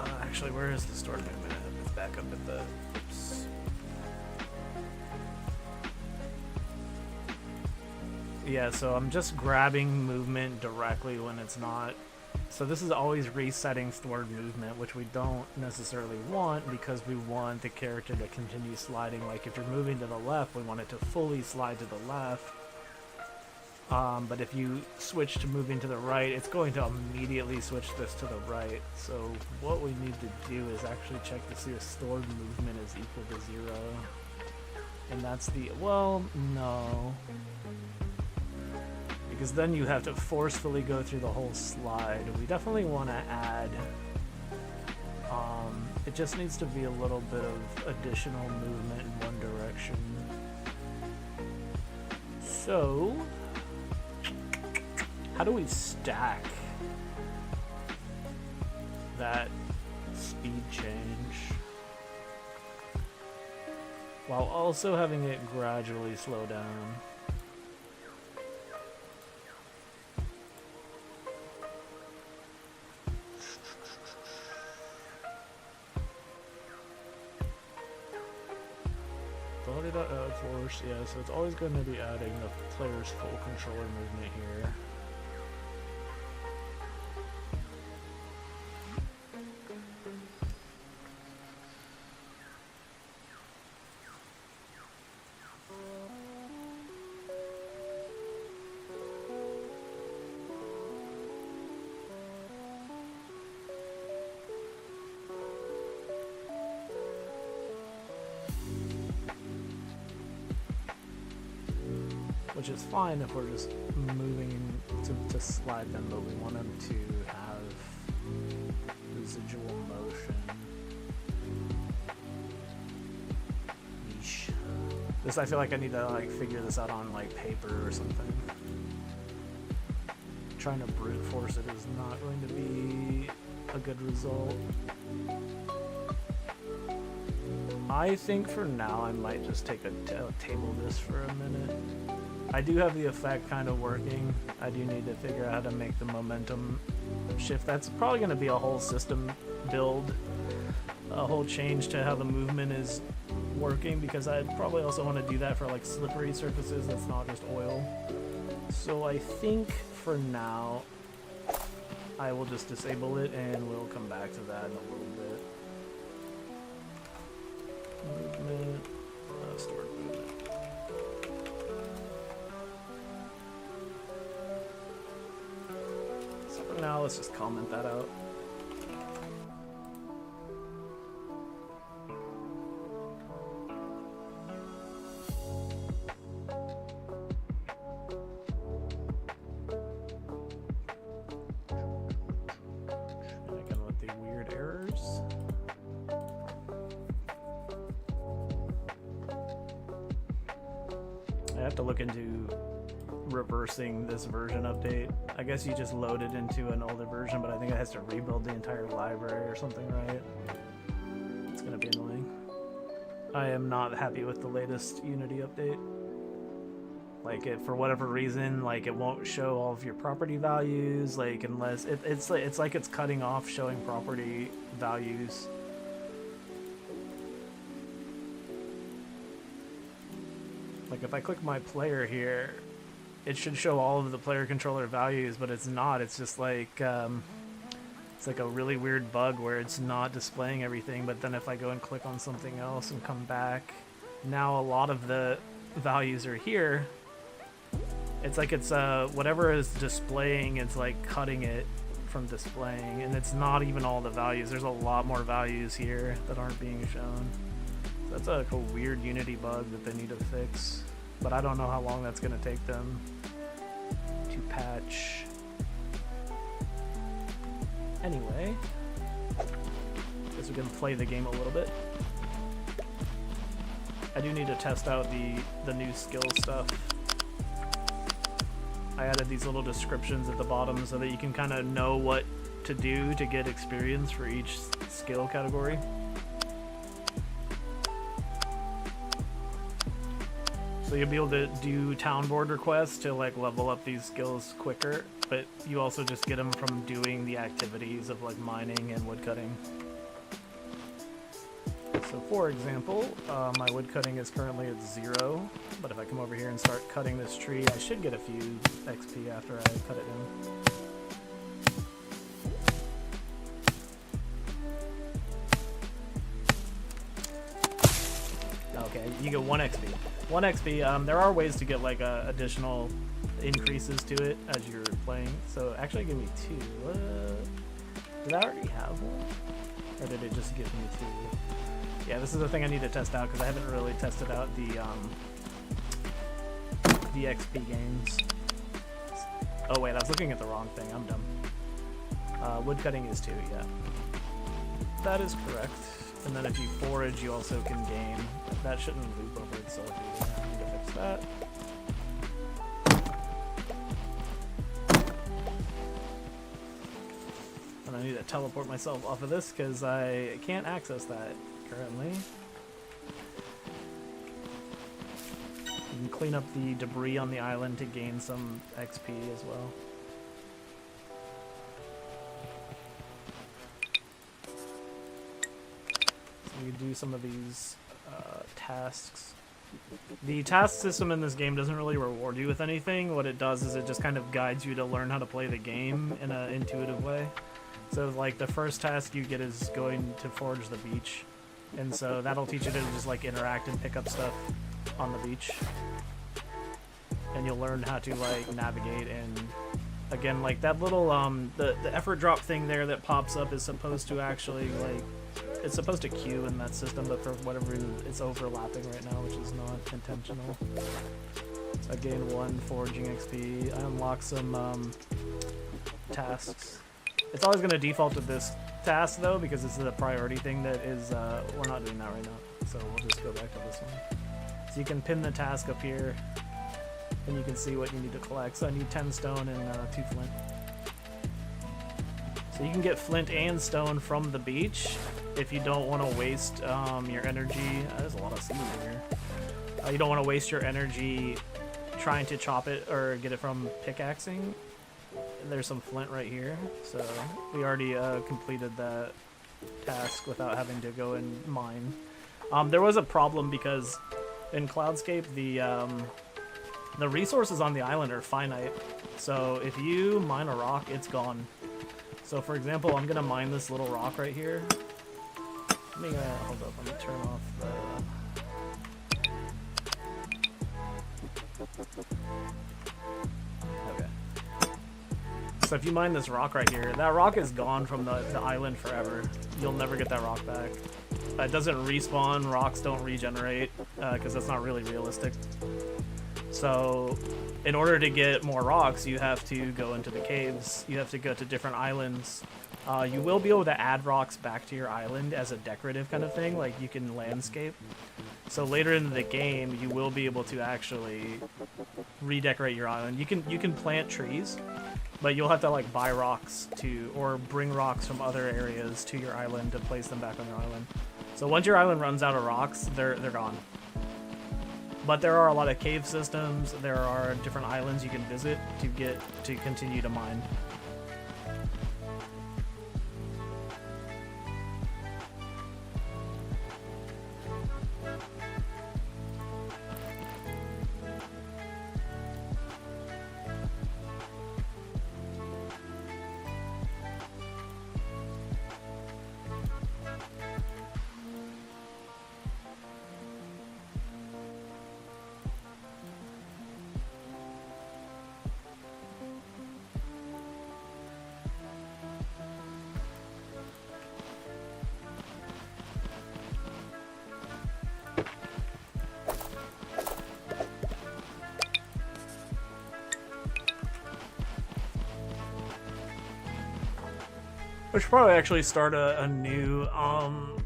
actually, where is the stored movement? It's back up at the... Oops. Yeah, so I'm just grabbing movement directly when it's not... So this is always resetting stored movement, which we don't necessarily want because we want the character to continue sliding. Like if you're moving to the left, we want it to fully slide to the left. But if you switch to moving to the right, it's going to immediately switch this to the right. So what we need to do is actually check to see if stored movement is equal to 0. And that's the... Well, no. Because then you have to forcefully go through the whole slide. We definitely want to add... it just needs to be a little bit of additional movement in one direction. So... how do we stack that speed change while also having it gradually slow down? Force, yeah, so it's always going to be adding the player's full controller movement here. Which is fine if we're just moving to slide them, but we want them to have residual motion. Yeesh. This, I feel like I need to like figure this out on like paper or something. Trying to brute force it is not going to be a good result. I think for now I might just take table this for a minute. I do have the effect kind of working. I do need to figure out how to make the momentum shift. That's probably going to be a whole system build, a whole change to how the movement is working, because I'd probably also want to do that for like slippery surfaces that's not just oil. So I think for now I will just disable it and we'll come back to that in a little bit. Movement, stored movement. So for now, let's just comment that out. Again with the weird errors. I have to look into reversing this version update. I guess you just load it into an older version, but I think it has to rebuild the entire library or something, right? It's gonna be annoying. I am not happy with the latest Unity update. Like, for whatever reason, like, it won't show all of your property values, like, unless it's like it's cutting off showing property values. Like, if I click my player here, it should show all of the player controller values, but it's not. It's just like it's like a really weird bug where it's not displaying everything. But then if I go and click on something else and come back, now a lot of the values are here. It's like it's whatever is displaying, it's like cutting it from displaying, and it's not even all the values. There's a lot more values here that aren't being shown. So that's like a weird Unity bug that they need to fix, but I don't know how long that's going to take them to patch. Anyway, guess we can play the game a little bit. I do need to test out the new skill stuff. I added these little descriptions at the bottom so that you can kind of know what to do to get experience for each skill category. So you'll be able to do town board requests to like level up these skills quicker, but you also just get them from doing the activities of like mining and woodcutting. So for example, my woodcutting is currently at 0, but if I come over here and start cutting this tree, I should get a few XP after I cut it down. Okay, you get 1 XP. 1 XP, there are ways to get like additional increases to it as you're playing. So actually give me 2. Did I already have 1? Or did it just give me 2? Yeah, this is the thing I need to test out because I haven't really tested out the XP games. Oh wait, I was looking at the wrong thing. I'm dumb. Woodcutting is 2, yeah. That is correct. And then if you forage, you also can gain. That shouldn't loop over itself either. I need to fix that. And I need to teleport myself off of this because I can't access that currently. You can clean up the debris on the island to gain some XP as well. So you do some of these tasks. The task system in this game doesn't really reward you with anything. What it does is it just kind of guides you to learn how to play the game in an intuitive way. So like the first task you get is going to forage the beach. And so that'll teach you to just like interact and pick up stuff on the beach. And you'll learn how to like navigate, and again like that little the effort drop thing there that pops up is supposed to actually like, it's supposed to queue in that system, but for whatever reason it's overlapping right now, which is not intentional. So I gain 1 foraging XP. I unlock some tasks. It's always going to default to this task though, because this is a priority thing that is, we're not doing that right now. So we'll just go back to this one. So you can pin the task up here, and you can see what you need to collect. So I need 10 stone and 2 flint. So you can get flint and stone from the beach if you don't want to waste your energy. There's a lot of seeds in here. You don't want to waste your energy trying to chop it or get it from pickaxing. There's some flint right here, so we already completed that task without having to go and mine. There was a problem because in Cloudscape the resources on the island are finite, so if you mine a rock, it's gone. So for example, I'm gonna mine this little rock right here. Let me hold up. Let me turn off the. Okay. So if you mine this rock right here, that rock is gone from the island forever. You'll never get that rock back. It doesn't respawn. Rocks don't regenerate because that's not really realistic. So in order to get more rocks, you have to go into the caves. You have to go to different islands. You will be able to add rocks back to your island as a decorative kind of thing, like you can landscape. So later in the game, you will be able to actually redecorate your island. You can plant trees, but you'll have to like buy rocks or bring rocks from other areas to your island to place them back on your island. So once your island runs out of rocks, they're gone. But there are a lot of cave systems. There are different islands you can visit to continue to mine. We should probably actually start a new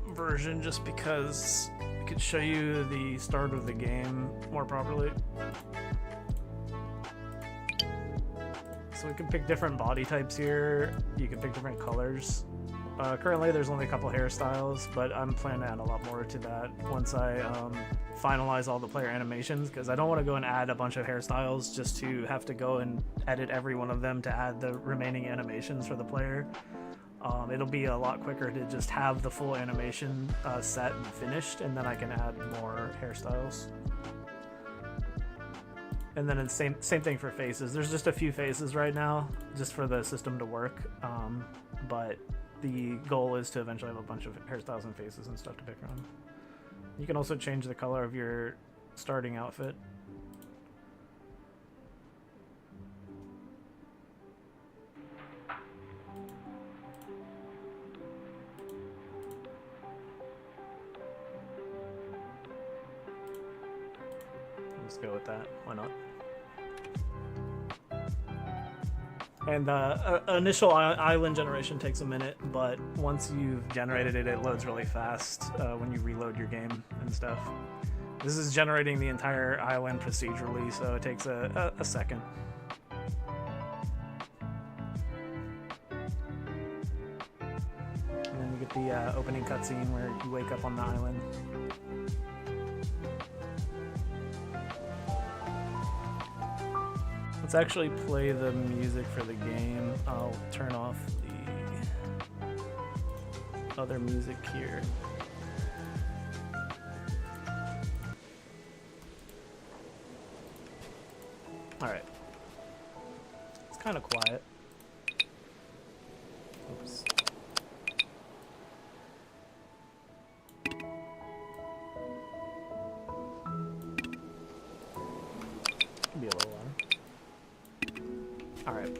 version just because it could show you the start of the game more properly. So we can pick different body types here. You can pick different colors. Currently there's only a couple hairstyles, but I'm planning to add a lot more to that once I finalize all the player animations, because I don't want to go and add a bunch of hairstyles just to have to go and edit every one of them to add the remaining animations for the player. It'll be a lot quicker to just have the full animation set and finished, and then I can add more hairstyles. And then it's same thing for faces. There's just a few faces right now, just for the system to work. But the goal is to eventually have a bunch of hairstyles and faces and stuff to pick from. You can also change the color of your starting outfit. Let's go with that. Why not? And initial island generation takes a minute, but once you've generated it, it loads really fast when you reload your game and stuff. This is generating the entire island procedurally, so it takes a second. And then you get the opening cutscene where you wake up on the island. Let's actually play the music for the game. I'll turn off the other music here. Alright. It's kind of quiet. Oops. Could be a little louder. Alright,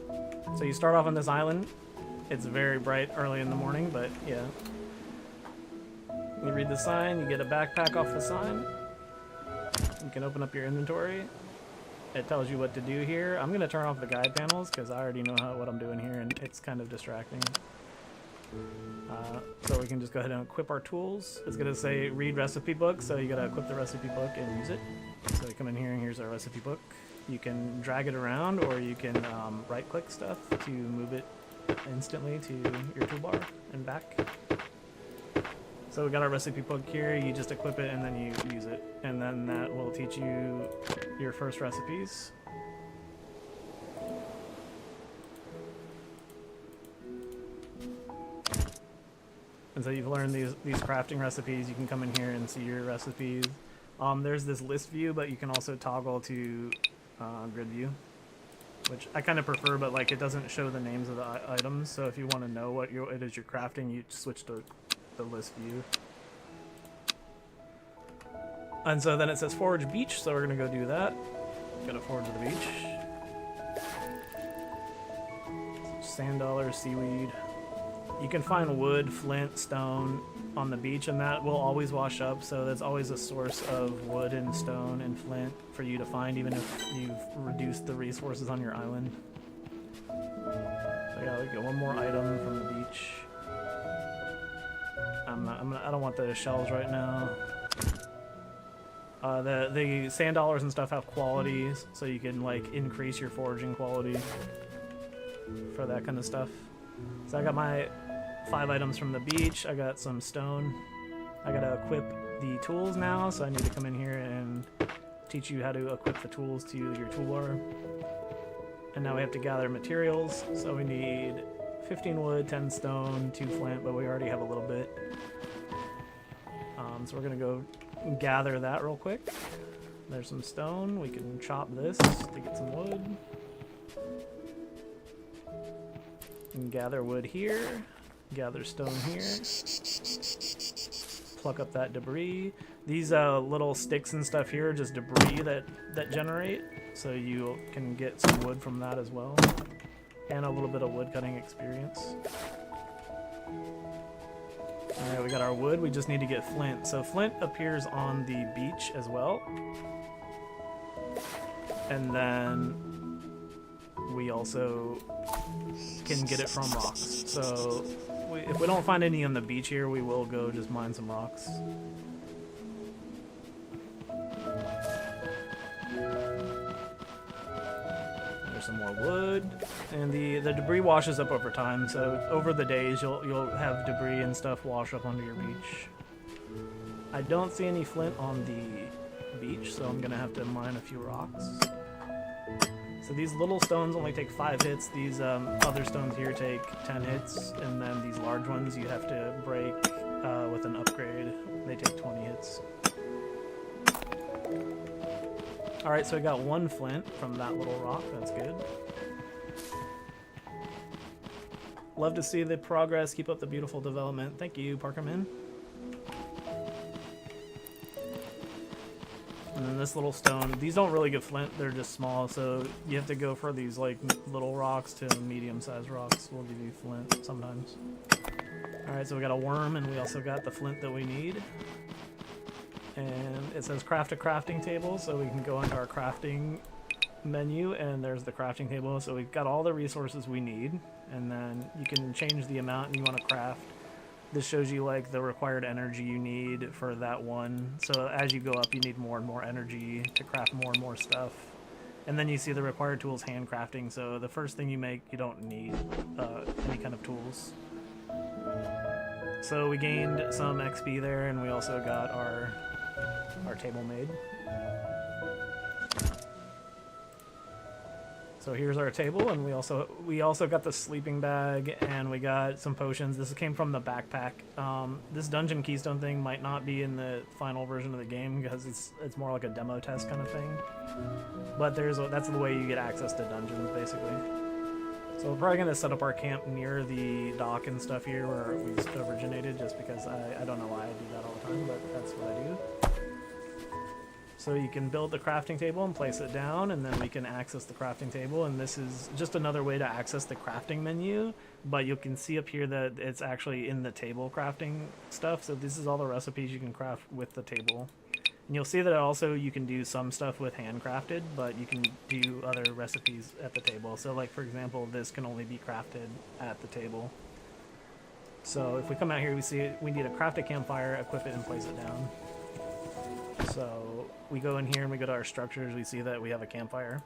so you start off on this island. It's very bright early in the morning, but yeah. You read the sign, you get a backpack off the sign. You can open up your inventory. It tells you what to do here. I'm going to turn off the guide panels because I already know what I'm doing here, and it's kind of distracting. So we can just go ahead and equip our tools. It's going to say read recipe book, so you got to equip the recipe book and use it. So you come in here and here's our recipe book. You can drag it around, or you can right-click stuff to move it instantly to your toolbar and back. So we got our recipe book here. You just equip it and then you use it, and then that will teach you your first recipes. And so you've learned these crafting recipes. You can come in here and see your recipes. There's this list view, but you can also toggle to grid view, which I kind of prefer, but like it doesn't show the names of the items, so if you want to know what it is you're crafting, you switch to the list view. And so then it says forage beach, so we're gonna go do that. Gotta forage the beach. Sand dollars, seaweed. You can find wood, flint, stone on the beach, and that will always wash up, so that's always a source of wood and stone and flint for you to find, even if you've reduced the resources on your island. So yeah, we get one more item from the beach. I don't want the shells right now. The sand dollars and stuff have qualities, so you can like increase your foraging quality for that kind of stuff. So I got my 5 items from the beach. I got some stone. I gotta equip the tools now, so I need to come in here and teach you how to equip the tools to your toolbar. And now we have to gather materials. So we need 15 wood, 10 stone, 2 flint, but we already have a little bit. So we're gonna go gather that real quick. There's some stone. We can chop this to get some wood. And gather wood here. Gather stone here. Pluck up that debris. These little sticks and stuff here are just debris that generate. So you can get some wood from that as well. And a little bit of wood cutting experience. Alright, we got our wood. We just need to get flint. So flint appears on the beach as well. And then we also can get it from rocks. So if we don't find any on the beach here, we will go just mine some rocks. There's some more wood, and the debris washes up over time. So over the days, you'll have debris and stuff wash up onto your beach. I don't see any flint on the beach, so I'm gonna have to mine a few rocks. So these little stones only take 5 hits. These other stones here take 10 hits, and then these large ones you have to break with an upgrade. They take 20 hits. Alright, so I got 1 flint from that little rock. That's good. Love to see the progress. Keep up the beautiful development. Thank you, Parkerman. And then this little stone, these don't really get flint, they're just small, so you have to go for these like little rocks to medium-sized rocks. Will give you flint sometimes. Alright, so we got a worm, and we also got the flint that we need. And it says craft a crafting table, so we can go into our crafting menu, and there's the crafting table. So we've got all the resources we need, and then you can change the amount you want to craft. This shows you like the required energy you need for that one. So as you go up, you need more and more energy to craft more and more stuff. And then you see the required tools handcrafting. So the first thing you make, you don't need any kind of tools. So we gained some XP there, and we also got our table made. So here's our table, and we also got the sleeping bag, and we got some potions. This came from the backpack. This dungeon keystone thing might not be in the final version of the game because it's more like a demo test kind of thing. But that's the way you get access to dungeons, basically. So we're probably gonna set up our camp near the dock and stuff here where we originated, just because I don't know why I do that all the time, but that's what I do. So you can build the crafting table and place it down, and then we can access the crafting table, and this is just another way to access the crafting menu, but you can see up here that it's actually in the table crafting stuff. So this is all the recipes you can craft with the table. And you'll see that also you can do some stuff with handcrafted, but you can do other recipes at the table. So like, for example, this can only be crafted at the table. So if we come out here, we see we need to craft a campfire, equip it, and place it down. So we go in here and we go to our structures, we see that we have a campfire.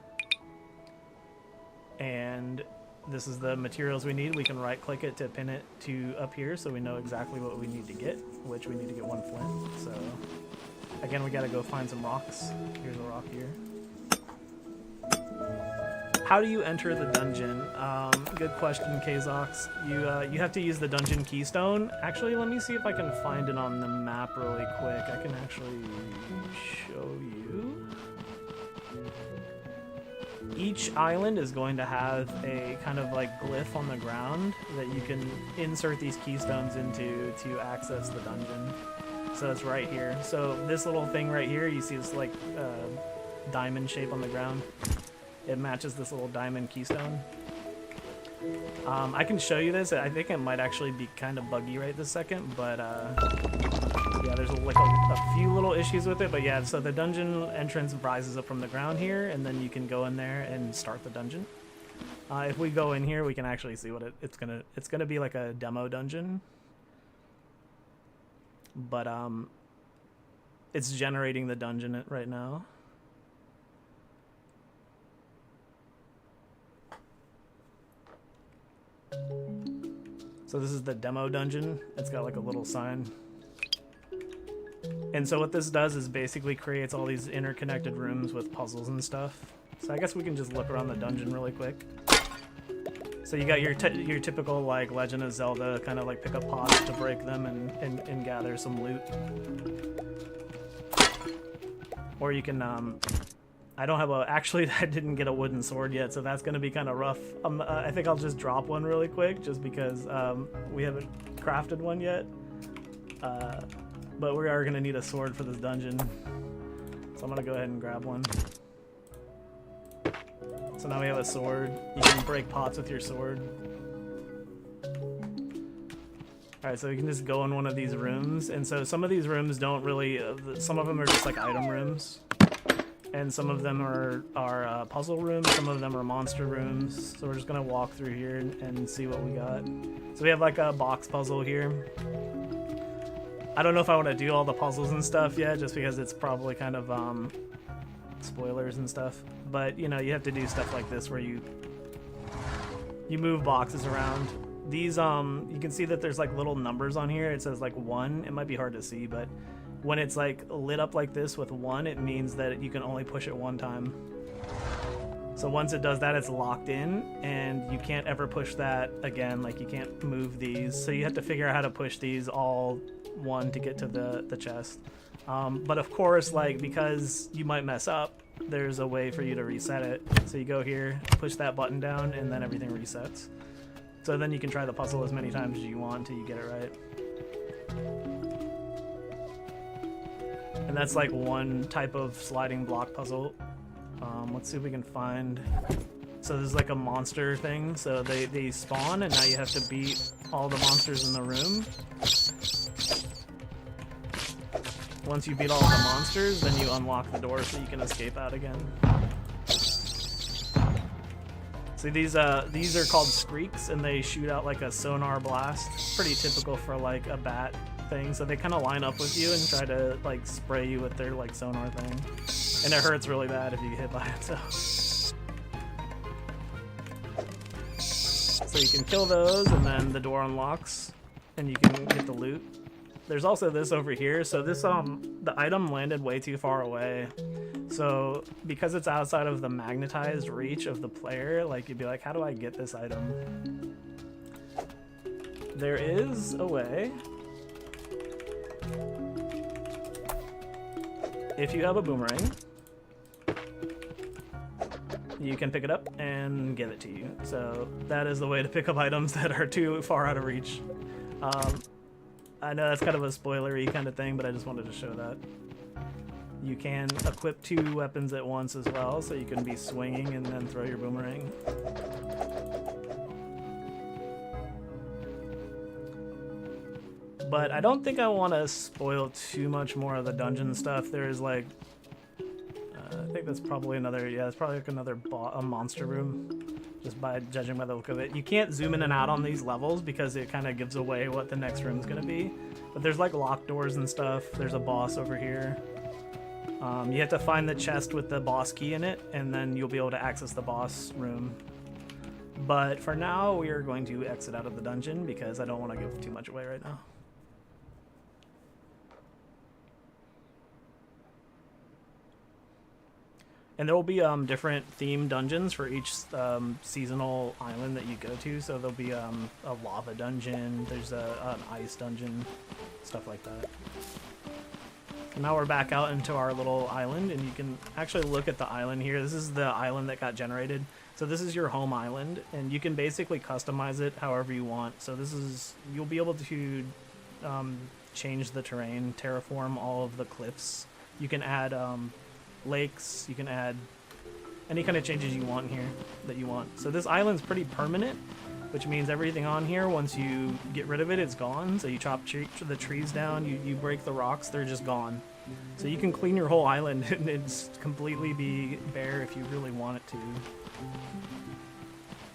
And this is the materials we need. We can right click it to pin it to up here so we know exactly what we need to get, which we need to get 1 flint. So again, we gotta go find some rocks. Here's a rock here. How do you enter the dungeon? Good question, Kazox. You have to use the dungeon keystone. Actually, let me see if I can find it on the map really quick. I can actually show you. Each island is going to have a kind of like glyph on the ground that you can insert these keystones into to access the dungeon. So it's right here. So this little thing right here, you see this like diamond shape on the ground. It matches this little diamond keystone. I can show you this. I think it might actually be kind of buggy right this second, but yeah, there's like a few little issues with it. But yeah, so the dungeon entrance rises up from the ground here, and then you can go in there and start the dungeon. If we go in here, we can actually see what it's gonna be like a demo dungeon. But it's generating the dungeon right now. So this is the demo dungeon. It's got like a little sign. And so what this does is basically creates all these interconnected rooms with puzzles and stuff. So I guess we can just look around the dungeon really quick. So you got your typical like Legend of Zelda kind of like pick up pots to break them and gather some loot. Or you can I don't have actually I didn't get a wooden sword yet, so that's gonna be kind of rough. I think I'll just drop one really quick just because we haven't crafted one yet. But we are gonna need a sword for this dungeon. So I'm gonna go ahead and grab one. So now we have a sword. You can break pots with your sword. Alright, so you can just go in one of these rooms. And so some of these rooms don't really... some of them are just like item rooms. And some of them are puzzle rooms. Some of them are monster rooms. So we're just going to walk through here and see what we got. So we have like a box puzzle here. I don't know if I want to do all the puzzles and stuff yet, just because it's probably kind of spoilers and stuff. But, you know, you have to do stuff like this where you move boxes around. These, you can see that there's like little numbers on here. It says like 1. It might be hard to see, but when it's like lit up like this with 1, it means that you can only push it 1 time. So once it does that, it's locked in, and you can't ever push that again. Like, you can't move these. So you have to figure out how to push these all 1 to get to the chest. But of course, like, because you might mess up, there's a way for you to reset it. So you go here, push that button down, and then everything resets. So then you can try the puzzle as many times as you want until you get it right. And that's like one type of sliding block puzzle. Let's see if we can find... So there's like a monster thing. So they spawn, and now you have to beat all the monsters in the room. Once you beat all the monsters, then you unlock the door so you can escape out again. See, these are called Screaks, and they shoot out like a sonar blast. Pretty typical for like a bat thing. So they kind of line up with you and try to like spray you with their like sonar thing. And it hurts really bad if you get hit by it, so. So you can kill those, and then the door unlocks, and you can get the loot. There's also this over here. So this, the item landed way too far away. So because it's outside of the magnetized reach of the player, like, you'd be like, how do I get this item? There is a way. If you have a boomerang, you can pick it up and give it to you. So that is the way to pick up items that are too far out of reach. I know that's kind of a spoilery kind of thing, but I just wanted to show that. You can equip 2 weapons at once as well, so you can be swinging and then throw your boomerang. But I don't think I want to spoil too much more of the dungeon stuff. There is like... I think that's probably another... Yeah, it's probably like another a monster room. Just by judging by the look of it. You can't zoom in and out on these levels because it kind of gives away what the next room's going to be. But there's like locked doors and stuff. There's a boss over here. You have to find the chest with the boss key in it, and then you'll be able to access the boss room. But for now, we are going to exit out of the dungeon because I don't want to give too much away right now. And there will be different themed dungeons for each seasonal island that you go to. So there'll be a lava dungeon, there's an ice dungeon, stuff like that. And now we're back out into our little island, and you can actually look at the island here. This is the island that got generated. So this is your home island, and you can basically customize it however you want. So this is, you'll be able to change the terrain, terraform all of the cliffs. You can add lakes, you can add any kind of changes you want here that you want. So this island's pretty permanent, which means everything on here, once you get rid of it, it's gone. So you chop the trees down, you break the rocks, they're just gone. So you can clean your whole island and it's completely be bare if you really want it to.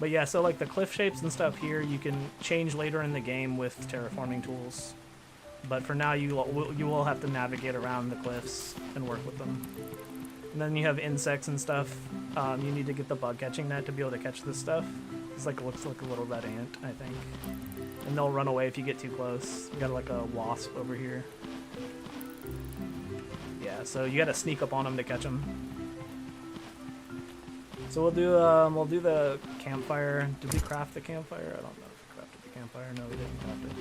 But yeah, so like the cliff shapes and stuff here, you can change later in the game with terraforming tools. But for now, you will have to navigate around the cliffs and work with them. And then you have insects and stuff. You need to get the bug catching net to be able to catch this stuff. It's like, looks like a little red ant, I think. And they'll run away if you get too close. You got like a wasp over here. so you gotta sneak up on them to catch them. So we'll do the campfire. Did we craft the campfire? I don't know if we crafted the campfire. No, we didn't craft it.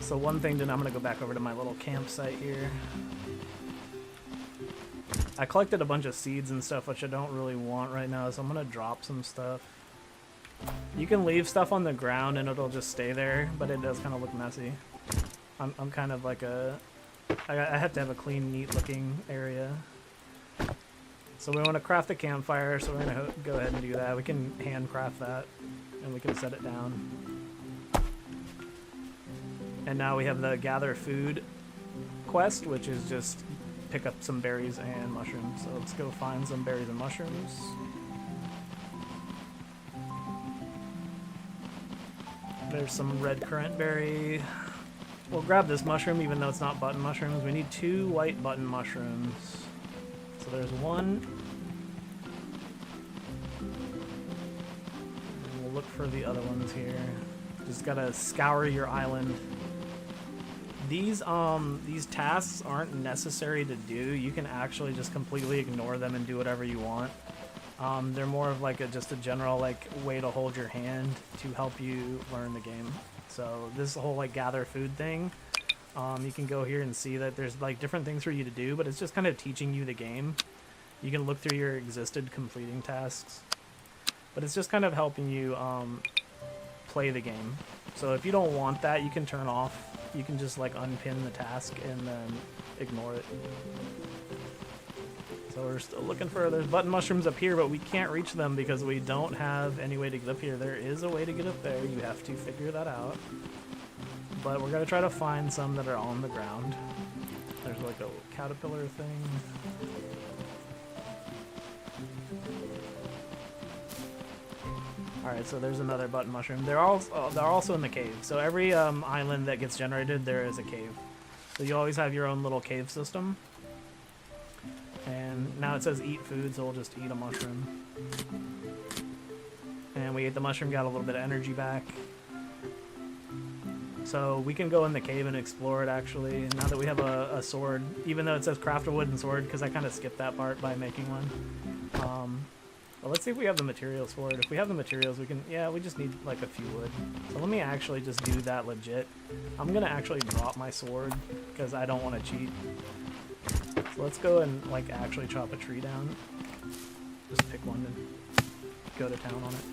So one thing, then I'm gonna go back over to my little campsite here. I collected a bunch of seeds and stuff, which I don't really want right now, so I'm gonna drop some stuff. You can leave stuff on the ground and it'll just stay there, but it does kind of look messy. I'm kind of like I have to have a clean, neat looking area. So we want to craft the campfire, so we're going to go ahead and do that. We can handcraft that, and we can set it down. And now we have the gather food quest, which is just pick up some berries and mushrooms. So let's go find some berries and mushrooms. There's some red currant berry. We'll grab this mushroom, even though it's not button mushrooms. We need 2 white button mushrooms. So there's 1. And we'll look for the other ones here. Just gotta scour your island. These tasks aren't necessary to do. You can actually just completely ignore them and do whatever you want. They're more of like just a general like way to hold your hand to help you learn the game. So this whole like gather food thing, you can go here and see that there's like different things for you to do, but it's just kind of teaching you the game. You can look through your existed completing tasks, but it's just kind of helping you play the game. So if you don't want that, you can turn off. You can just like unpin the task and then ignore it. So we're still looking for, there's button mushrooms up here, but we can't reach them because we don't have any way to get up here. There is a way to get up there. You have to figure that out. But we're going to try to find some that are on the ground. There's like a caterpillar thing. Alright, so there's another button mushroom. They're also in the cave. So every island that gets generated, there is a cave. So you always have your own little cave system. And now it says eat food, so we'll just eat a mushroom. And we ate the mushroom, got a little bit of energy back. So we can go in the cave and explore it, actually. And now that we have a sword, even though it says craft a wooden sword, because I kind of skipped that part by making one. Well, let's see if we have the materials for it. If we have the materials, we can, yeah, we just need like a few wood. So let me actually just do that legit. I'm going to actually drop my sword, because I don't want to cheat. So let's go and like actually chop a tree down. Just pick one and go to town on it.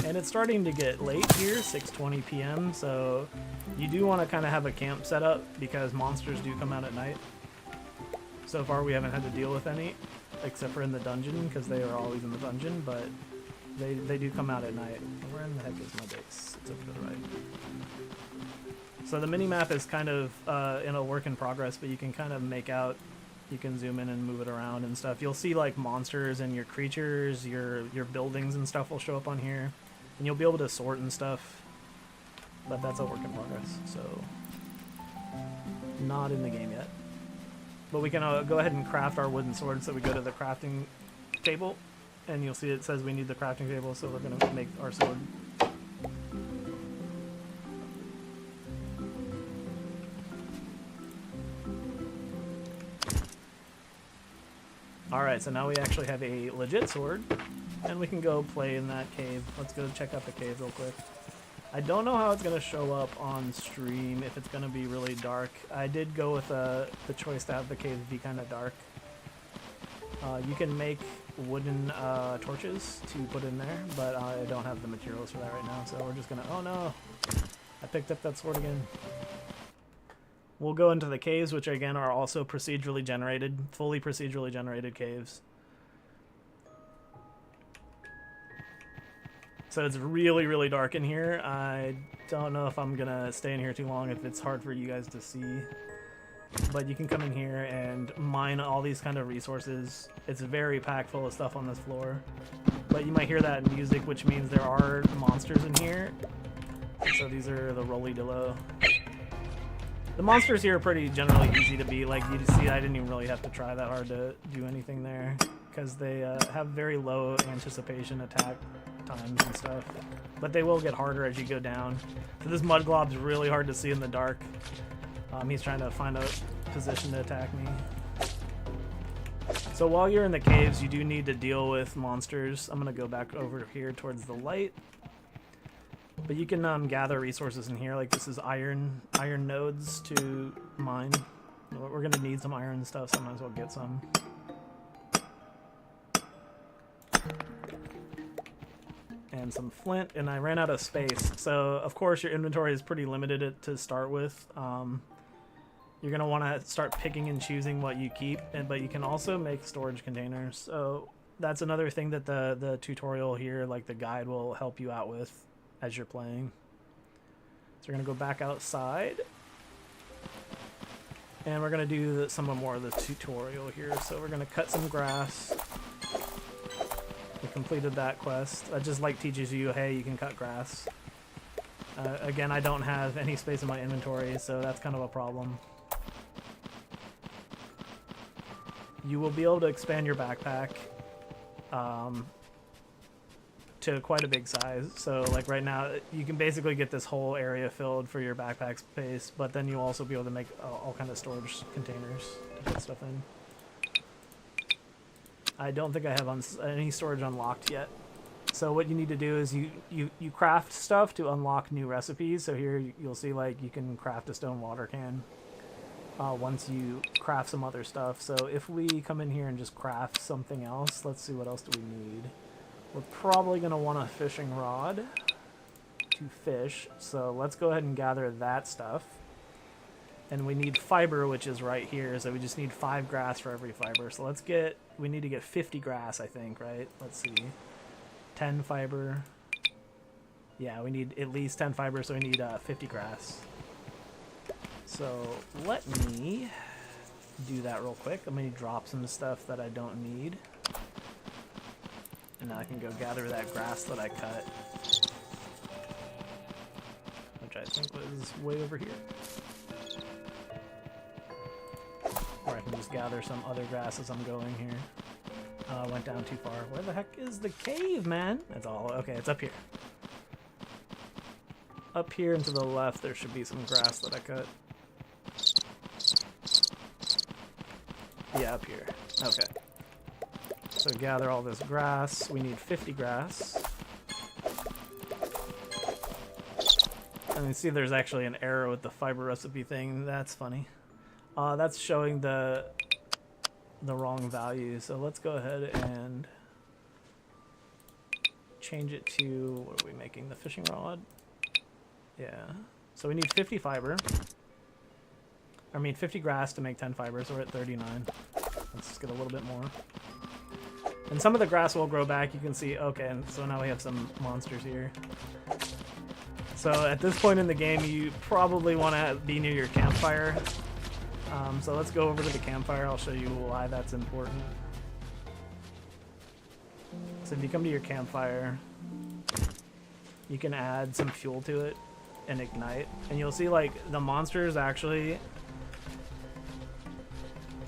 And it's starting to get late here, 6:20 p.m. So you do want to kind of have a camp set up because monsters do come out at night. So far we haven't had to deal with any, except for in the dungeon, because they are always in the dungeon, but they do come out at night. Where in the heck is my base? It's over to the right. So the mini-map is kind of in a work in progress, but you can kind of make out, you can zoom in and move it around and stuff. You'll see like monsters and your creatures, your buildings and stuff will show up on here. And you'll be able to sort and stuff. But that's a work in progress, so not in the game yet. But we can go ahead and craft our wooden swords. So we go to the crafting table, and you'll see it says we need the crafting table, so we're going to make our sword. Alright, so now we actually have a legit sword, and we can go play in that cave. Let's go check out the cave real quick. I don't know how it's going to show up on stream, if it's going to be really dark. I did go with the choice to have the cave be kind of dark. You can make wooden torches to put in there, but I don't have the materials for that right now, so we're just going to... Oh no! I picked up that sword again. We'll go into the caves, which again are also procedurally generated, fully procedurally generated caves. So it's really, really dark in here. I don't know if I'm gonna stay in here too long, if it's hard for you guys to see. But you can come in here and mine all these kind of resources. It's very packed full of stuff on this floor. But you might hear that music, which means there are monsters in here. So these are the Rolly Dillo. The monsters here are pretty generally easy to beat. Like you see, I didn't even really have to try that hard to do anything there because they have very low anticipation attack times and stuff. But they will get harder as you go down. So this mud glob's really hard to see in the dark. He's trying to find a position to attack me. So while you're in the caves, you do need to deal with monsters. I'm gonna go back over here towards the light. But you can gather resources in here, like this is iron nodes to mine. We're gonna need some iron stuff, so I might as well get some. And some flint, and I ran out of space. So of course your inventory is pretty limited to start with. You're gonna want to start picking and choosing what you keep, but you can also make storage containers. So that's another thing that the tutorial here, like the guide, will help you out with as you're playing. So we're gonna go back outside, and we're gonna do some more of the tutorial here. So we're gonna cut some grass. We completed that quest. That just like teaches you, hey, you can cut grass. Again, I don't have any space in my inventory, so that's kind of a problem. You will be able to expand your backpack to quite a big size. So like right now, you can basically get this whole area filled for your backpack space, but then you'll also be able to make all kind of storage containers to put stuff in. I don't think I have any storage unlocked yet. So what you need to do is you craft stuff to unlock new recipes. So here you'll see like you can craft a stone water can once you craft some other stuff. So if we come in here and just craft something else, let's see, what else do we need? We're probably going to want a fishing rod to fish. So let's go ahead and gather that stuff. And we need fiber, which is right here. So we just need 5 grass for every fiber. So we need to get 50 grass, I think, right? Let's see. 10 fiber. Yeah, we need at least 10 fiber, so we need 50 grass. So let me do that real quick. I'm going to drop some stuff that I don't need. And now I can go gather that grass that I cut, which I think was way over here. Or I can just gather some other grass as I'm going here. I went down too far. Where the heck is the cave, man? That's all. Okay, it's up here. Up here and to the left, there should be some grass that I cut. Yeah, up here. Okay. So gather all this grass. We need 50 grass. And you see there's actually an error with the fiber recipe thing. That's funny. That's showing the wrong value. So let's go ahead and change it to, what are we making? The fishing rod? Yeah. So we need 50 fiber. I mean 50 grass to make 10 fiber, so we're at 39. Let's just get a little bit more. And some of the grass will grow back. You can see, okay, and so now we have some monsters here. So at this point in the game, you probably want to be near your campfire. So let's go over to the campfire. I'll show you why that's important. So if you come to your campfire, you can add some fuel to it and ignite. And you'll see like the monsters actually,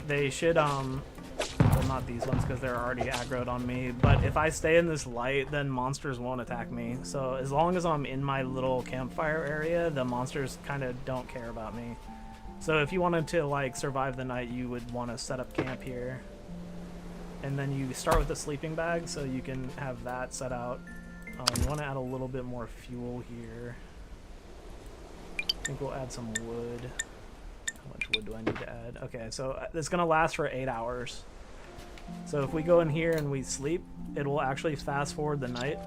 they should, well, not these ones because they're already aggroed on me, but if I stay in this light, then monsters won't attack me. So as long as I'm in my little campfire area, the monsters kind of don't care about me. So if you wanted to like survive the night, you would want to set up camp here. And then you start with a sleeping bag, so you can have that set out. You want to add a little bit more fuel here. I think we'll add some wood. How much wood do I need to add? Okay, so it's going to last for 8 hours. So if we go in here and we sleep, it will actually fast forward the night.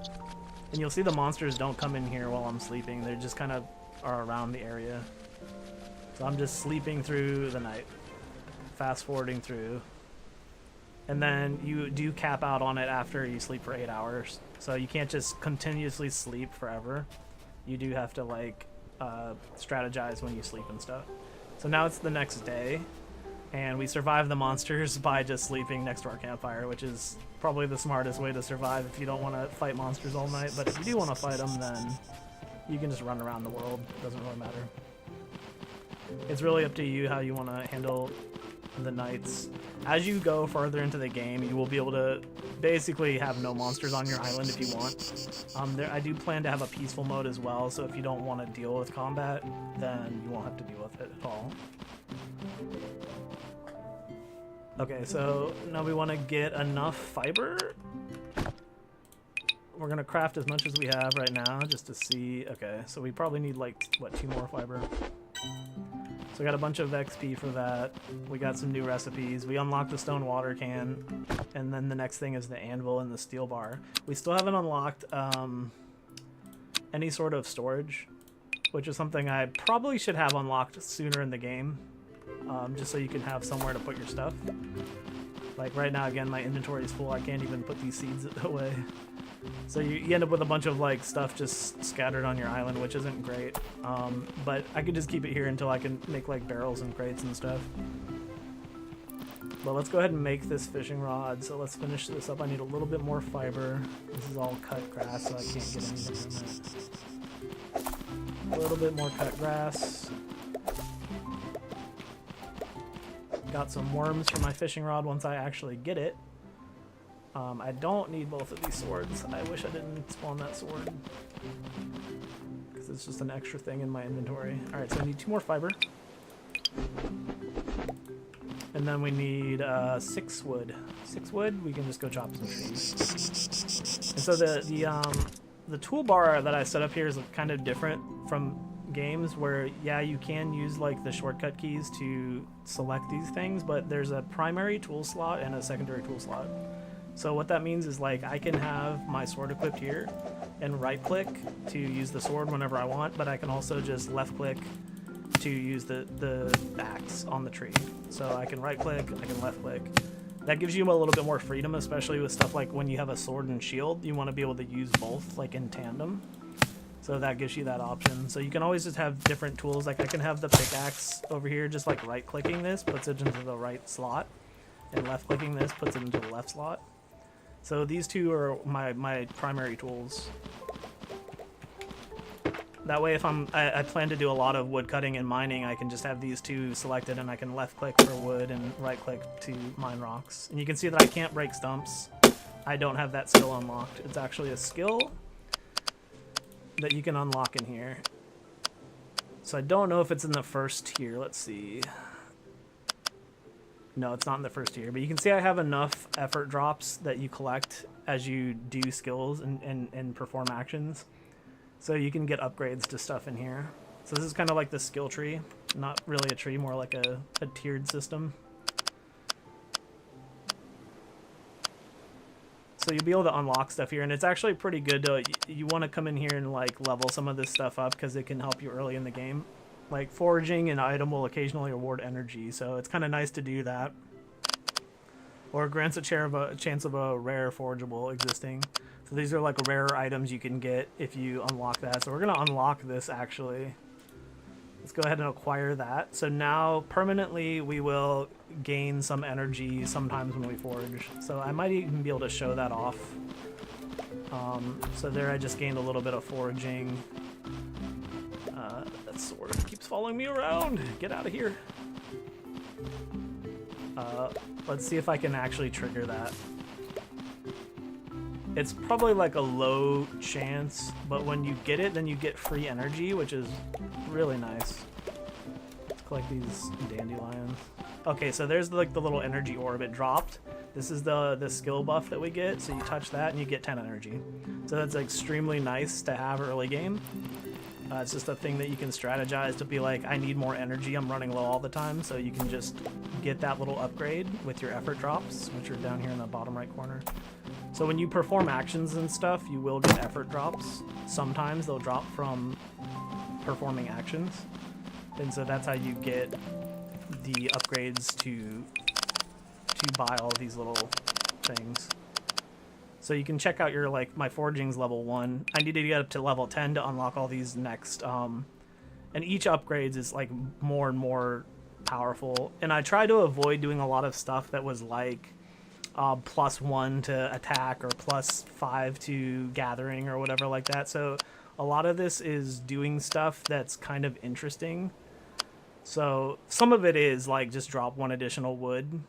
And you'll see the monsters don't come in here while I'm sleeping. They just kind of are around the area. So I'm just sleeping through the night, fast forwarding through. And then you do cap out on it after you sleep for 8 hours. So you can't just continuously sleep forever. You do have to like strategize when you sleep and stuff. So now it's the next day, and we survive the monsters by just sleeping next to our campfire, which is probably the smartest way to survive if you don't want to fight monsters all night. But if you do want to fight them, then you can just run around the world. It doesn't really matter. It's really up to you how you want to handle the nights. As you go farther into the game, you will be able to basically have no monsters on your island if you want. I do plan to have a peaceful mode as well, so if you don't want to deal with combat, then you won't have to deal with it at all. Okay, so now we want to get enough fiber. We're gonna craft as much as we have right now just to see. Okay, so we probably need like, what, 2 more fiber? So we got a bunch of XP for that. We got some new recipes. We unlocked the stone water can, and then the next thing is the anvil and the steel bar. We still haven't unlocked any sort of storage, which is something I probably should have unlocked sooner in the game, just so you can have somewhere to put your stuff. Like right now, again, my inventory is full. I can't even put these seeds away. So you end up with a bunch of like stuff just scattered on your island, which isn't great. But I could just keep it here until I can make like barrels and crates and stuff. But let's go ahead and make this fishing rod. So let's finish this up. I need a little bit more fiber. This is all cut grass, so I can't get anything from it. A little bit more cut grass. Got some worms for my fishing rod once I actually get it. I don't need both of these swords. I wish I didn't spawn that sword, because it's just an extra thing in my inventory. Alright, so I need 2 more fiber. And then we need 6 wood. 6 wood, we can just go chop some trees. And so the toolbar that I set up here is kind of different from games where, yeah, you can use like the shortcut keys to select these things, but there's a primary tool slot and a secondary tool slot. So what that means is like I can have my sword equipped here and right click to use the sword whenever I want, but I can also just left click to use the axe on the tree. So I can right click, I can left click. That gives you a little bit more freedom, especially with stuff like when you have a sword and shield, you want to be able to use both like in tandem. So that gives you that option. So you can always just have different tools. Like I can have the pickaxe over here, just like right clicking this puts it into the right slot, and left clicking this puts it into the left slot. So these two are my primary tools. That way if I plan to do a lot of wood cutting and mining, I can just have these two selected and I can left click for wood and right click to mine rocks. And you can see that I can't break stumps. I don't have that skill unlocked. It's actually a skill that you can unlock in here. So I don't know if it's in the first tier. Let's see. No, it's not in the first tier, but you can see I have enough effort drops that you collect as you do skills and perform actions. So you can get upgrades to stuff in here. So this is kind of like the skill tree. Not really a tree, more like a tiered system. So you'll be able to unlock stuff here, and it's actually pretty good to, you want to come in here and like level some of this stuff up because it can help you early in the game. Like foraging an item will occasionally award energy, so it's kind of nice to do that. Or grants a chance of a rare forageable existing. So these are like rarer items you can get if you unlock that. So we're going to unlock this actually. Let's go ahead and acquire that. So now permanently we will gain some energy sometimes when we forage. So I might even be able to show that off. So there I just gained a little bit of foraging. That sword keeps following me around. Get out of here. Let's see if I can actually trigger that. It's probably like a low chance, but when you get it, then you get free energy, which is really nice. Let's collect these dandelions. Okay, so there's like the little energy orb it dropped. This is the skill buff that we get, so you touch that and you get 10 energy. So that's extremely nice to have early game. It's just a thing that you can strategize to be like, I need more energy, I'm running low all the time, so you can just get that little upgrade with your effort drops, which are down here in the bottom right corner. So when you perform actions and stuff, you will get effort drops. Sometimes they'll drop from performing actions, and so that's how you get the upgrades to buy all these little things. So you can check out your, like, my foraging's level 1. I need to get up to level 10 to unlock all these next, and each upgrades is, like, more and more powerful. And I try to avoid doing a lot of stuff that was, like, +1 to attack or +5 to gathering or whatever like that. So a lot of this is doing stuff that's kind of interesting. So some of it is like just drop 1 additional wood.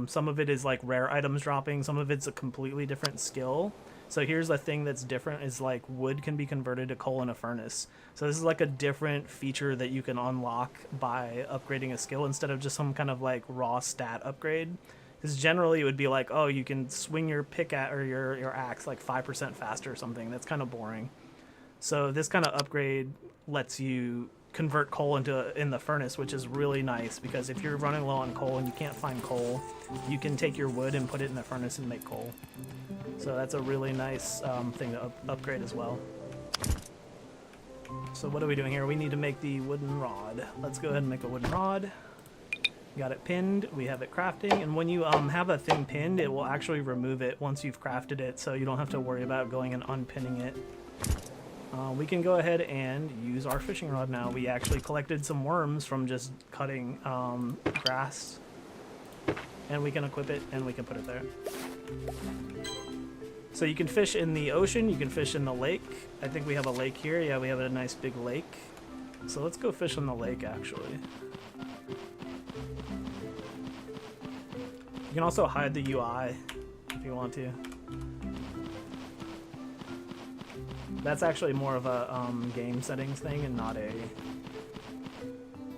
Some of it is like rare items dropping. Some of it's a completely different skill. So here's the thing that's different is like wood can be converted to coal in a furnace. So this is like a different feature that you can unlock by upgrading a skill instead of just some kind of like raw stat upgrade. Because generally it would be like, oh, you can swing your or your axe like 5% faster or something. That's kind of boring. So this kind of upgrade lets you convert coal in the furnace, which is really nice because if you're running low on coal and you can't find coal, you can take your wood and put it in the furnace and make coal. So that's a really nice thing to upgrade as well. So what are we doing here? We need to make the wooden rod. Let's go ahead and make a wooden rod. Got it pinned. We have it crafting, and when you have a thing pinned, it will actually remove it once you've crafted it, so you don't have to worry about going and unpinning it. We can go ahead and use our fishing rod now. We actually collected some worms from just cutting grass, and we can equip it and we can put it there. So you can fish in the ocean, you can fish in the lake. I think we have a lake here. Yeah, we have a nice big lake. So let's go fish in the lake actually. You can also hide the UI if you want to. That's actually more of a game settings thing and not a...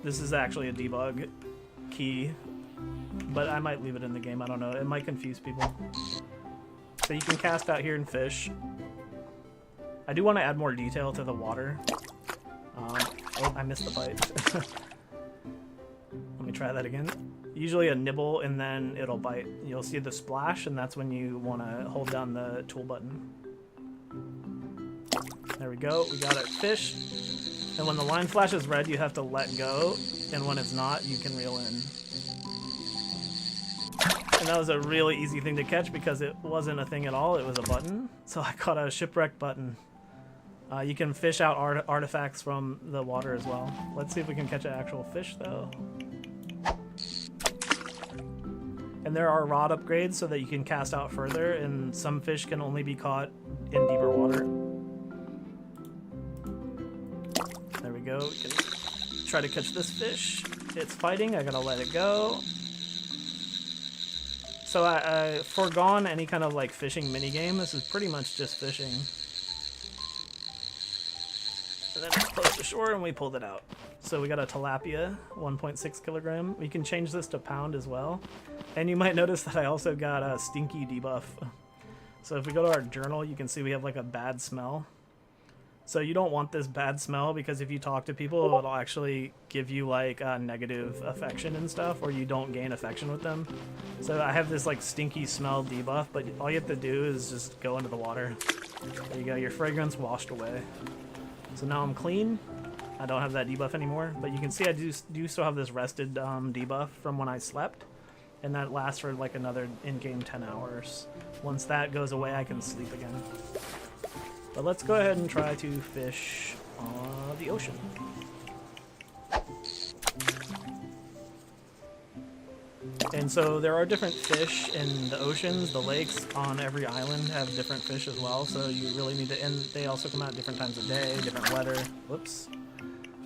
This is actually a debug key, but I might leave it in the game, I don't know. It might confuse people. So you can cast out here and fish. I do want to add more detail to the water. Oh, I missed the bite. Let me try that again. Usually a nibble and then it'll bite. You'll see the splash and that's when you want to hold down the tool button. There we go, we got it fish. And when the line flashes red, you have to let go, and when it's not, you can reel in. And that was a really easy thing to catch because it wasn't a thing at all, it was a button. So I caught a shipwreck button. You can fish out artifacts from the water as well. Let's see if we can catch an actual fish though. And there are rod upgrades so that you can cast out further, and some fish can only be caught in deeper water. There we go, we can try to catch this fish. It's fighting, I gotta let it go. So I forgone any kind of like fishing minigame. This is pretty much just fishing. And then it's close to shore and we pulled it out. So we got a tilapia, 1.6 kilogram. We can change this to pound as well. And you might notice that I also got a stinky debuff. So if we go to our journal, you can see we have like a bad smell. So you don't want this bad smell because if you talk to people, it'll actually give you like a negative affection and stuff, or you don't gain affection with them. So I have this like stinky smell debuff, but all you have to do is just go into the water. There you go, your fragrance washed away. So now I'm clean. I don't have that debuff anymore, but you can see I do still have this rested debuff from when I slept, and that lasts for like another in-game 10 hours. Once that goes away, I can sleep again. But let's go ahead and try to fish the ocean. And so there are different fish in the oceans. The lakes on every island have different fish as well, so you really need to, and they also come out at different times of day, different weather. Whoops.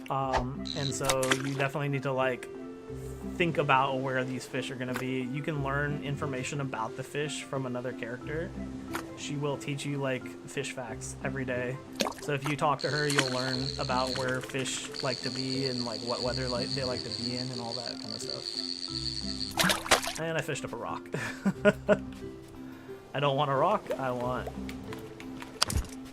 And so you definitely need to like think about where these fish are going to be. You can learn information about the fish from another character. She will teach you like fish facts every day. So if you talk to her, you'll learn about where fish like to be and like what weather they like to be in and all that kind of stuff. And I fished up a rock. I don't want a rock, I want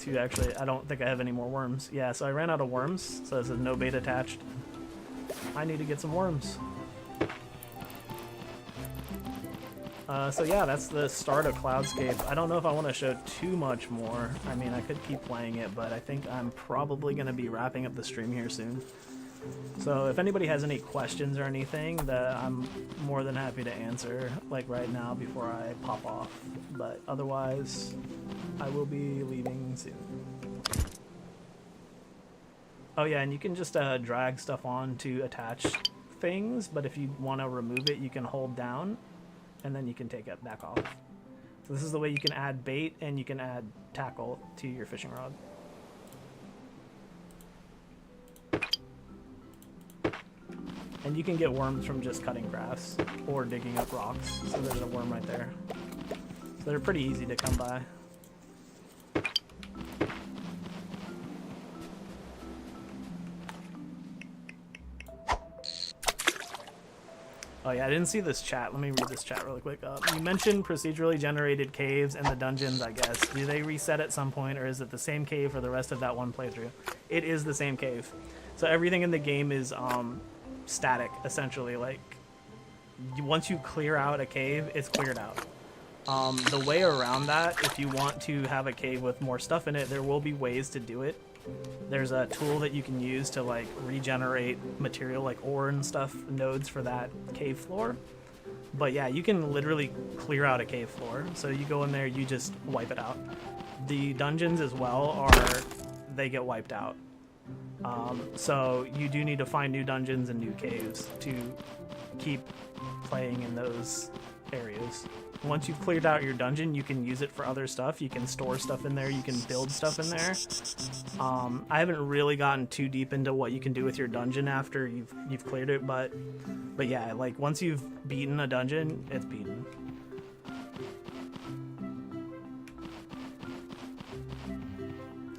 to actually, I don't think I have any more worms. Yeah, so I ran out of worms, so it says no bait attached. I need to get some worms. So yeah, that's the start of Cloudscape. I don't know if I want to show too much more. I mean, I could keep playing it, but I think I'm probably going to be wrapping up the stream here soon. So if anybody has any questions or anything, that I'm more than happy to answer, like right now before I pop off. But otherwise, I will be leaving soon. Oh yeah, and you can just drag stuff on to attach things, but if you want to remove it, you can hold down, and then you can take it back off. So this is the way you can add bait, and you can add tackle to your fishing rod. And you can get worms from just cutting grass or digging up rocks. So there's a worm right there. So they're pretty easy to come by. Oh yeah, I didn't see this chat. Let me read this chat really quick. You mentioned procedurally generated caves and the dungeons, I guess. Do they reset at some point, or is it the same cave for the rest of that one playthrough? It is the same cave. So everything in the game is static, essentially. Like, once you clear out a cave, it's cleared out. The way around that, if you want to have a cave with more stuff in it, there will be ways to do it. There's a tool that you can use to like regenerate material like ore and stuff, nodes for that cave floor. But yeah, you can literally clear out a cave floor. So you go in there, you just wipe it out. The dungeons as well they get wiped out. So you do need to find new dungeons and new caves to keep playing in those areas. Once you've cleared out your dungeon, you can use it for other stuff. You can store stuff in there. You can build stuff in there. I haven't really gotten too deep into what you can do with your dungeon after you've cleared it, but yeah, like once you've beaten a dungeon, it's beaten.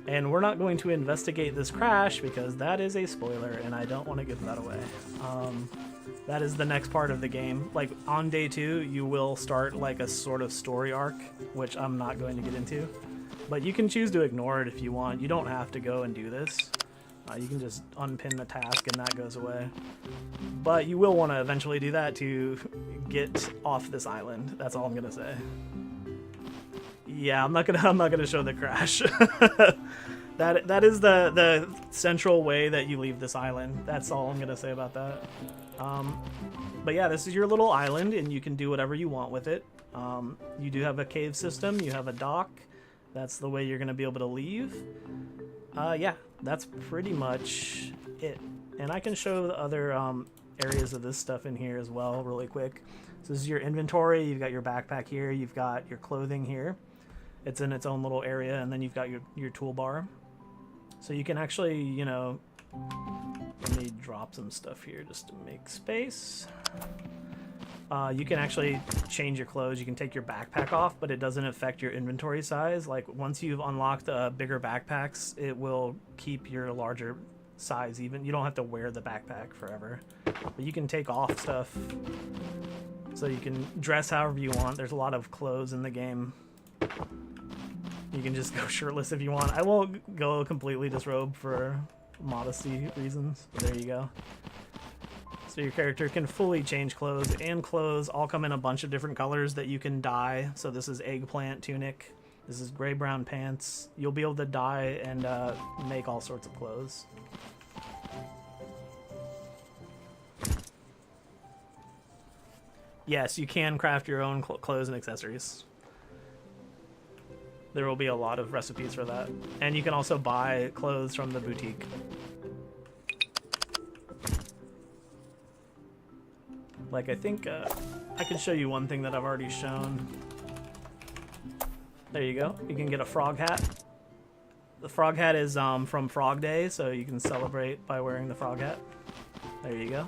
And we're not going to investigate this crash because that is a spoiler, and I don't want to give that away. That is the next part of the game. Like, on day 2, you will start, like, a sort of story arc, which I'm not going to get into. But you can choose to ignore it if you want. You don't have to go and do this. You can just unpin the task and that goes away. But you will want to eventually do that to get off this island. That's all I'm going to say. Yeah, I'm not gonna show the crash. That is the central way that you leave this island. That's all I'm gonna say about that. But yeah, this is your little island, and you can do whatever you want with it. You do have a cave system. You have a dock. That's the way you're gonna be able to leave. Yeah, that's pretty much it. And I can show the other areas of this stuff in here as well, really quick. So this is your inventory. You've got your backpack here. You've got your clothing here. It's in its own little area, and then you've got your toolbar. So you can actually, you know, let me drop some stuff here just to make space. You can actually change your clothes. You can take your backpack off, but it doesn't affect your inventory size. Like, once you've unlocked bigger backpacks, it will keep your larger size even. You don't have to wear the backpack forever. But you can take off stuff, so you can dress however you want. There's a lot of clothes in the game. You can just go shirtless if you want. I won't go completely disrobed for modesty reasons, but there you go. So your character can fully change clothes, and clothes all come in a bunch of different colors that you can dye. So this is eggplant tunic. This is gray-brown pants. You'll be able to dye and make all sorts of clothes. Yes, you can craft your own clothes and accessories. There will be a lot of recipes for that. And you can also buy clothes from the boutique. Like, I think I can show you one thing that I've already shown. There you go. You can get a frog hat. The frog hat is from Frog Day, so you can celebrate by wearing the frog hat. There you go.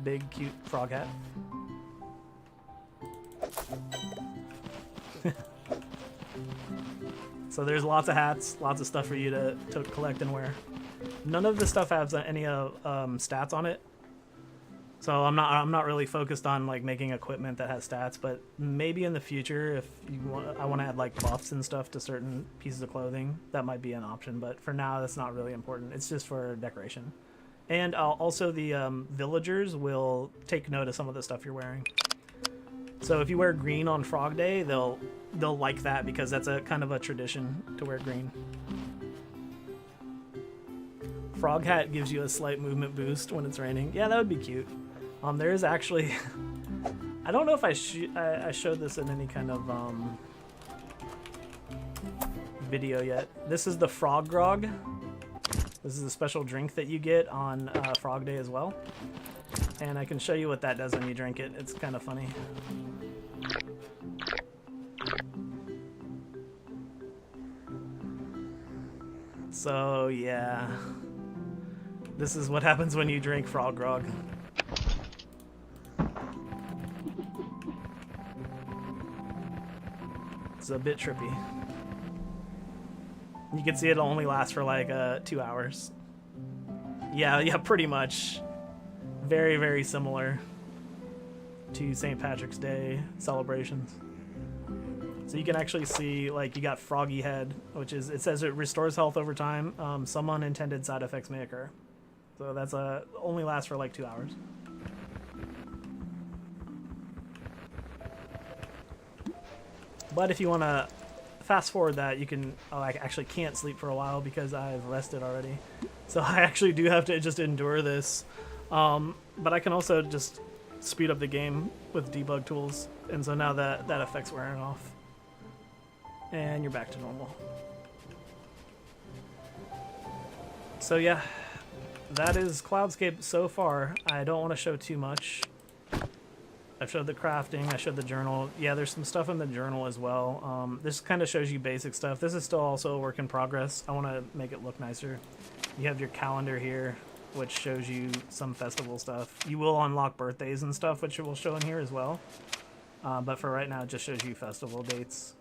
Big, cute frog hat. So there's lots of hats, lots of stuff for you to collect and wear. None of the stuff has any stats on it. So I'm not really focused on like making equipment that has stats, but maybe in the future, if you want, I want to add like buffs and stuff to certain pieces of clothing, that might be an option. But for now, that's not really important. It's just for decoration. And also the villagers will take note of some of the stuff you're wearing. So if you wear green on Frog Day, they'll like that because that's a kind of a tradition to wear green. Frog hat gives you a slight movement boost when it's raining. Yeah, that would be cute. There is actually, I don't know if I showed this in any kind of video yet. This is the Frog Grog. This is a special drink that you get on Frog Day as well. And I can show you what that does when you drink it. It's kind of funny. So yeah, This is what happens when you drink frog grog. It's a bit trippy. You can see it'll only last for like 2 hours. Yeah, pretty much. Very, very similar to St. Patrick's Day celebrations. So you can actually see, like, you got Froggy Head, which is, it says it restores health over time. Some unintended side effects may occur. So that's only lasts for like 2 hours. But if you want to fast forward that, you can, I actually can't sleep for a while because I've rested already. So I actually do have to just endure this. But I can also just speed up the game with debug tools. And so now that effect's wearing off. And you're back to normal. So yeah, that is Cloudscape so far. I don't want to show too much. I've showed the crafting, I showed the journal. Yeah, there's some stuff in the journal as well. This kind of shows you basic stuff. This is still also a work in progress. I want to make it look nicer. You have your calendar here, which shows you some festival stuff. You will unlock birthdays and stuff, which will show in here as well. But for right now, it just shows you festival dates.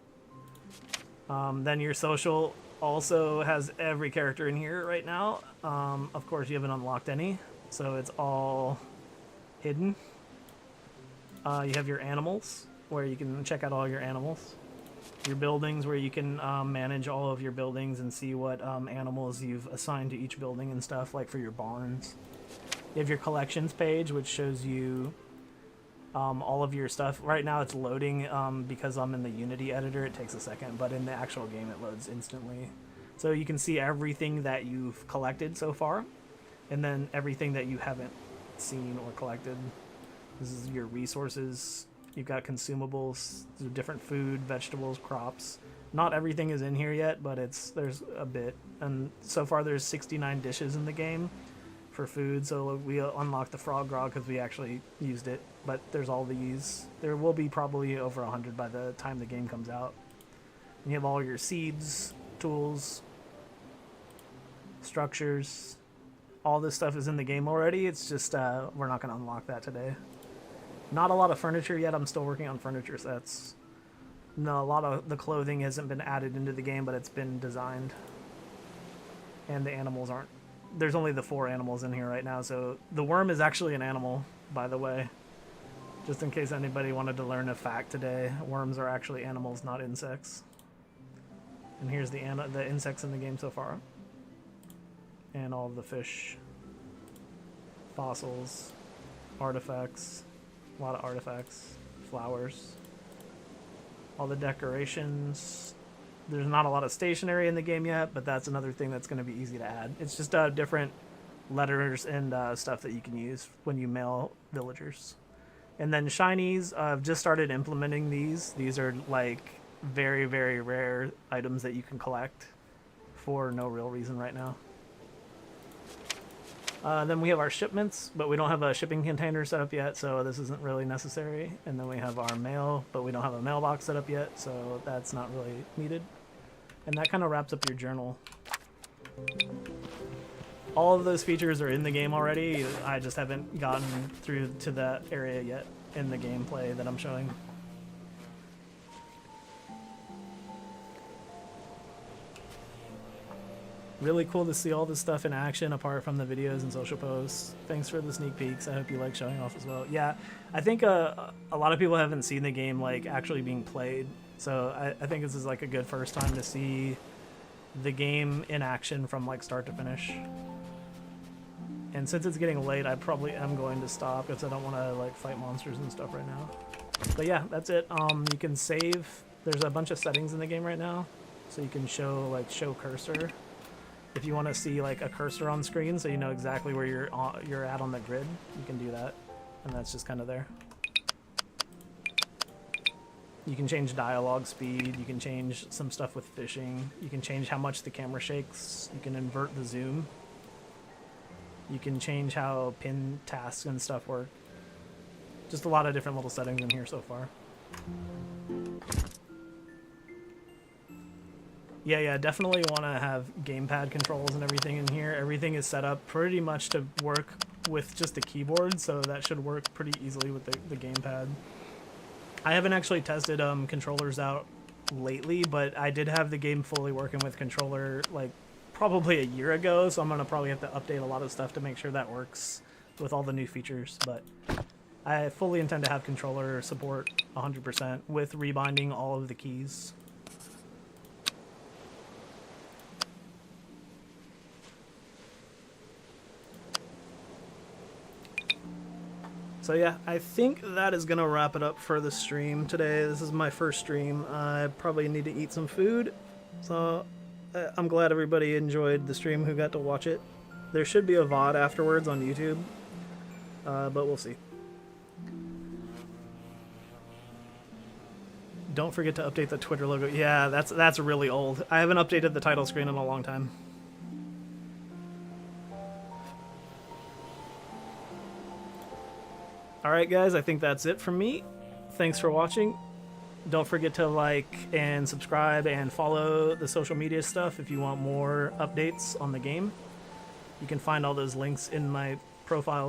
Then your social also has every character in here right now. Of course, you haven't unlocked any, so it's all hidden. You have your animals, where you can check out all your animals. Your buildings, where you can manage all of your buildings and see what animals you've assigned to each building and stuff, like for your barns. You have your collections page, which shows you all of your stuff. Right now it's loading because I'm in the Unity editor. It takes a second, but in the actual game it loads instantly. So you can see everything that you've collected so far, and then everything that you haven't seen or collected. This is your resources. You've got consumables, different food, vegetables, crops. Not everything is in here yet, but there's a bit. And so far there's 69 dishes in the game for food. So we unlocked the frog grog because we actually used it. But there's all these. There will be probably over 100 by the time the game comes out. And you have all your seeds, tools, structures. All this stuff is in the game already. It's just we're not going to unlock that today. Not a lot of furniture yet. I'm still working on furniture sets. No, a lot of the clothing hasn't been added into the game, but it's been designed. And the animals aren't. There's only the 4 animals in here right now, so the worm is actually an animal, by the way. Just in case anybody wanted to learn a fact today, worms are actually animals, not insects. And here's the insects in the game so far. And all of the fish. Fossils. Artifacts. A lot of artifacts, flowers, all the decorations. There's not a lot of stationery in the game yet, but that's another thing that's going to be easy to add. It's just different letters and stuff that you can use when you mail villagers. And then shinies, I've just started implementing these. These are like very, very rare items that you can collect for no real reason right now. Then we have our shipments, but we don't have a shipping container set up yet, so this isn't really necessary. And then we have our mail, but we don't have a mailbox set up yet, so that's not really needed. And that kind of wraps up your journal. All of those features are in the game already. I just haven't gotten through to that area yet in the gameplay that I'm showing. Really cool to see all this stuff in action apart from the videos and social posts. Thanks for the sneak peeks. I hope you like showing off as well. Yeah, I think a lot of people haven't seen the game like actually being played. So I think this is like a good first time to see the game in action from like start to finish. And since it's getting late, I probably am going to stop because I don't want to like fight monsters and stuff right now. But yeah, that's it. You can save. There's a bunch of settings in the game right now. So you can show cursor. If you want to see like a cursor on screen so you know exactly where you're at on the grid, you can do that. And that's just kind of there. You can change dialogue speed, you can change some stuff with fishing, you can change how much the camera shakes, you can invert the zoom. You can change how pin tasks and stuff work. Just a lot of different little settings in here so far. Yeah, definitely want to have gamepad controls and everything in here. Everything is set up pretty much to work with just the keyboard, so that should work pretty easily with the gamepad. I haven't actually tested controllers out lately, but I did have the game fully working with controller like probably a year ago, so I'm gonna probably have to update a lot of stuff to make sure that works with all the new features. But I fully intend to have controller support 100% with rebinding all of the keys. So yeah, I think that is gonna wrap it up for the stream today. This is my first stream. I probably need to eat some food, so I'm glad everybody enjoyed the stream who got to watch it. There should be a VOD afterwards on YouTube, but we'll see. Don't forget to update the Twitter logo. Yeah, that's really old. I haven't updated the title screen in a long time. Alright guys, I think that's it from me. Thanks for watching. Don't forget to like and subscribe and follow the social media stuff if you want more updates on the game. You can find all those links in my profile.